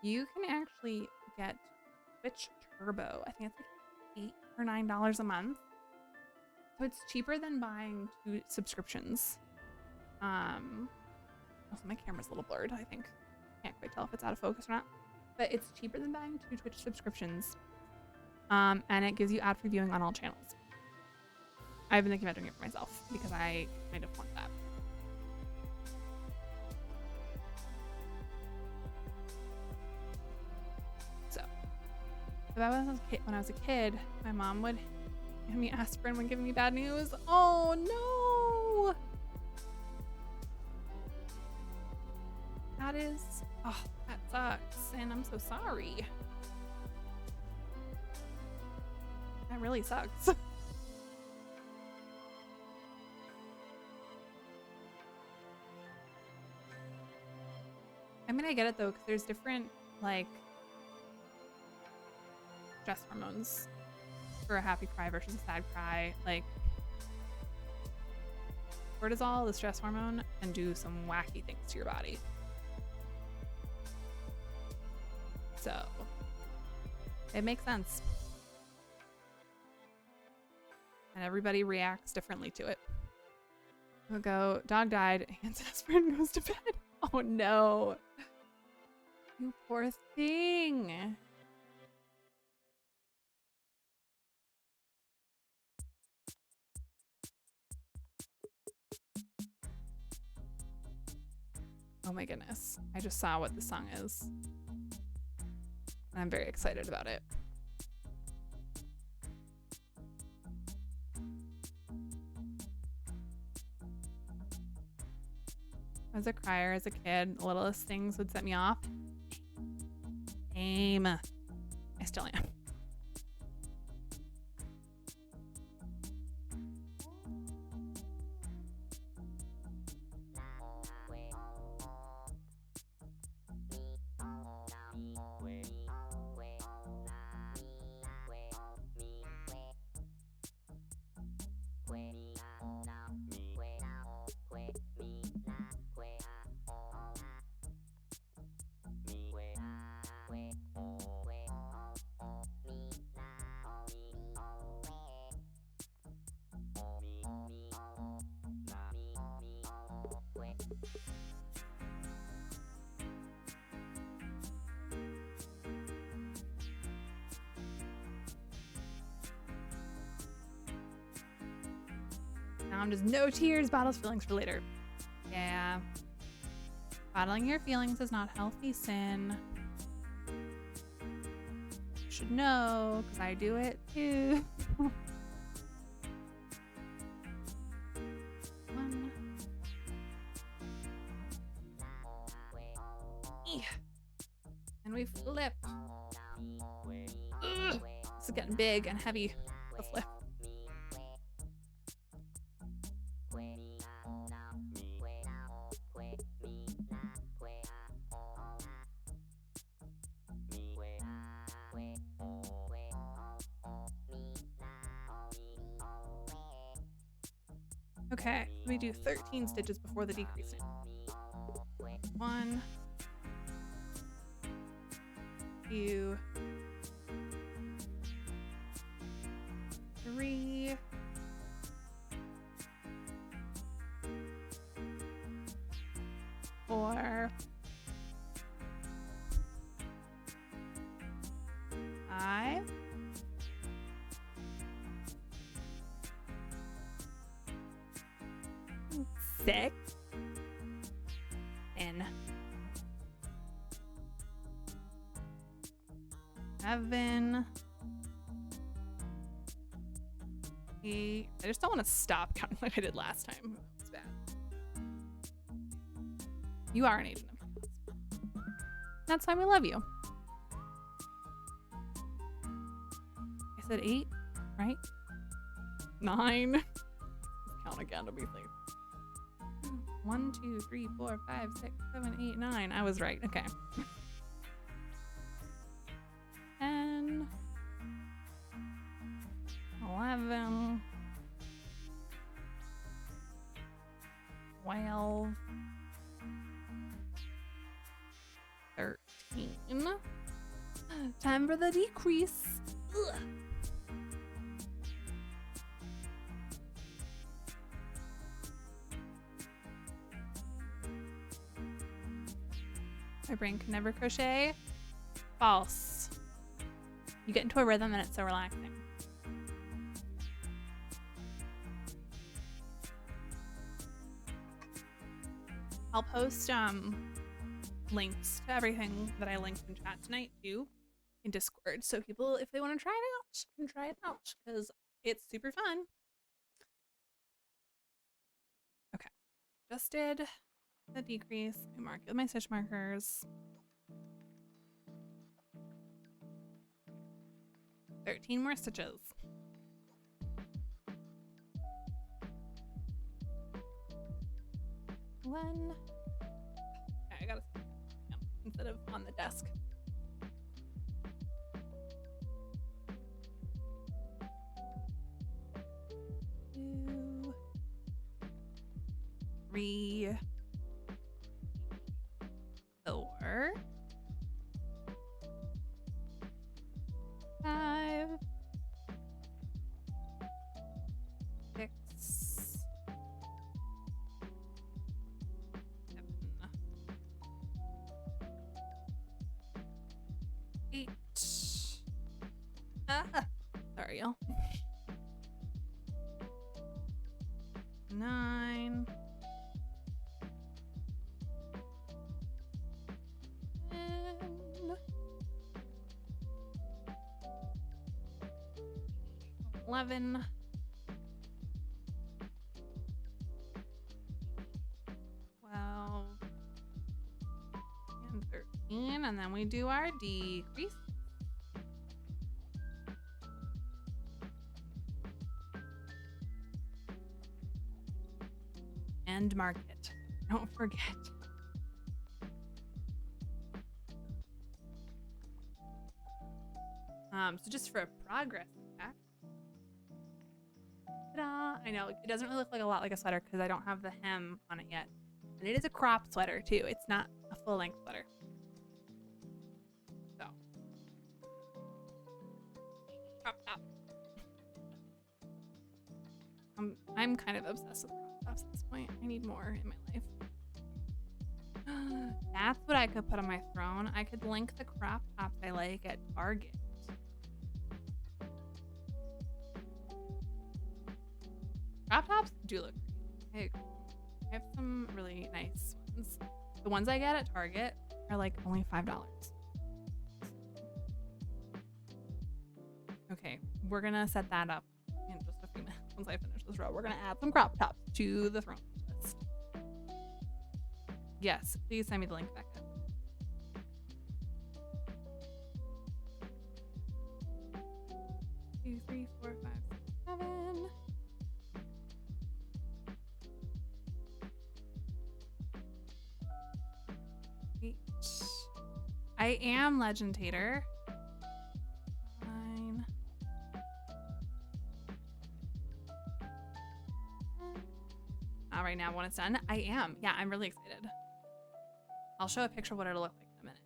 You can actually get Twitch Turbo. I think it's like $8 or $9 a month. So it's cheaper than buying 2 subscriptions. Also, my camera's a little blurred, I think. Can't quite tell if it's out of focus or not. But it's cheaper than buying 2 Twitch subscriptions. And it gives you ad-free viewing on all channels. I've been thinking about doing it for myself because I kind of want that. So when I was a kid, my mom would give me aspirin when giving me bad news. Oh no! That sucks, and I'm so sorry. That really sucks. I mean, I get it though, because there's different, like, stress hormones for a happy cry versus a sad cry. Like, cortisol, the stress hormone, can do some wacky things to your body. So, it makes sense. And everybody reacts differently to it. We'll go, dog died, hands aspirin, goes to bed. Oh no. You poor thing. Oh my goodness. I just saw what the song is. And I'm very excited about it. As a crier, as a kid, the littlest things would set me off. Same. I still am. Now I'm just no tears, bottles, feelings for later. Yeah. Bottling your feelings is not healthy, Sin. You should know, because I do it too. One. And we flip. Ugh. This is getting big and heavy. The flip. Okay, we do 13 stitches before the decrease. 1, 2, 3, 4, 5, 6, and 7, 8. I just don't want to stop counting like I did last time. That was bad. You are an agent of chaos. That's why we love you. I said 8, right? 9. Let's count again to be safe. 1, 2, 3, 4, 5, 6, 7, 8, 9. I was right. Okay. 10, 11, 12, 13. Time for the decrease. Ugh. My brain can never crochet. False. You get into a rhythm and it's so relaxing. I'll post links to everything that I linked in chat tonight too in Discord, so people, if they want to try it out, can try it out because it's super fun. Okay, just did the decrease. I mark it with my stitch markers. 13 more stitches. One. Okay, I gotta instead of on the desk. 2, 3, 4, 5, 6, 7, 8. Sorry, y'all. 9. 10. 11. 12. And 13. And then we do our decrease. And mark it. Don't forget. So just for a progress check. Ta-da! I know it doesn't really look like a lot like a sweater because I don't have the hem on it yet. And it is a crop sweater too. It's not a full length sweater. So. Crop top. I'm kind of obsessed with crop tops at this point. I need more in my life. That's what I could put on my throne. I could link the crop tops I like at Target. Crop tops do look great. I have some really nice ones. The ones I get at Target are like only $5. Okay, we're gonna set that up in just a few minutes. Once I finish this row, we're gonna add some crop tops to the throne list. Yes, please send me the link, Becca. Two, 3, 4, 5, 6, 7. I am Legend Tater. Fine. Not right now when it's done. I am. Yeah, I'm really excited. I'll show a picture of what it'll look like in a minute.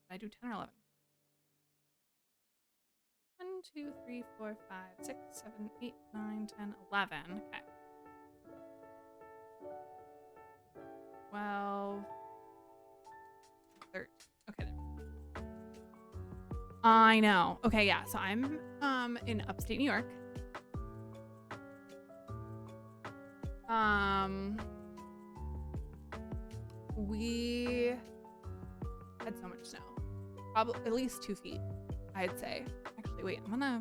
Did I do 10 or 11? 1, 2, 3, 4, 5, 6, 7, 8, 9, 10, 11. Okay. 12. 13. Okay, there. I know. Okay, yeah. So I'm in upstate New York. We had so much snow. Probably at least 2 feet, I'd say. Actually, wait, I'm gonna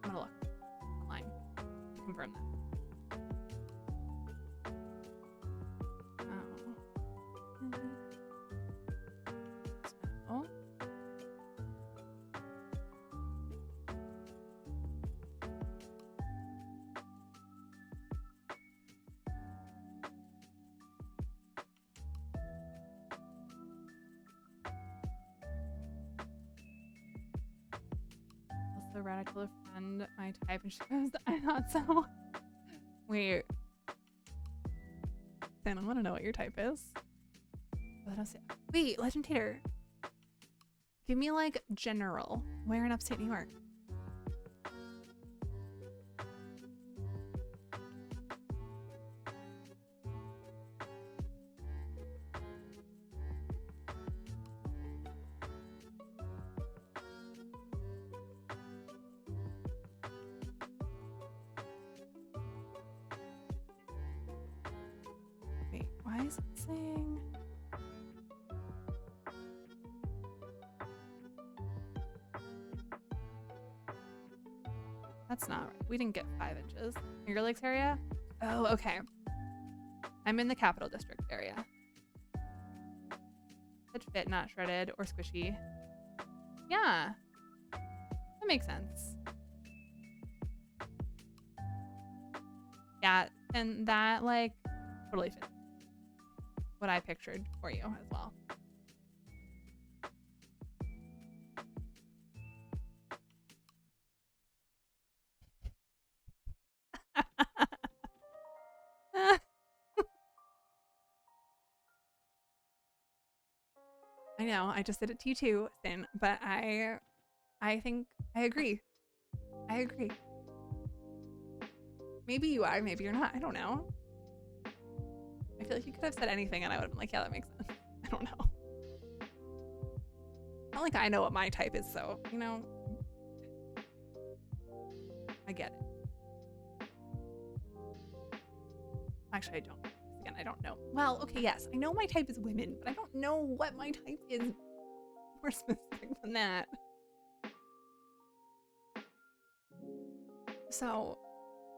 look online to confirm that. I told a friend my type and she goes, I thought so. Wait. Sam, I want to know what your type is. Wait, Legend Tater. Give me like general. Where in upstate New York? Why is it saying? That's not right. We didn't get 5 inches. Finger Lakes area? Oh, okay. I'm in the Capital District area. Could fit, not shredded or squishy. Yeah. That makes sense. Yeah, and that like totally fits what I pictured for you as well. I know, I just did it to you too, Sin, but I think I agree. I agree. Maybe you are, maybe you're not. I don't know. I feel like you could have said anything and I would have been like, yeah, that makes sense. I don't know. Not like I know what my type is, so, you know, I get it. Actually, I don't. Again, I don't know. Well, okay, yes, I know my type is women, but I don't know what my type is more specific than that. So,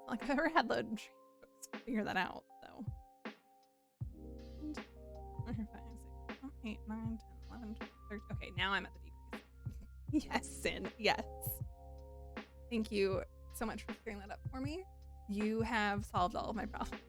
like, I've ever had the figure that out, so. 4, 5, 6, 7, 8, 9, 10, 11, 12, 13. Okay, now I'm at the decrease. Yes, Sin, yes. Thank you so much for clearing that up for me. You have solved all of my problems.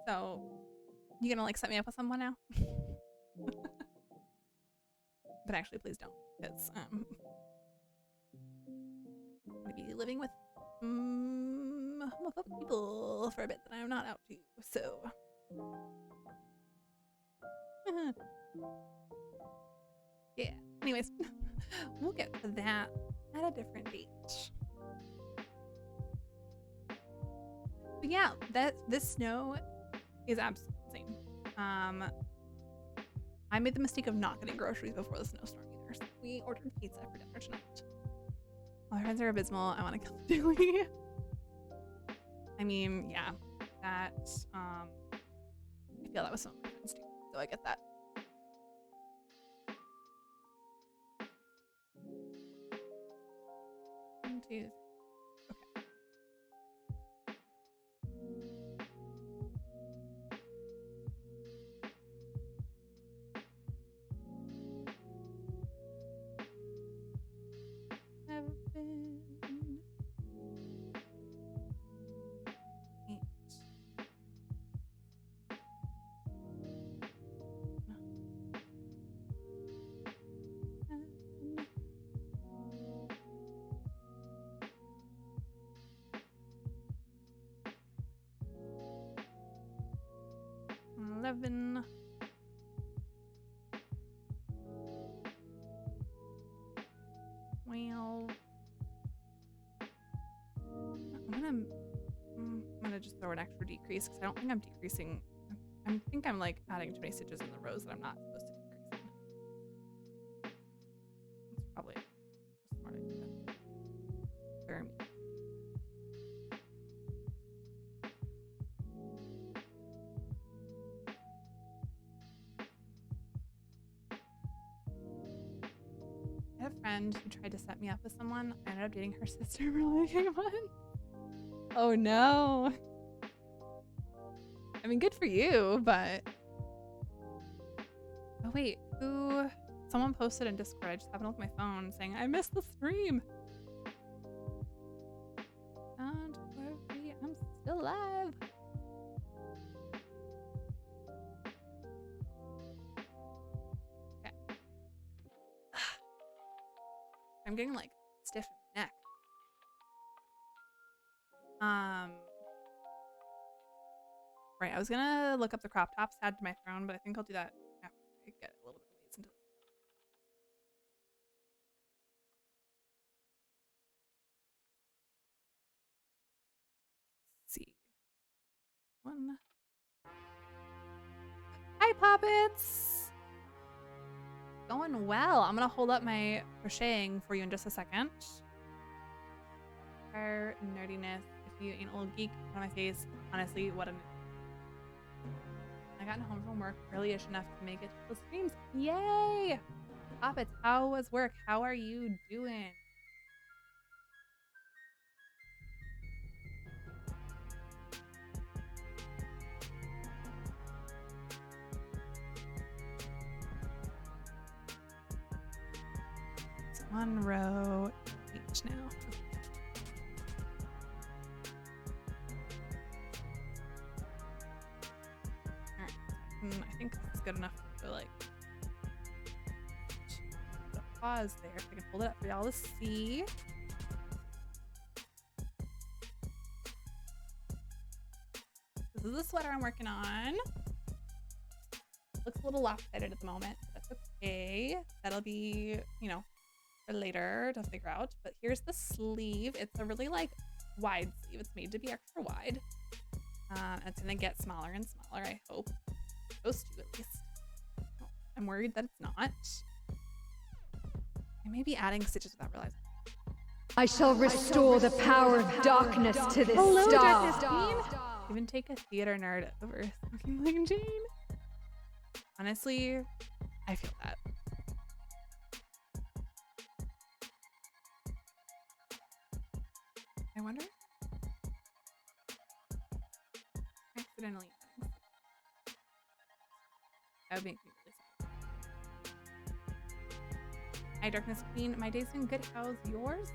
So, you gonna like set me up with someone now? But actually, please don't, because I'm gonna be living with homophobic people for a bit that I'm not out to. So, yeah. Anyways, we'll get to that at a different date. But yeah, this snow is absolutely insane. I made the mistake of not getting groceries before the snowstorm either. So we ordered pizza for dinner tonight. All our friends are abysmal. I want to kill the daily. I mean, yeah, that I feel that with some of my friends too. So I get that. One, two, three. Okay. 7, 8. 11. 12. I'm gonna just throw an extra decrease because I don't think I'm decreasing. I think I'm like adding too many stitches in the rows that I'm not supposed to decrease in. It's probably a smart idea. For me. I had a friend who tried to set me up with someone. I ended up dating her sister for like 8 months. Oh no. I mean, good for you, but... Oh wait, who... Someone posted in Discord, I just happened to look at my phone, saying, I missed the stream! Don't worry, I'm still alive! Okay. I'm getting, like, stiff in my neck. Right, I was gonna look up the crop tops add to my throne, but I think I'll do that after I get a little bit of ways into this. Let's see. 1. Hi, Poppets! going well. I'm gonna hold up my crocheting for you in just a second. Our nerdiness. If you ain't a little geek on my face, honestly, what an. I got home from work early-ish enough to make it to the streams. Yay! Poppets, how was work? How are you doing? It's one row each now. I think this is good enough to like put a pause there. If I can hold it up for y'all to see. This is the sweater I'm working on. Looks a little lopsided at the moment, but that's okay. That'll be, you know, for later to figure out. But here's the sleeve. It's a really like wide sleeve. It's made to be extra wide. It's gonna get smaller and smaller, I hope. Supposed to, at least. Oh, I'm worried that it's not. I may be adding stitches without realizing. I shall restore the power of darkness to this Hello, star. Darkness Queen. Even take a theater nerd over smoking like Jane. Honestly, I feel that. I wonder. Accidentally. That would make me really sad. Hi, Darkness Queen. My day's been good. How's yours?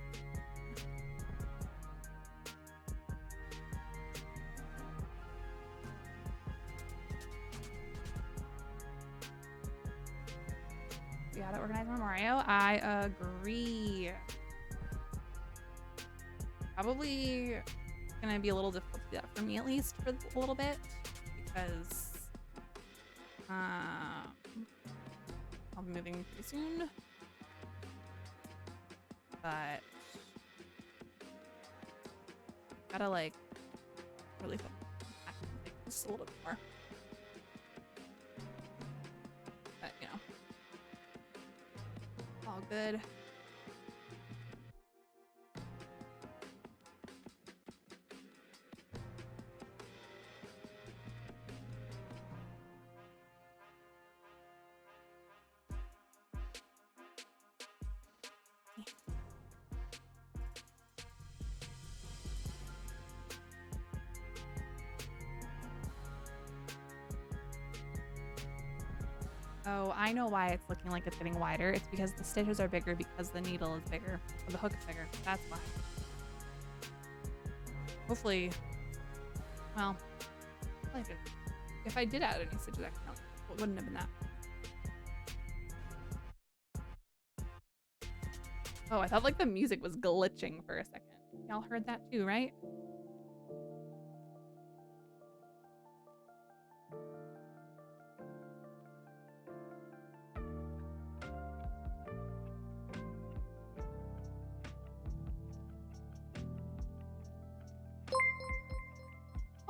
We gotta organize more Mario. I agree. Probably gonna be a little difficult to do that for me, at least for a little bit, because I'll be moving pretty soon, but gotta like really focus just a little bit more. But you know, all good. Oh, I know why it's looking like it's getting wider. It's because the stitches are bigger because the needle is bigger. Or the hook is bigger. That's why. Hopefully, well, if I did add any stitches, it wouldn't have been that. Oh, I thought like the music was glitching for a second. Y'all heard that too, right?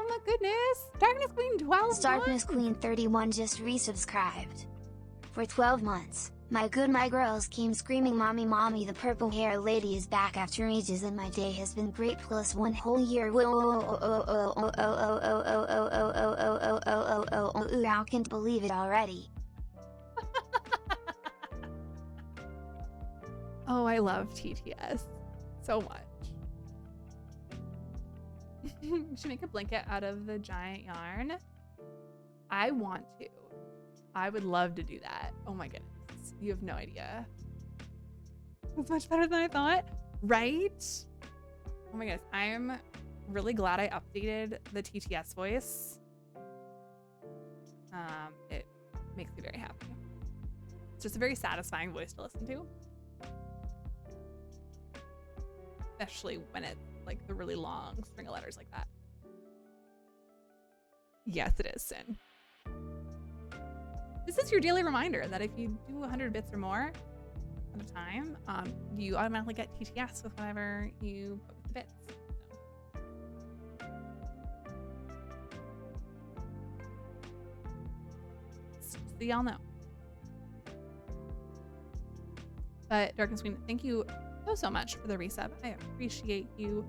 Oh my goodness! Darkness Queen 12 Darkness Queen 31 just resubscribed. For 12 months, my girls came screaming mommy mommy, the purple hair lady is back after ages and my day has been great plus one whole year. I can't believe it already. Oh, I love TTS so much. We should make a blanket out of the giant yarn. I want to. I would love to do that. Oh my goodness. You have no idea. It's much better than I thought, right? Oh my goodness. I'm really glad I updated the TTS voice. It makes me very happy. It's just a very satisfying voice to listen to. Especially when it's like the really long string of letters like that. Yes, it is, Sin. This is your daily reminder that if you do 100 bits or more at a time, you automatically get TTS with whatever you put with the bits. So y'all know. But Darkness Queen, thank you so much for the resub. I appreciate you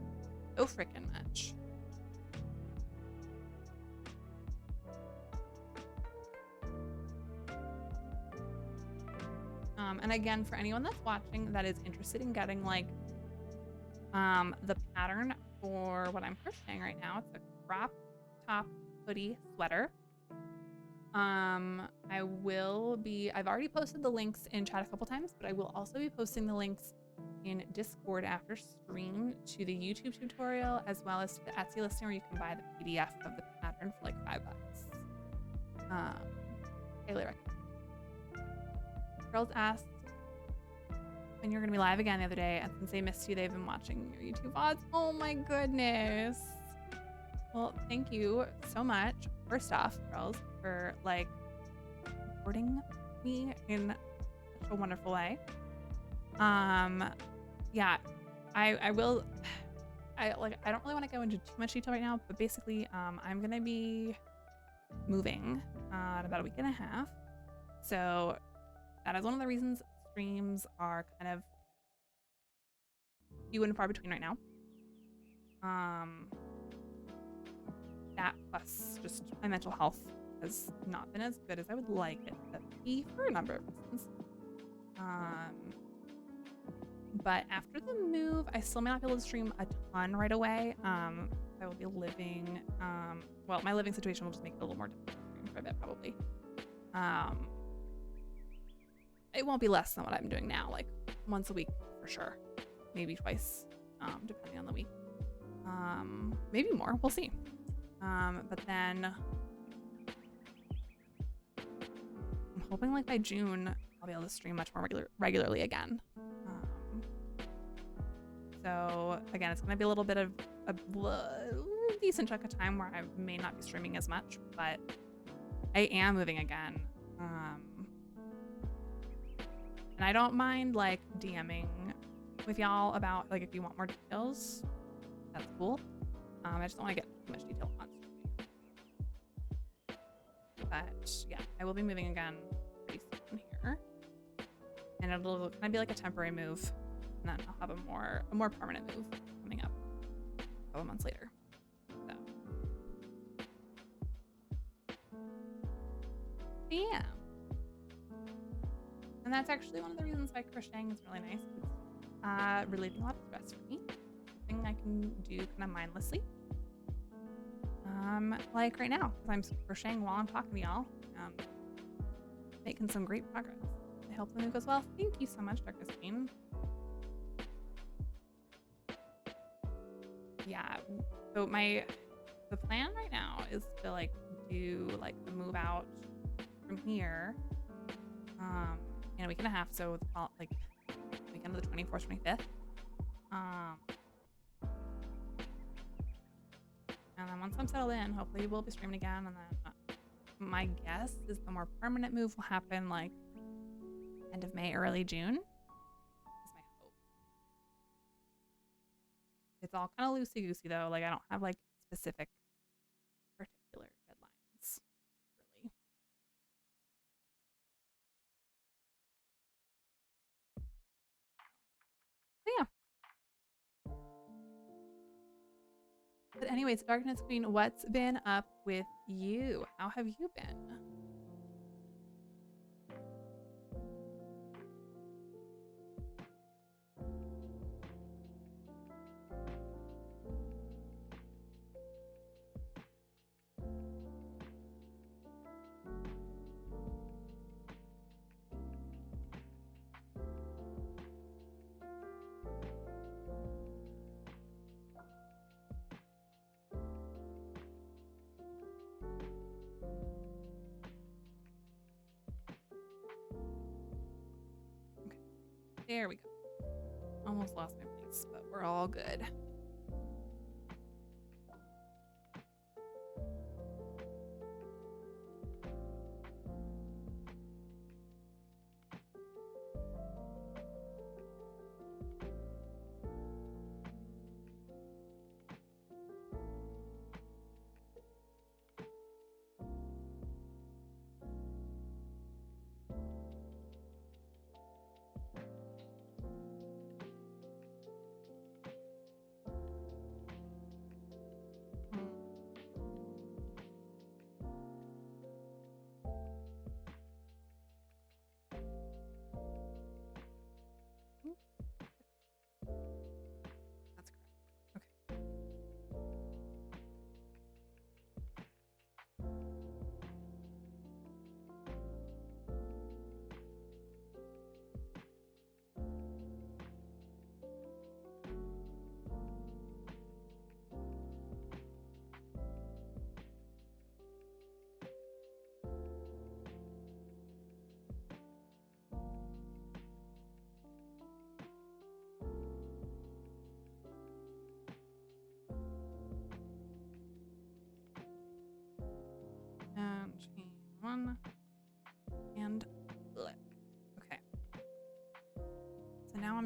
so freaking much. And again, for anyone that's watching that is interested in getting like the pattern for what I'm crocheting right now, it's a crop top hoodie sweater. I've already posted the links in chat a couple times, but I will also be posting the links in Discord after stream to the YouTube tutorial, as well as to the Etsy listing where you can buy the PDF of the pattern for like $5. Highly recommend. Girls asked when you're gonna be live again the other day, and since they missed you, they've been watching your YouTube VODs. Oh my goodness. Well, thank you so much, first off, girls, for like supporting me in such a wonderful way. Yeah, I will. I don't really want to go into too much detail right now, but basically, I'm gonna be moving in about a week and a half. So that is one of the reasons streams are kind of few and far between right now. That plus just my mental health has not been as good as I would like it to be for a number of reasons. But after the move, I still may not be able to stream a ton right away. I will be living, well, my living situation will just make it a little more difficult to stream for a bit, probably. It won't be less than what I'm doing now, like once a week for sure, maybe twice, depending on the week. Maybe more, we'll see. But then I'm hoping like by June, I'll be able to stream much more regularly again. So again, it's going to be a little bit of a decent chunk of time where I may not be streaming as much, but I am moving again. And I don't mind like DMing with y'all about like if you want more details, that's cool. I just don't want to get too much detail on stream. But yeah, I will be moving again pretty soon here. And it'll kind of be like a temporary move. And then I'll have a more permanent move coming up a couple months later. So yeah. And that's actually one of the reasons why crocheting is really nice. It's relieving a lot of stress for me. Something I can do kind of mindlessly. Like right now, because I'm crocheting while I'm talking to y'all. Making some great progress. I hope the move goes well. Thank you so much, Darkness Queen. Yeah, so the plan right now is to like do like the move out from here in a week and a half, so like weekend of the 24th, 25th. And then once I'm settled in, hopefully we'll be streaming again, and then my guess is the more permanent move will happen like end of May, early June. It's all kind of loosey-goosey though. Like I don't have like specific particular deadlines, really. But yeah. But anyways, Darkness Queen, what's been up with you? How have you been? There we go. Almost lost my place, but we're all good.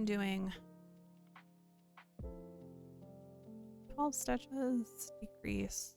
I'm doing 12 stitches, decrease.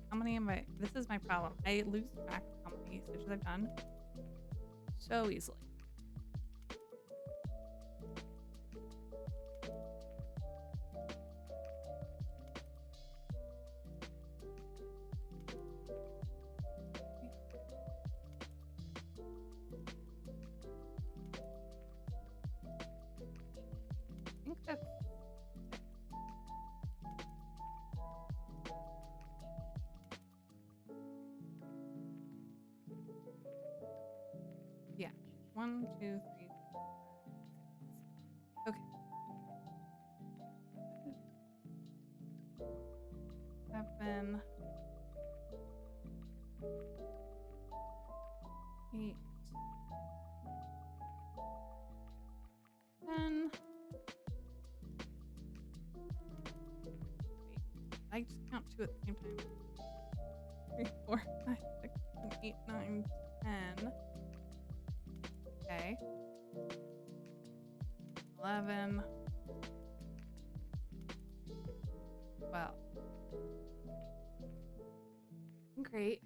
How many am I? This is my problem. I lose track of how many stitches I've done so easily. I think that's yeah. 1, 2, 3. Okay. 7, 8, 10. Wait, I just count 2 at the same time. 3, 4, 5, 6, 7, 8, 9, 10. Okay. 11. 12. Great.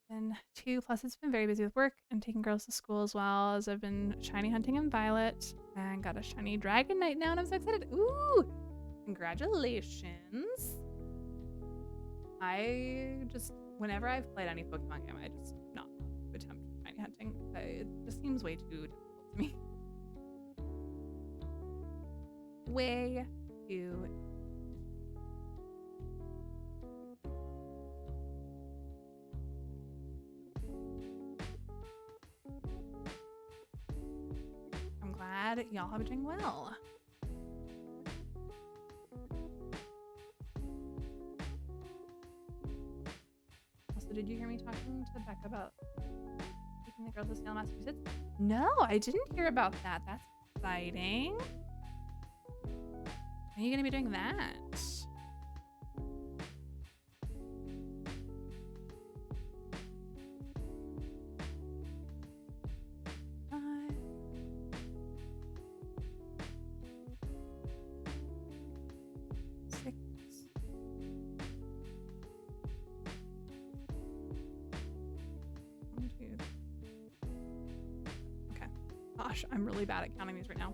Then 2 plus it's been very busy with work and taking girls to school as well as I've been shiny hunting in Violet and got a shiny Dragon Knight now and I'm so excited. Ooh! Congratulations. I just, whenever I've played any Pokemon game, I just not attempt shiny hunting. It just seems way too difficult to me. Way too. I'm glad y'all have been doing well. Also, did you hear me talking to Becca about taking the girls to Salem, Massachusetts? No, I didn't hear about that. That's exciting. Are you gonna be doing that? Gosh, I'm really bad at counting these right now.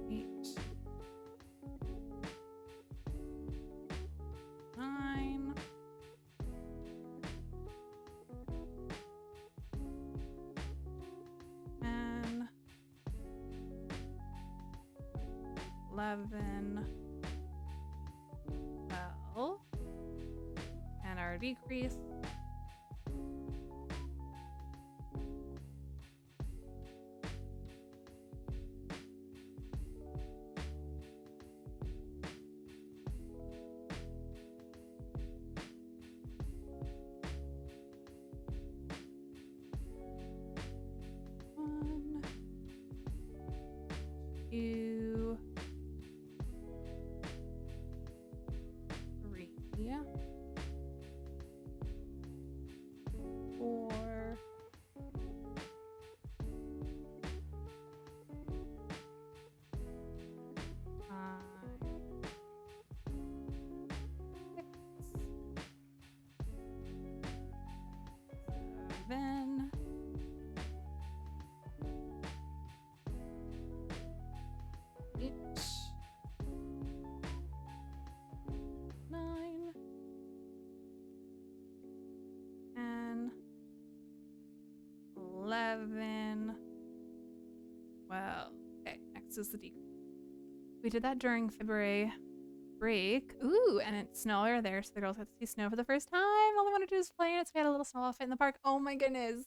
8, 9, 10, 11, 12, and our decrease. Two, 3, 11. Well, okay, next is the decrease. We did that during February break. Ooh, and it's snowier there, so the girls got to see snow for the first time. All they wanted to do was play in it, so we had a little snowball fight in the park. Oh my goodness.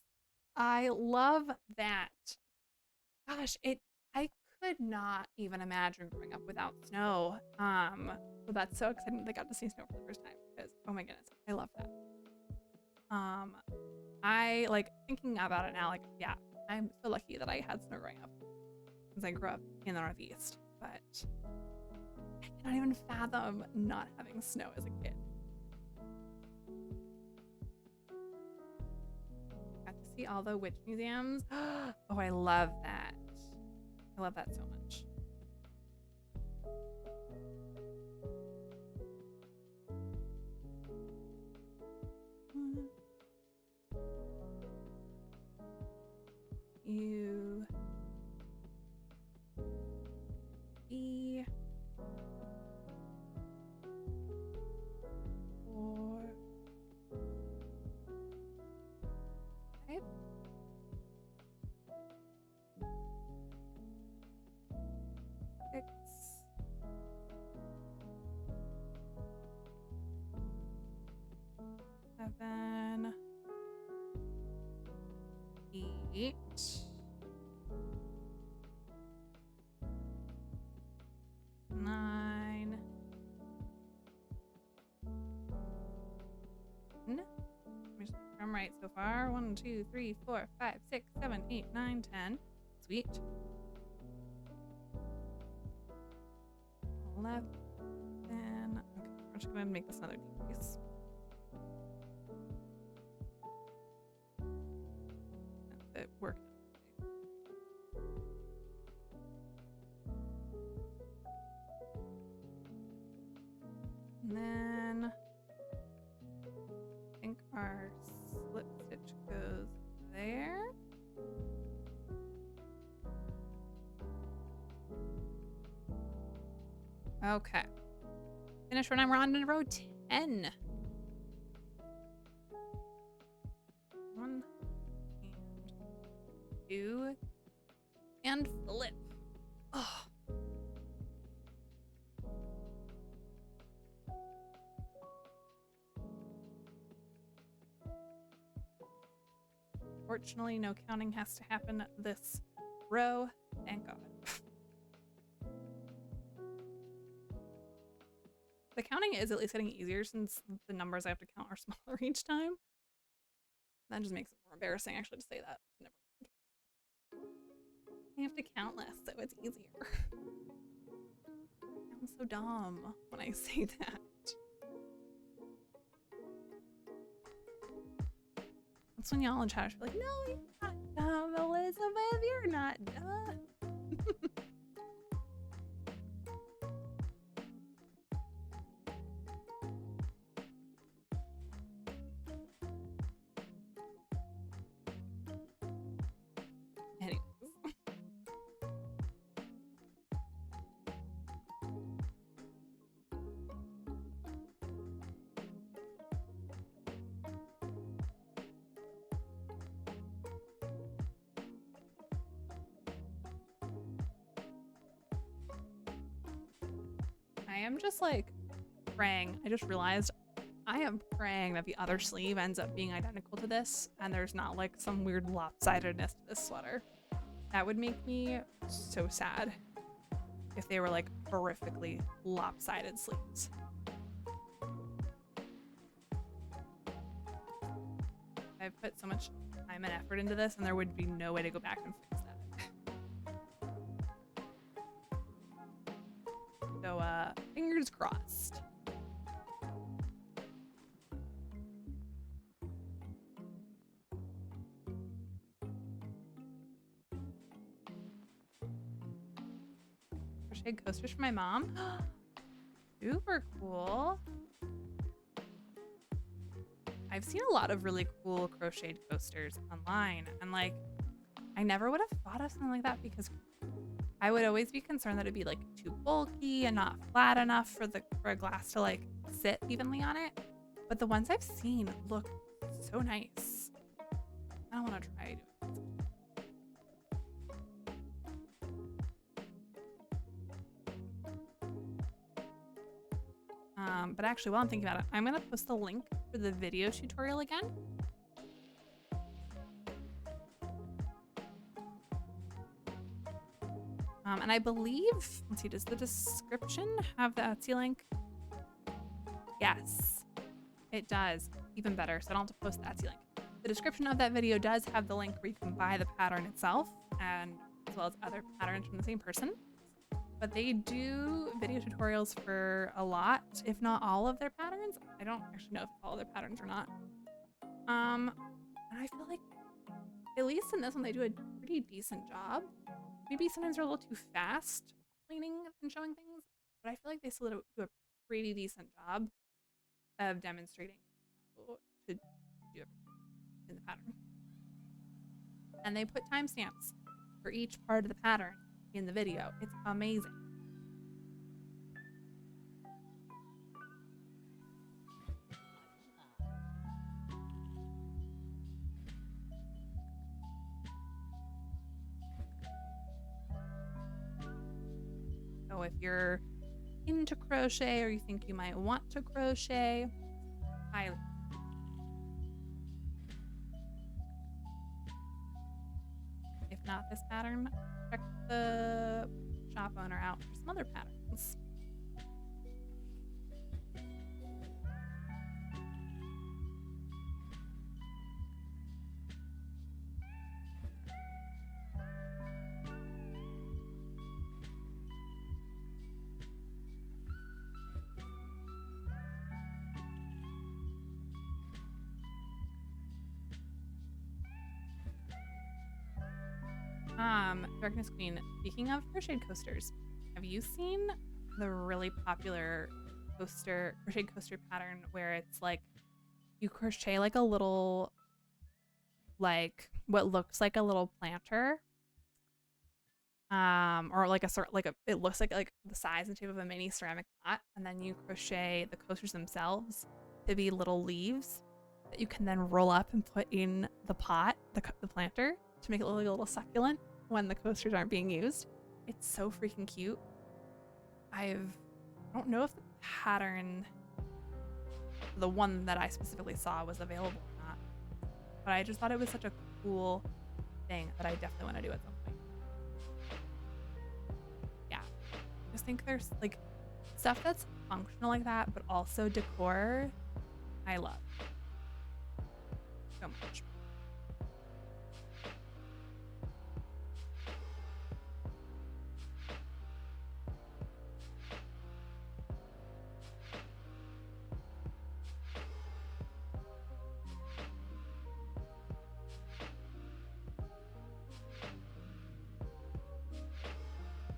I love that. Gosh, I could not even imagine growing up without snow. But that's so exciting that they got to see snow for the first time because oh my goodness, I love that. I like thinking about it now, like, yeah, I'm so lucky that I had snow growing up since I grew up in the Northeast, but I cannot even fathom not having snow as a kid. Got to see all the witch museums. Oh, I love that. I love that so much. U E 4 5 6 7 8 9 No. I'm right so far. 1, 2, 3, 4, 5, 6, 7, 8, 9, 10. Sweet. 11. Okay, we're just going to make this another decrease. It worked. And then I think our slip stitch goes there. Okay. Finish when I'm on row 10. 1 and 2 and flip. Oh. Fortunately, no counting has to happen this row. Thank God. The counting is at least getting easier since the numbers I have to count are smaller each time. That just makes it more embarrassing actually to say that. Never mind. I have to count less, so it's easier. I'm so dumb when I say that. That's when y'all in chat should be like, no, you're not dumb, Elizabeth. You're not dumb. Anyways. I am just like praying. I just realized I am praying that the other sleeve ends up being identical to this and there's not like some weird lopsidedness to this sweater. That would make me so sad if they were like horrifically lopsided sleeves. I've put so much time and effort into this and there would be no way to go back and fix that. So fingers crossed. Crochet coasters for my mom. Super cool. I've seen a lot of really cool crocheted coasters online and like I never would have thought of something like that because I would always be concerned that it'd be like too bulky and not flat enough for a glass to like sit evenly on it. But the ones I've seen look so nice. I don't want to try doing But actually, while I'm thinking about it, I'm gonna post the link for the video tutorial again. And I believe, let's see, does the description have the Etsy link? Yes, it does. Even better, so I don't have to post the Etsy link. The description of that video does have the link where you can buy the pattern itself, and as well as other patterns from the same person. But they do video tutorials for a lot, if not all of their patterns. I don't actually know if it's all of their patterns or not. And I feel like, at least in this one, they do a pretty decent job. Maybe sometimes they're a little too fast explaining and showing things, but I feel like they still do a pretty decent job of demonstrating how to do everything in the pattern. And they put timestamps for each part of the pattern in the video. It's amazing. So if you're into crochet or you think you might want to crochet, highly. If not this pattern, check the shop owner out for some other patterns. Darkness Queen, speaking of crocheted coasters, have you seen the really popular crocheted coaster pattern where it's like you crochet like a little, like what looks like a little planter, or like a sort like a, it looks like the size and shape of a mini ceramic pot, and then you crochet the coasters themselves to be little leaves that you can then roll up and put in the pot, the planter, to make it look like a little succulent when the coasters aren't being used. It's so freaking cute. I don't know if the pattern, the one that I specifically saw, was available or not, but I just thought it was such a cool thing that I definitely want to do at some point. Yeah, I just think there's like stuff that's functional like that, but also decor, I love so much.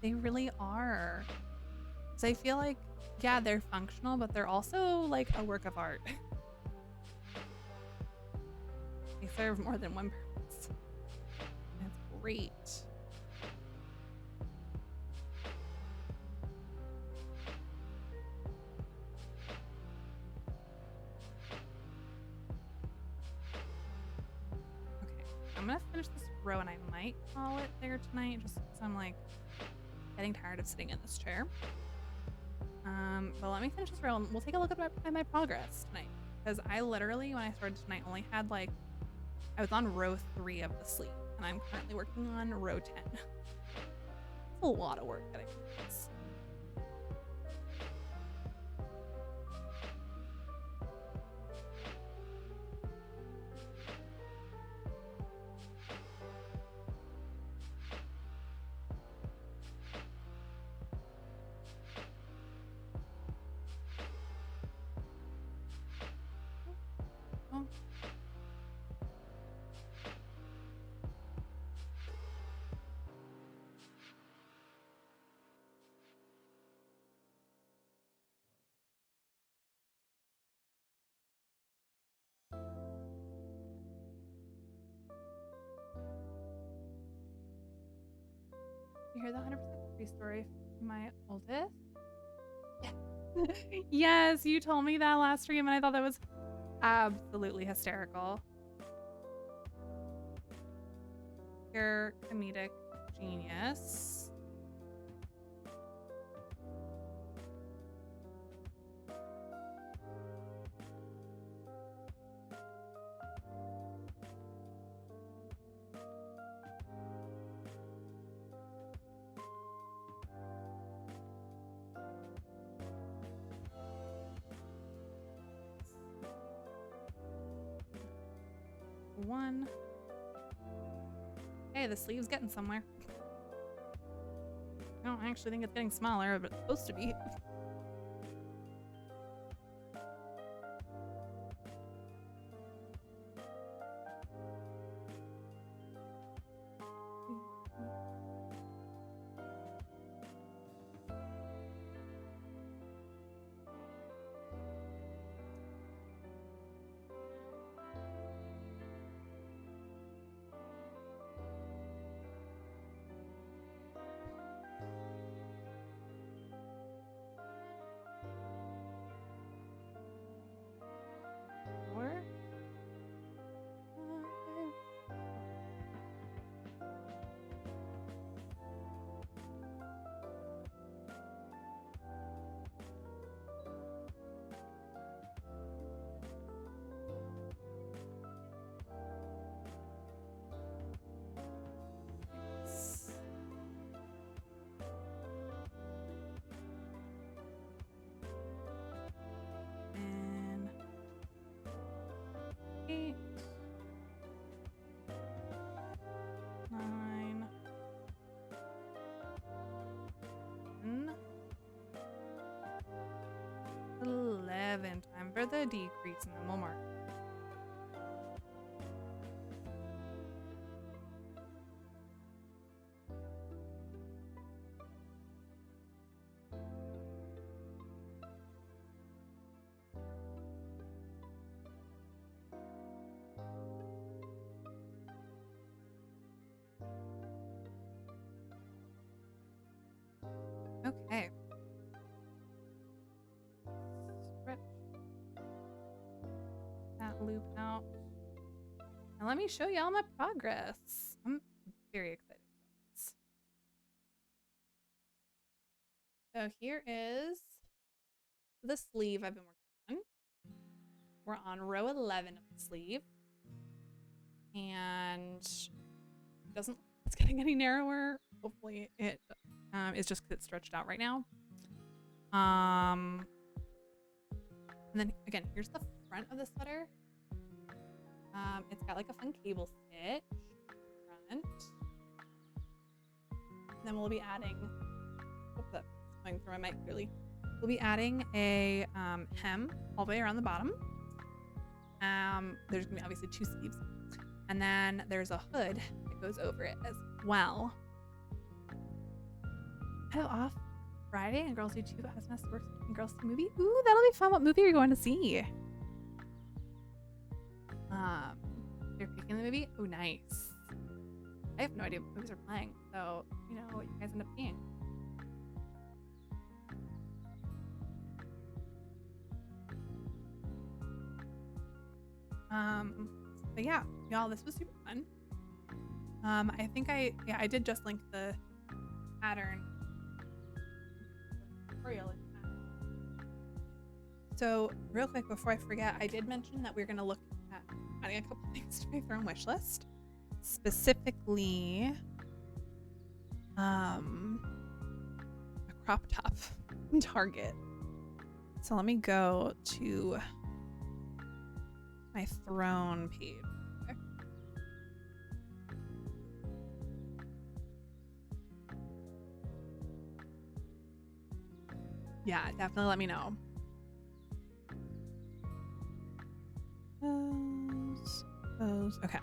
They really are. So I feel like, yeah, they're functional, but they're also like a work of art. They serve more than one purpose. That's great. Okay, I'm gonna finish this row and I might call it there tonight just because I'm like getting tired of sitting in this chair. But let me finish this row and we'll take a look at my progress tonight. Because I literally, when I started tonight, only had like, I was on row 3 of the sleeve, and I'm currently working on row 10. It's a lot of work getting through this. Oh. You hear the 100% free story from my oldest? Yeah. Yes, you told me that last stream and I thought that was absolutely hysterical. You're comedic genius. 1. Hey, the sleeve's getting somewhere. I don't actually think it's getting smaller, but it's supposed to be. Four, 5. And 8, 9, 10, 11. Time for the decrease, and then we'll mark. Okay. Stretch that loop out. And let me show you all my progress. I'm very excited about this. So here is the sleeve I've been working on. We're on row 11 of the sleeve. And it doesn't look like it's getting any narrower. Hopefully it is just because it's stretched out right now. And then again, here's the front of the sweater. It's got like a fun cable stitch front. And then we'll be adding, hope that's going through my mic clearly. We'll be adding a hem all the way around the bottom. There's gonna be obviously 2 sleeves. And then there's a hood that goes over it as well. Oh, off Friday and Girls Do Too SMS works and Girls See movie. Ooh, that'll be fun. What movie are you going to see? You're picking the movie? Oh, nice. I have no idea what movies are playing, so you know what you guys end up seeing. But yeah, y'all, this was super fun. I think I did just link the pattern tutorial. So real quick before I forget, I did mention that we're gonna look at adding a couple things to my throne wish list, specifically a crop top from Target. So let me go to my throne page. Yeah, definitely let me know. Those. Okay.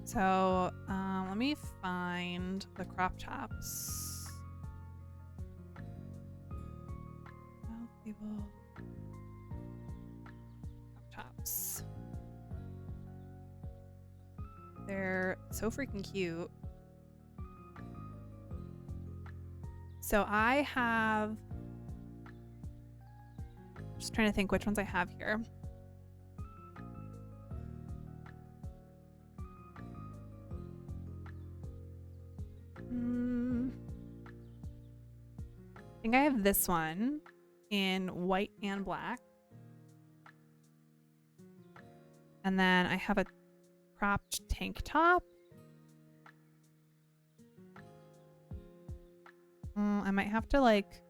So, let me find the crop tops. Crop tops. They're so freaking cute. So I have, just trying to think which ones I have here. I think I have this one in white and black. And then I have a cropped tank top. I might have to like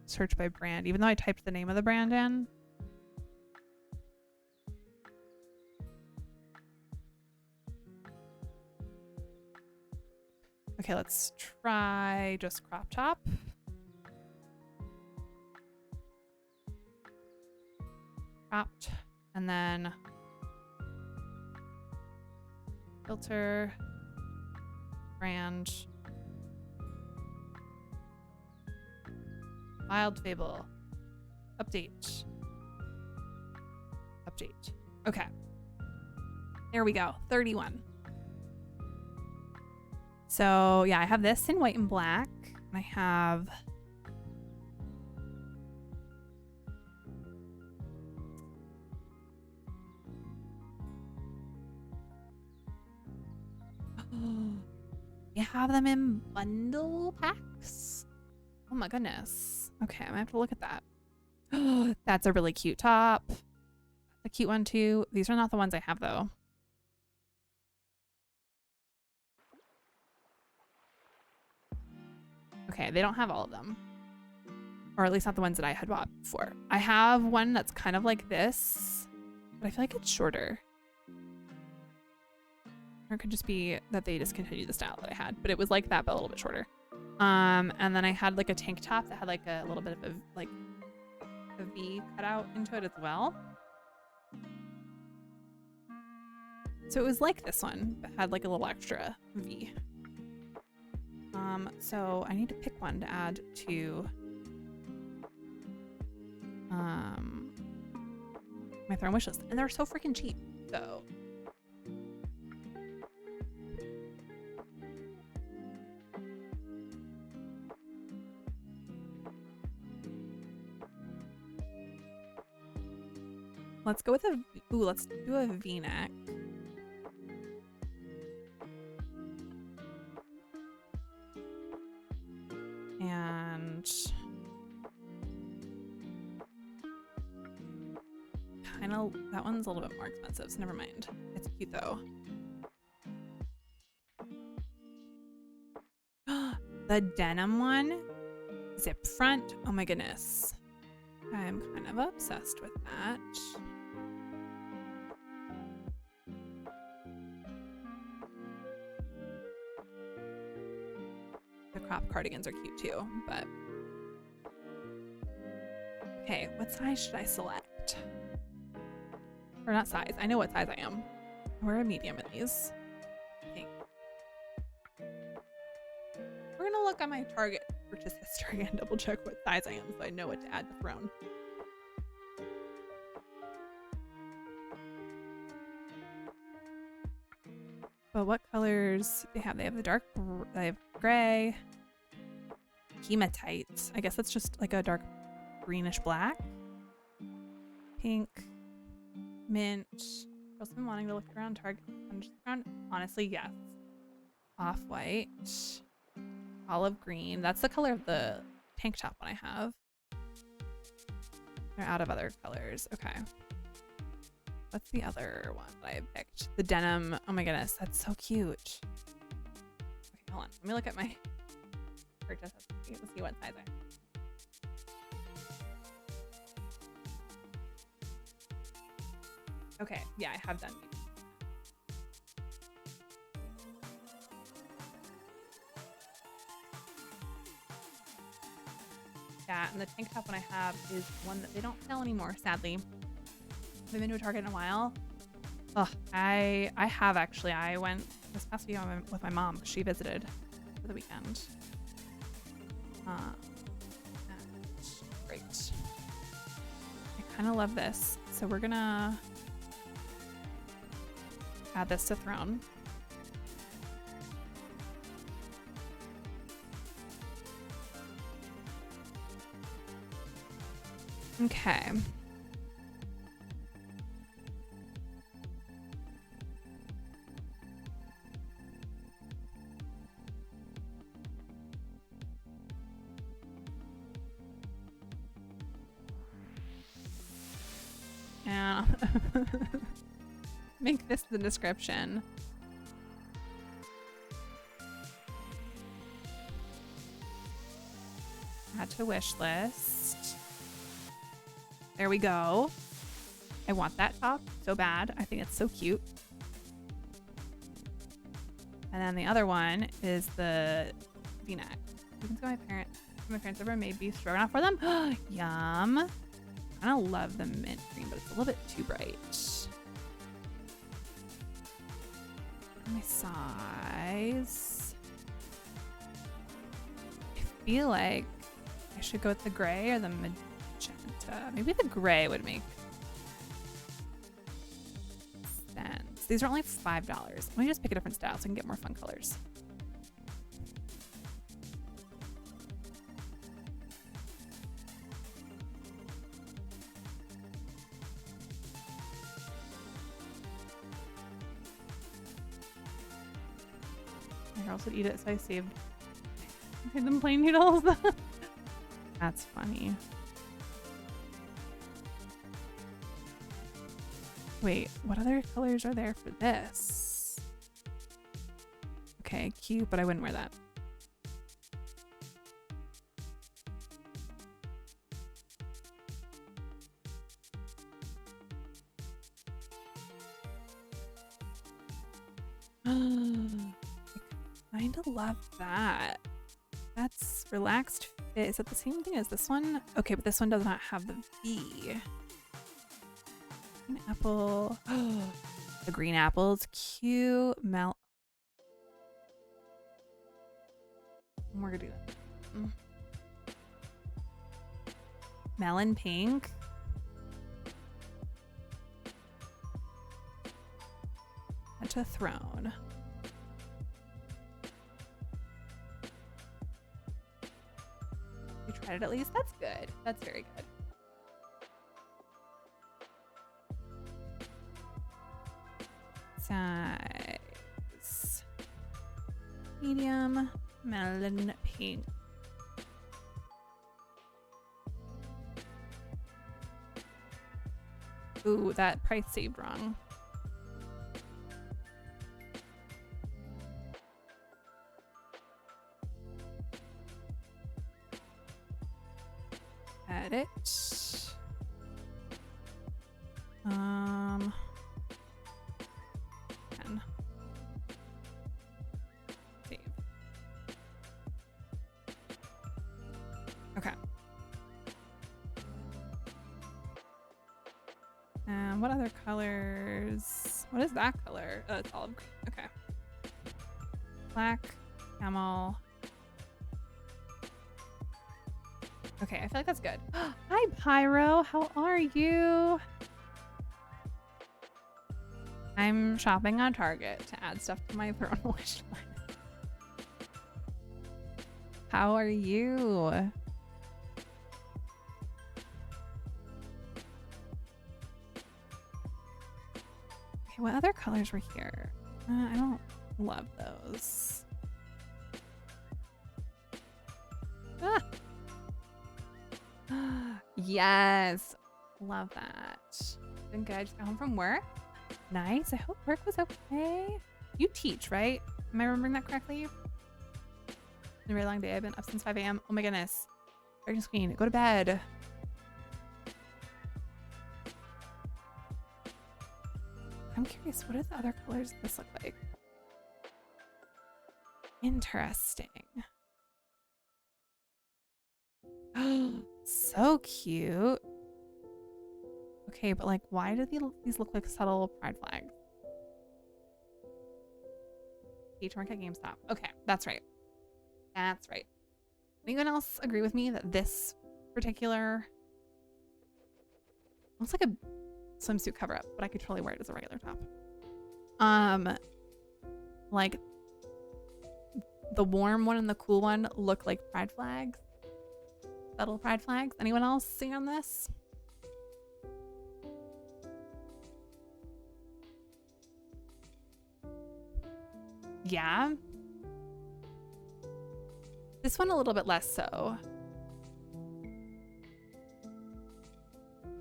search by brand, even though I typed the name of the brand in. Okay, let's try just crop top. Cropped, and then filter, brand, Wild Fable, update. Okay, there we go, 31. So yeah, I have this in white and black, and I have you have them in bundle packs? Oh my goodness. Okay, I'm gonna have to look at that. That's a really cute top. That's a cute one too. These are not the ones I have though. Okay, they don't have all of them. Or at least not the ones that I had bought before. I have one that's kind of like this, but I feel like it's shorter. Or it could just be that they discontinued the style that I had, but it was like that, but a little bit shorter. And then I had like a tank top that had like a little bit of a V cut out into it as well. So it was like this one, but had like a little extra V. So I need to pick one to add to my Throne wishlist, and they're so freaking cheap. So let's go with let's do a V-neck. And kind of, that one's a little bit more expensive, so never mind. It's cute though. The denim one, zip front. Oh my goodness. I'm kind of obsessed with that. The crop cardigans are cute too, but okay, what size should I select? Or not size, I know what size I am. I wear a medium in these, I think. We're gonna look at my Target purchase history and double check what size I am so I know what to add to Throne. But what colors they have? They have the dark, they have gray, hematite. I guess that's just like a dark greenish black, pink, mint. I've also been wanting to look around Target. Honestly, yes. Off-white, olive green. That's the color of the tank top one I have. They're out of other colors. Okay. What's the other one that I picked? The denim. Oh my goodness, that's so cute. Okay, hold on. Let me look at my purchase. Let's see what size I am. Okay, yeah, I have done these. Yeah, and the tank top one I have is one that they don't sell anymore, sadly. I haven't been to a Target in a while. Ugh, I have actually. I went this past week with my mom because she visited for the weekend. Great. I kind of love this. So we're gonna add this to Throne. Okay. And make this the description. Add to wish list. There we go. I want that top so bad. I think it's so cute. And then the other one is the V-neck. You can see my parents ever made beef stroganoff for them. Yum. I don't love the mint green, but it's a little bit too bright. My size. I feel like I should go with the gray or the magenta. Maybe the gray would make sense. These are only $5. Let me just pick a different style so I can get more fun colors. My girls would eat it, so I saved them plain noodles. That's funny. Wait, what other colors are there for this? Okay, cute, but I wouldn't wear that. I kind of love that. That's relaxed fit. Is that the same thing as this one? Okay, but this one does not have the V. Green apple. The green apple's cute. We're gonna do that. Melon pink. And to throne. You tried it at least? That's good. That's very good. Size. Medium. Melon pink. Ooh, that price saved wrong. Edit. And save. Okay. And what other colors? What is that color? Oh, it's olive green. Okay. Black, camel. Okay, I feel like that's good. Hi, Pyro. How are you? I'm shopping on Target to add stuff to my throne wish list. How are you? Okay, what other colors were here? I don't love those. Ah! Yes, love that. Been good. Just got home from work. Nice. I hope work was okay. You teach, right? Am I remembering that correctly? It's been a very long day. I've been up since 5 a.m. Oh my goodness. Darkness Queen, go to bed. I'm curious, what do the other colors of this look like? Interesting. Oh, so cute. Okay, but like, why do these look like subtle pride flags? Peach mark at GameStop. Okay, that's right. That's right. Anyone else agree with me that this particular looks like a swimsuit cover up, but I could totally wear it as a regular top. Like the warm one and the cool one look like pride flags. Subtle pride flags. Anyone else see on this? Yeah. This one a little bit less so.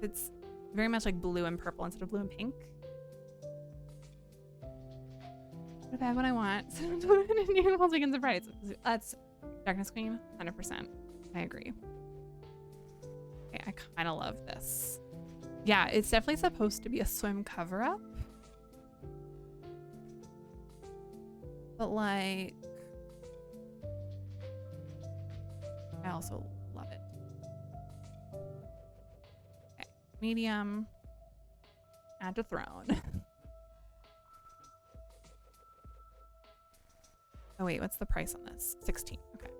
It's very much like blue and purple instead of blue and pink. Put a bag when I want. So don't do it in weekends and Fridays. That's Darkness Queen, 100%. I agree. Okay, I kind of love this. Yeah, it's definitely supposed to be a swim cover-up. But like, I also love it. Okay, medium, add to throne. Oh wait, what's the price on this? 16, okay.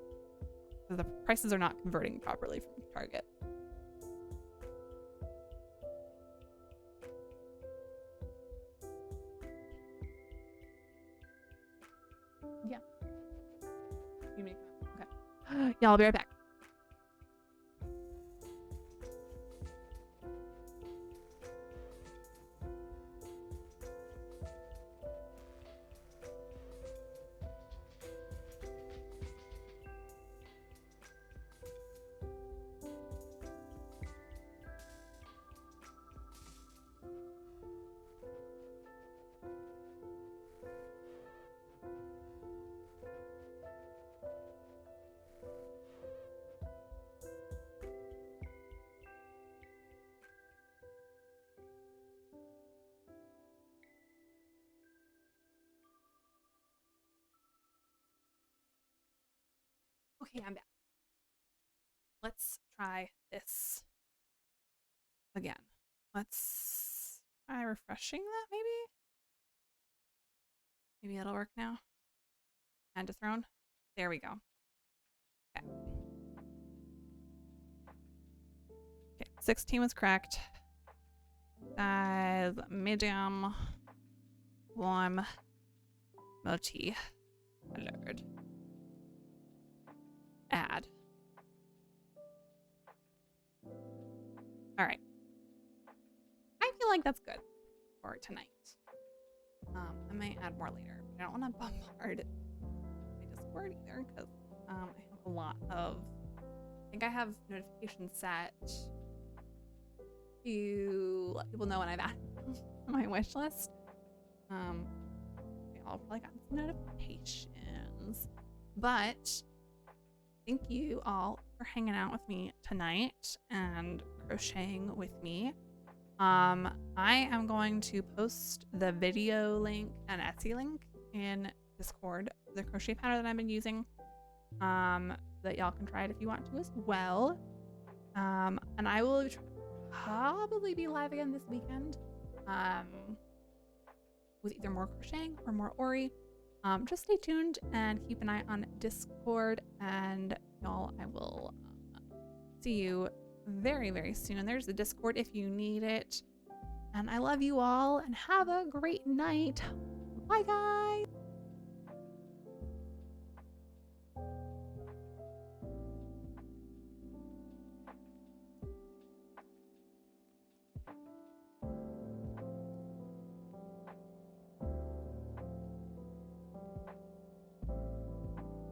So the prices are not converting properly from Target. Yeah. You make that. Okay. Yeah, I'll be right back. Okay, I'm back. Let's try this again. Let's try refreshing that maybe? Maybe it'll work now. Add to throne. There we go. Okay. Okay, 16 was correct. Size medium, warm, multi colored. Add. All right. I feel like that's good for tonight. I might add more later. I don't want to bombard my Discord either because I have a lot of. I think I have notifications set to let people know when I've added my wish list. I'll probably got some notifications, but thank you all for hanging out with me tonight and crocheting with me. I am going to post the video link and Etsy link in Discord, the crochet pattern that I've been using, so that y'all can try it if you want to as well. And I will probably be live again this weekend, with either more crocheting or more Ori. Just stay tuned and keep an eye on Discord, and y'all, I will see you very, very soon. There's the Discord if you need it. And I love you all and have a great night. Bye, guys.